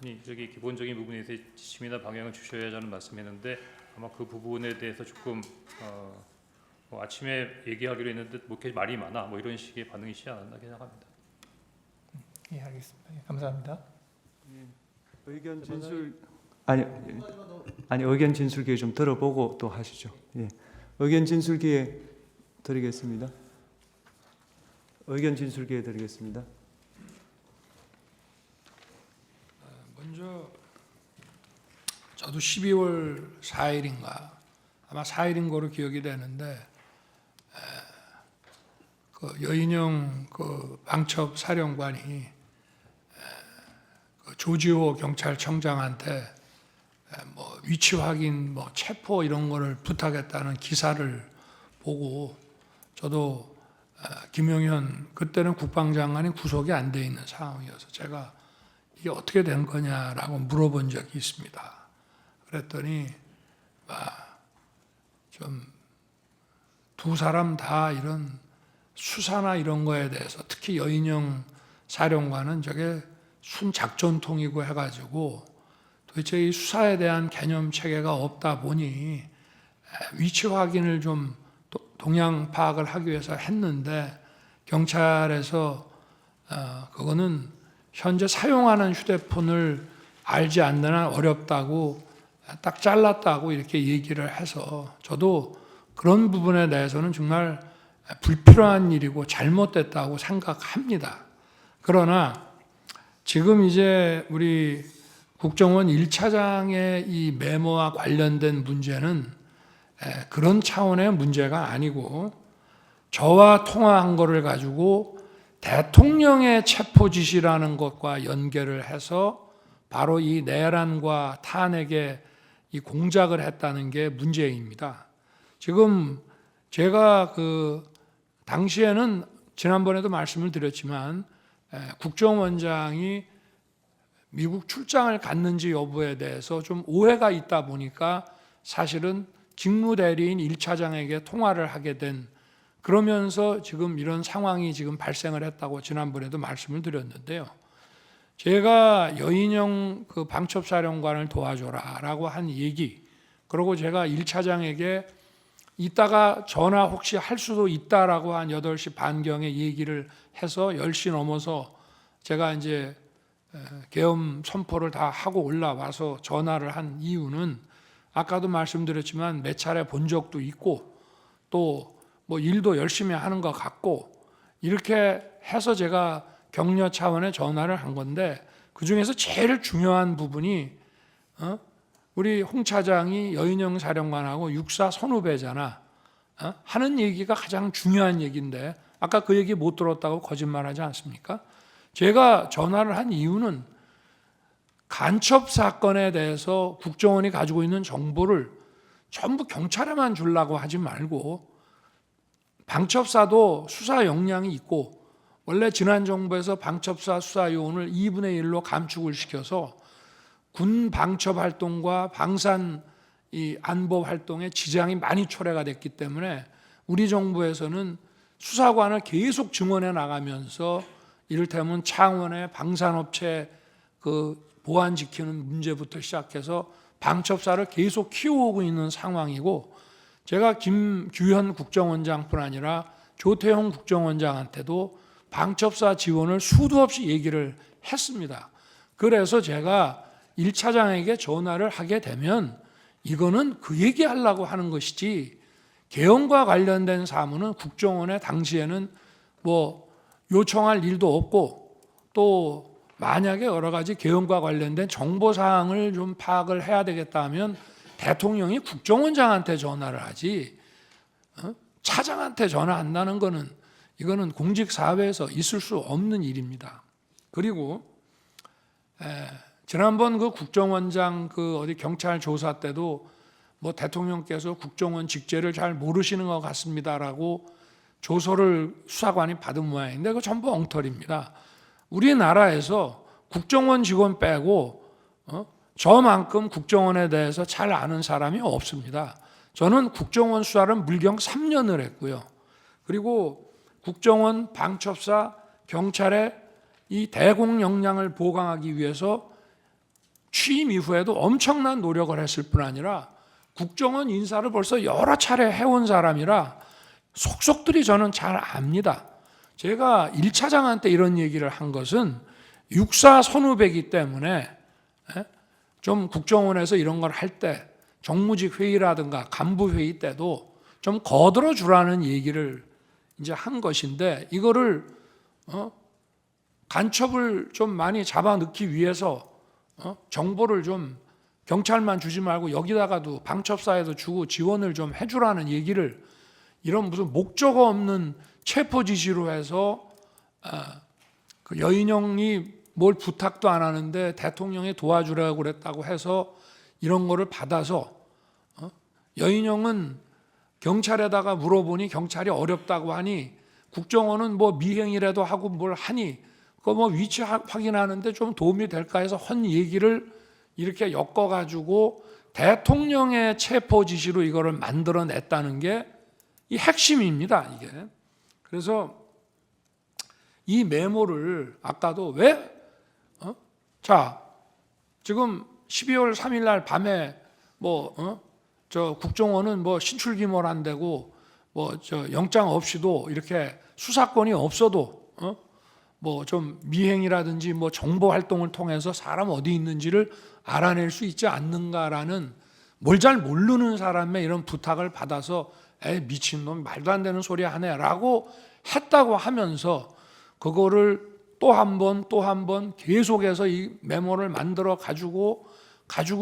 아니 저기 기본적인 부분에 대해서 지침이나 방향을 주셔야 하는 말씀했는데 아마 그 부분에 대해서 조금 아침에 얘기하기로 했는데 뭐 이렇게 말이 많아 뭐 이런 식의 반응이시지 않았나 생각합니다. 예, 알겠습니다. 예, 감사합니다. 의견 진술 아니 의견 진술 기회 좀 들어보고 또 하시죠. 예. 의견 진술 기회 드리겠습니다. 의견 진술 기회 드리겠습니다. 먼저 저도 12월 4일인가 아마 4일인 거로 기억이 되는데 그 여인영 그 방첩 사령관이 그 조지호 경찰청장한테 뭐 위치 확인, 뭐 체포 이런 거를 부탁했다는 기사를 보고 저도 김용현 그때는 국방장관이 구속이 안 돼 있는 상황이어서 제가 이게 어떻게 된 거냐라고 물어본 적이 있습니다. 그랬더니 좀 두 사람 다 이런 수사나 이런 거에 대해서 특히 여인영 사령관은 저게 순작전통이고 해가지고 도대체 이 수사에 대한 개념 체계가 없다 보니 위치 확인을 좀 동향 파악을 하기 위해서 했는데 경찰에서 그거는 현재 사용하는 휴대폰을 알지 않는 한 어렵다고 딱 잘랐다고 이렇게 얘기를 해서 저도 그런 부분에 대해서는 정말 불필요한 일이고 잘못됐다고 생각합니다. 그러나 지금 이제 우리 국정원 1차장의 이 메모와 관련된 문제는 그런 차원의 문제가 아니고 저와 통화한 거를 가지고 대통령의 체포 지시라는 것과 연결을 해서 바로 이 내란과 탄핵에 이 공작을 했다는 게 문제입니다. 지금 제가 그 당시에는 지난번에도 말씀을 드렸지만 국정원장이 미국 출장을 갔는지 여부에 대해서 좀 오해가 있다 보니까 사실은 직무대리인 1차장에게 통화를 하게 된 그러면서 지금 이런 상황이 지금 발생을 했다고 지난번에도 말씀을 드렸는데요. 제가 여인영 그 방첩사령관을 도와줘라라고 한 얘기 그리고 제가 1차장에게 이따가 전화 혹시 할 수도 있다라고 한 8시 반경에 얘기를 해서 10시 넘어서 제가 이제 계엄 선포를 다 하고 올라와서 전화를 한 이유는 아까도 말씀드렸지만 몇 차례 본 적도 있고 또 뭐 일도 열심히 하는 것 같고 이렇게 해서 제가 격려 차원의 전화를 한 건데 그중에서 제일 중요한 부분이 우리 홍 차장이 여인영 사령관하고 육사 선후배잖아 하는 얘기가 가장 중요한 얘기인데 아까 그 얘기 못 들었다고 거짓말하지 않습니까? 제가 전화를 한 이유는 간첩 사건에 대해서 국정원이 가지고 있는 정보를 전부 경찰에만 주려고 하지 말고 방첩사도 수사 역량이 있고 원래 지난 정부에서 방첩사 수사 요원을 2분의 1로 감축을 시켜서 군 방첩 활동과 방산 이 안보 활동에 지장이 많이 초래가 됐기 때문에 우리 정부에서는 수사관을 계속 증원해 나가면서 이를테면 창원의 방산업체 그 보안 지키는 문제부터 시작해서 방첩사를 계속 키워오고 있는 상황이고 제가 김규현 국정원장뿐 아니라 조태용 국정원장한테도 방첩사 지원을 수도 없이 얘기를 했습니다. 그래서 제가 1차장에게 전화를 하게 되면 이거는 그 얘기하려고 하는 것이지 개헌과 관련된 사무는 국정원에 당시에는 뭐 요청할 일도 없고 또 만약에 여러 가지 개헌과 관련된 정보 사항을 좀 파악을 해야 되겠다 하면 대통령이 국정원장한테 전화를 하지 차장한테 전화한다는 거는 이거는 공직사회에서 있을 수 없는 일입니다. 그리고 지난번 그 국정원장 그 어디 경찰 조사 때도 뭐 대통령께서 국정원 직제를 잘 모르시는 것 같습니다라고 조서를 수사관이 받은 모양인데 그거 전부 엉터리입니다. 우리나라에서 국정원 직원 빼고 저만큼 국정원에 대해서 잘 아는 사람이 없습니다. 저는 국정원 수사를 물경 3년을 했고요. 그리고 국정원, 방첩사, 경찰의 이 대공 역량을 보강하기 위해서 취임 이후에도 엄청난 노력을 했을 뿐 아니라 국정원 인사를 벌써 여러 차례 해온 사람이라 속속들이 저는 잘 압니다. 제가 1차장한테 이런 얘기를 한 것은 육사 선후배이기 때문에 좀 국정원에서 이런 걸 할 때 정무직 회의라든가 간부 회의 때도 좀 거들어 주라는 얘기를 이제 한 것인데 이거를 간첩을 좀 많이 잡아 넣기 위해서 정보를 좀 경찰만 주지 말고 여기다가도 방첩사에도 주고 지원을 좀 해주라는 얘기를 이런 무슨 목적 없는 체포 지시로 해서 그 여인영이 뭘 부탁도 안 하는데 대통령이 도와주라고 그랬다고 해서 이런 거를 받아서 여인영은 경찰에다가 물어보니 경찰이 어렵다고 하니 국정원은 뭐 미행이라도 하고 뭘 하니 그거 뭐 위치 확인하는데 좀 도움이 될까 해서 헌 얘기를 이렇게 엮어가지고 대통령의 체포 지시로 이거를 만들어냈다는 게 이 핵심입니다. 이게. 그래서 이 메모를 아까도 왜 자 지금 12월 3일 날 밤에 저 국정원은 뭐 신출귀몰 안 되고 뭐 저 영장 없이도 이렇게 수사권이 없어도 뭐 좀 미행이라든지 뭐 정보 활동을 통해서 사람 어디 있는지를 알아낼 수 있지 않는가라는 뭘 잘 모르는 사람의 이런 부탁을 받아서 미친놈 말도 안 되는 소리 하네라고 했다고 하면서 그거를 또 한 번 계속해서 이 메모를 만들어 가지고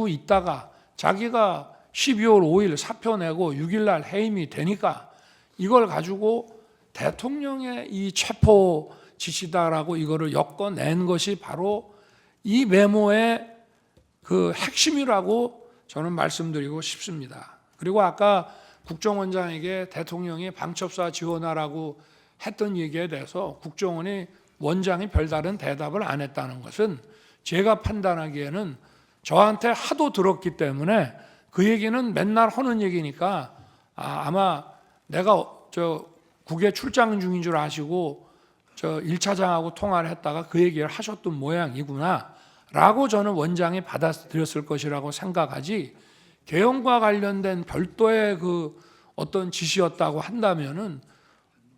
있다가 자기가 12월 5일 사표 내고 6일 날 해임이 되니까 이걸 가지고 대통령의 이 체포 지시다라고 이거를 엮어낸 것이 바로 이 메모의 그 핵심이라고 저는 말씀드리고 싶습니다. 그리고 아까 국정원장에게 대통령이 방첩사 지원하라고 했던 얘기에 대해서 국정원이 원장이 별다른 대답을 안 했다는 것은 제가 판단하기에는 저한테 하도 들었기 때문에 그 얘기는 맨날 하는 얘기니까 아마 내가 저 국외 출장 중인 줄 아시고 저 1차장하고 통화를 했다가 그 얘기를 하셨던 모양이구나 라고 저는 원장이 받아들였을 것이라고 생각하지 개헌과 관련된 별도의 그 어떤 지시였다고 한다면은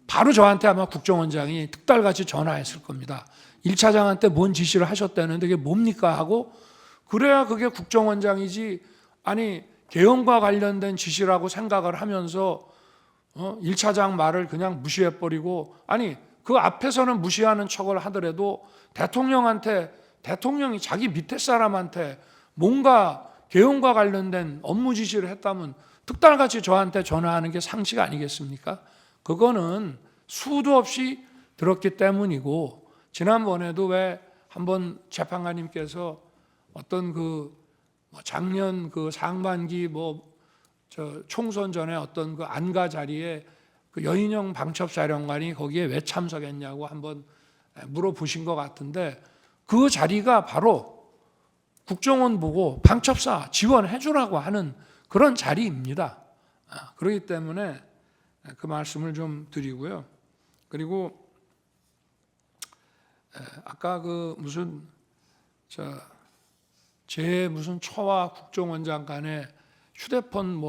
바로 저한테 아마 국정원장이 특달같이 전화했을 겁니다. 1차장한테 뭔 지시를 하셨다는데 그게 뭡니까 하고 그래야 그게 국정원장이지 아니 개헌과 관련된 지시라고 생각을 하면서 1차장 말을 그냥 무시해버리고 아니 그 앞에서는 무시하는 척을 하더라도 대통령이 자기 밑에 사람한테 뭔가 개헌과 관련된 업무 지시를 했다면 특달같이 저한테 전화하는 게 상식 아니겠습니까? 그거는 수도 없이 들었기 때문이고 지난번에도 왜 한번 재판관님께서 어떤 그 작년 그 상반기 저 총선 전에 어떤 그 안가 자리에 그 여인영 방첩사령관이 거기에 왜 참석했냐고 한번 물어보신 것 같은데 그 자리가 바로 국정원 보고 방첩사 지원해 주라고 하는 그런 자리입니다. 그렇기 때문에 그 말씀을 좀 드리고요. 그리고 아까 그 무슨 제 무슨 처와 국정원장 간에 휴대폰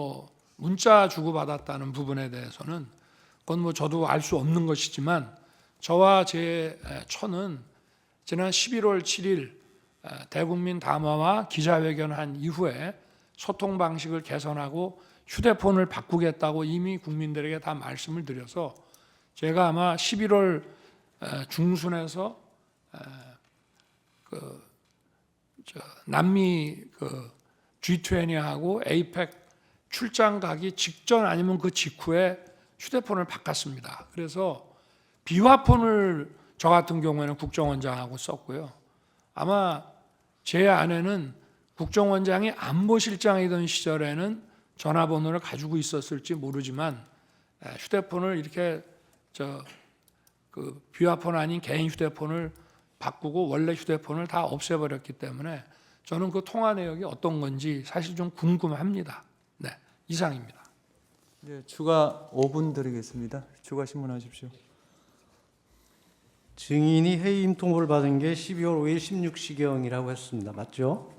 문자 주고받았다는 부분에 대해서는 그건 저도 알 수 없는 것이지만 저와 제 처는 지난 11월 7일 대국민 담화와 기자회견한 이후에 소통 방식을 개선하고 휴대폰을 바꾸겠다고 이미 국민들에게 다 말씀을 드려서 제가 아마 11월 중순에서 남미 G20하고 APEC 출장 가기 직전 아니면 그 직후에 휴대폰을 바꿨습니다. 그래서 비화폰을 저 같은 경우에는 국정원장하고 썼고요. 아마 제 아내는 국정원장이 안보실장이던 시절에는 전화번호를 가지고 있었을지 모르지만 휴대폰을 이렇게 비화폰 아닌 개인 휴대폰을 바꾸고 원래 휴대폰을 다 없애버렸기 때문에 저는 그 통화 내역이 어떤 건지 사실 좀 궁금합니다. 네, 이상입니다. 네, 추가 5분 드리겠습니다. 추가 신문하십시오. 증인이 해임 통보를 받은 게 12월 5일 16시경이라고 했습니다. 맞죠?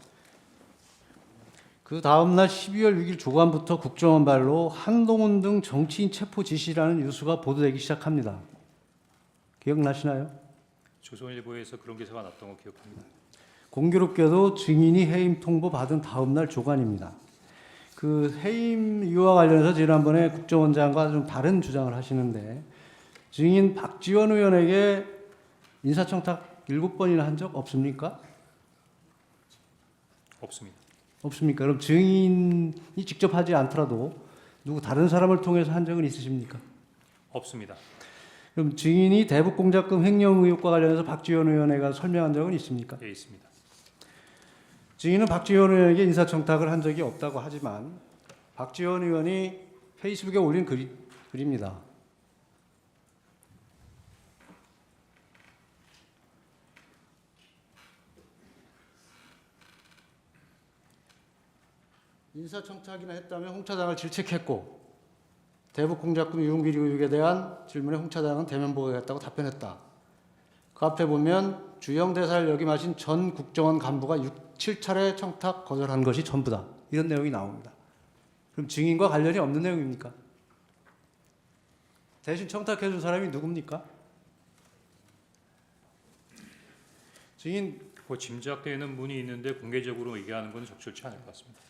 그 다음 날 12월 6일 조간부터 국정원 발로 한동훈 등 정치인 체포 지시라는 뉴스가 보도되기 시작합니다. 기억나시나요? 조선일보에서 그런 기사가 났던 거 기억합니다. 공교롭게도 증인이 해임 통보 받은 다음 날 조간입니다. 그 해임 이유와 관련해서 지난번에 국정원장과 좀 다른 주장을 하시는데 증인 박지원 의원에게 인사청탁 7번이나 한 적 없습니까? 없습니다. 없습니까? 그럼 증인이 직접 하지 않더라도 누구 다른 사람을 통해서 한 적은 있으십니까? 없습니다. 그럼 증인이 대북공작금 횡령 의혹과 관련해서 박지원 의원에게 설명한 적은 있습니까? 예, 있습니다. 증인은 박지원 의원에게 인사청탁을 한 적이 없다고 하지만 박지원 의원이 페이스북에 올린 글입니다. 인사청탁이나 했다면 홍 차장을 질책했고 대북공작금 유흥비리 의혹에 대한 질문에 홍 차장은 대면 보고하겠다고 답변했다. 그 앞에 보면 주영 대사를 역임하신 전 국정원 간부가 7차례 청탁 거절한 것이 전부다. 이런 내용이 나옵니다. 그럼 증인과 관련이 없는 내용입니까? 대신 청탁해 준 사람이 누굽니까? 증인 뭐 짐작되는 분이 있는데 공개적으로 얘기하는 건 적절치 않을 것 같습니다.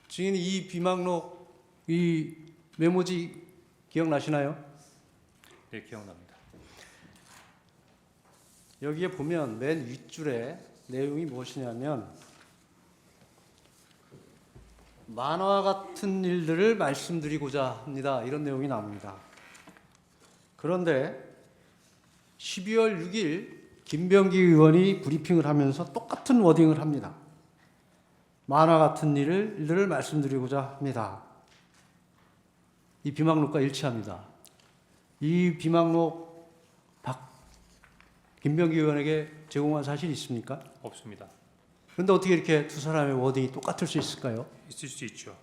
증인 이 비망록 이 메모지 기억나시나요? 네, 기억납니다. 여기에 보면 맨 윗줄에 내용이 무엇이냐면 만화 같은 일들을 말씀드리고자 합니다. 이런 내용이 나옵니다. 그런데 12월 6일 김병기 의원이 브리핑을 하면서 똑같은 워딩을 합니다. 만화 같은 일들을 말씀드리고자 합니다. 이 비망록과 일치합니다. 이 비망록 김병기 의원에게 제공한 사실이 있습니까? 없습니다. 그런데 어떻게 이렇게 두 사람의 워딩이 똑같을 수 있을까요? 있을 수 있죠.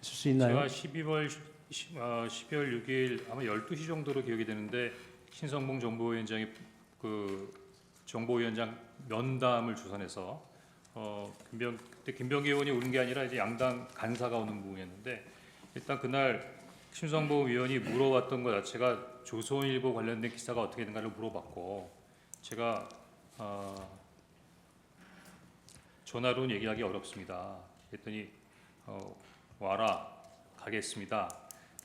있을 수 있나요? 제가 12월 6일 아마 12시 정도로 기억이 되는데 신성봉 정보위원장이 그 정보위원장 면담을 주선해서 그때 김병기 의원이 오는 게 아니라 이제 양당 간사가 오는 부분이었는데 일단 그날 신성봉 위원이 물어봤던 것 자체가 조선일보 관련된 기사가 어떻게 된가를 물어봤고 제가 전화로는 얘기하기 어렵습니다. 그랬더니 와라 가겠습니다.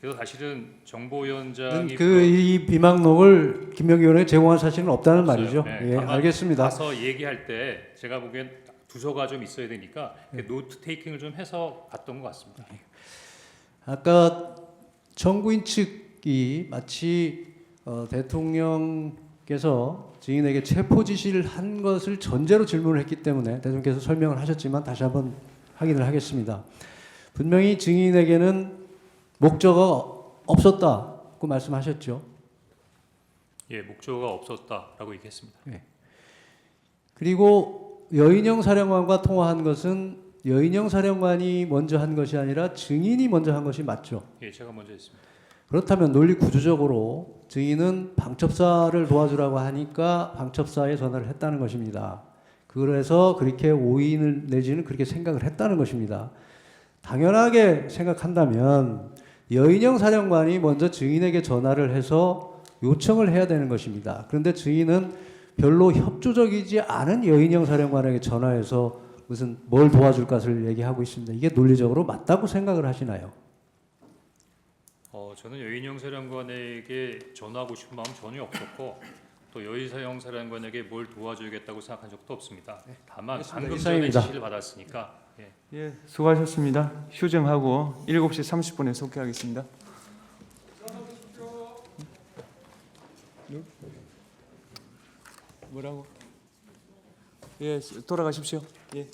그래서 사실은 정보위원장이 이 비망록을 김병기 의원에게 제공한 사실은 없다는 말이죠. 네, 예, 알겠습니다. 가서 얘기할 때 제가 보기엔 부서가 좀 있어야 되니까 노트 테이킹을 좀 해서 갔던 것 같습니다. 아까 정부인 측이 마치 대통령께서 증인에게 체포 지시를 한 것을 전제로 질문을 했기 때문에 대통령께서 설명을 하셨지만 다시 한번 확인을 하겠습니다. 분명히 증인에게는 목적어가 없었다고 말씀하셨죠. 예, 목적어가 없었다라고 얘기했습니다. 그리고 여인영 사령관과 통화한 것은 여인영 사령관이 먼저 한 것이 아니라 증인이 먼저 한 것이 맞죠. 예, 제가 먼저 했습니다. 그렇다면 논리 구조적으로 증인은 방첩사를 도와주라고 하니까 방첩사에 전화를 했다는 것입니다. 그래서 그렇게 오인을 내지는 그렇게 생각을 했다는 것입니다. 당연하게 생각한다면 여인영 사령관이 먼저 증인에게 전화를 해서 요청을 해야 되는 것입니다. 그런데 증인은 별로 협조적이지 않은 여인영 사령관에게 전화해서 무슨 뭘 도와줄 것을 얘기하고 있습니다. 이게 논리적으로 맞다고 생각을 하시나요? 저는 여인영 사령관에게 전화하고 싶은 마음 전혀 없었고 또 여인영 사령관에게 뭘 도와줘야겠다고 생각한 적도 없습니다. 다만 알겠습니다. 방금 전에 이상입니다. 지시를 받았으니까 예, 수고하셨습니다. 휴정하고 7시 30분에 속회하겠습니다. 뭐라고? 예, 돌아가십시오. 예.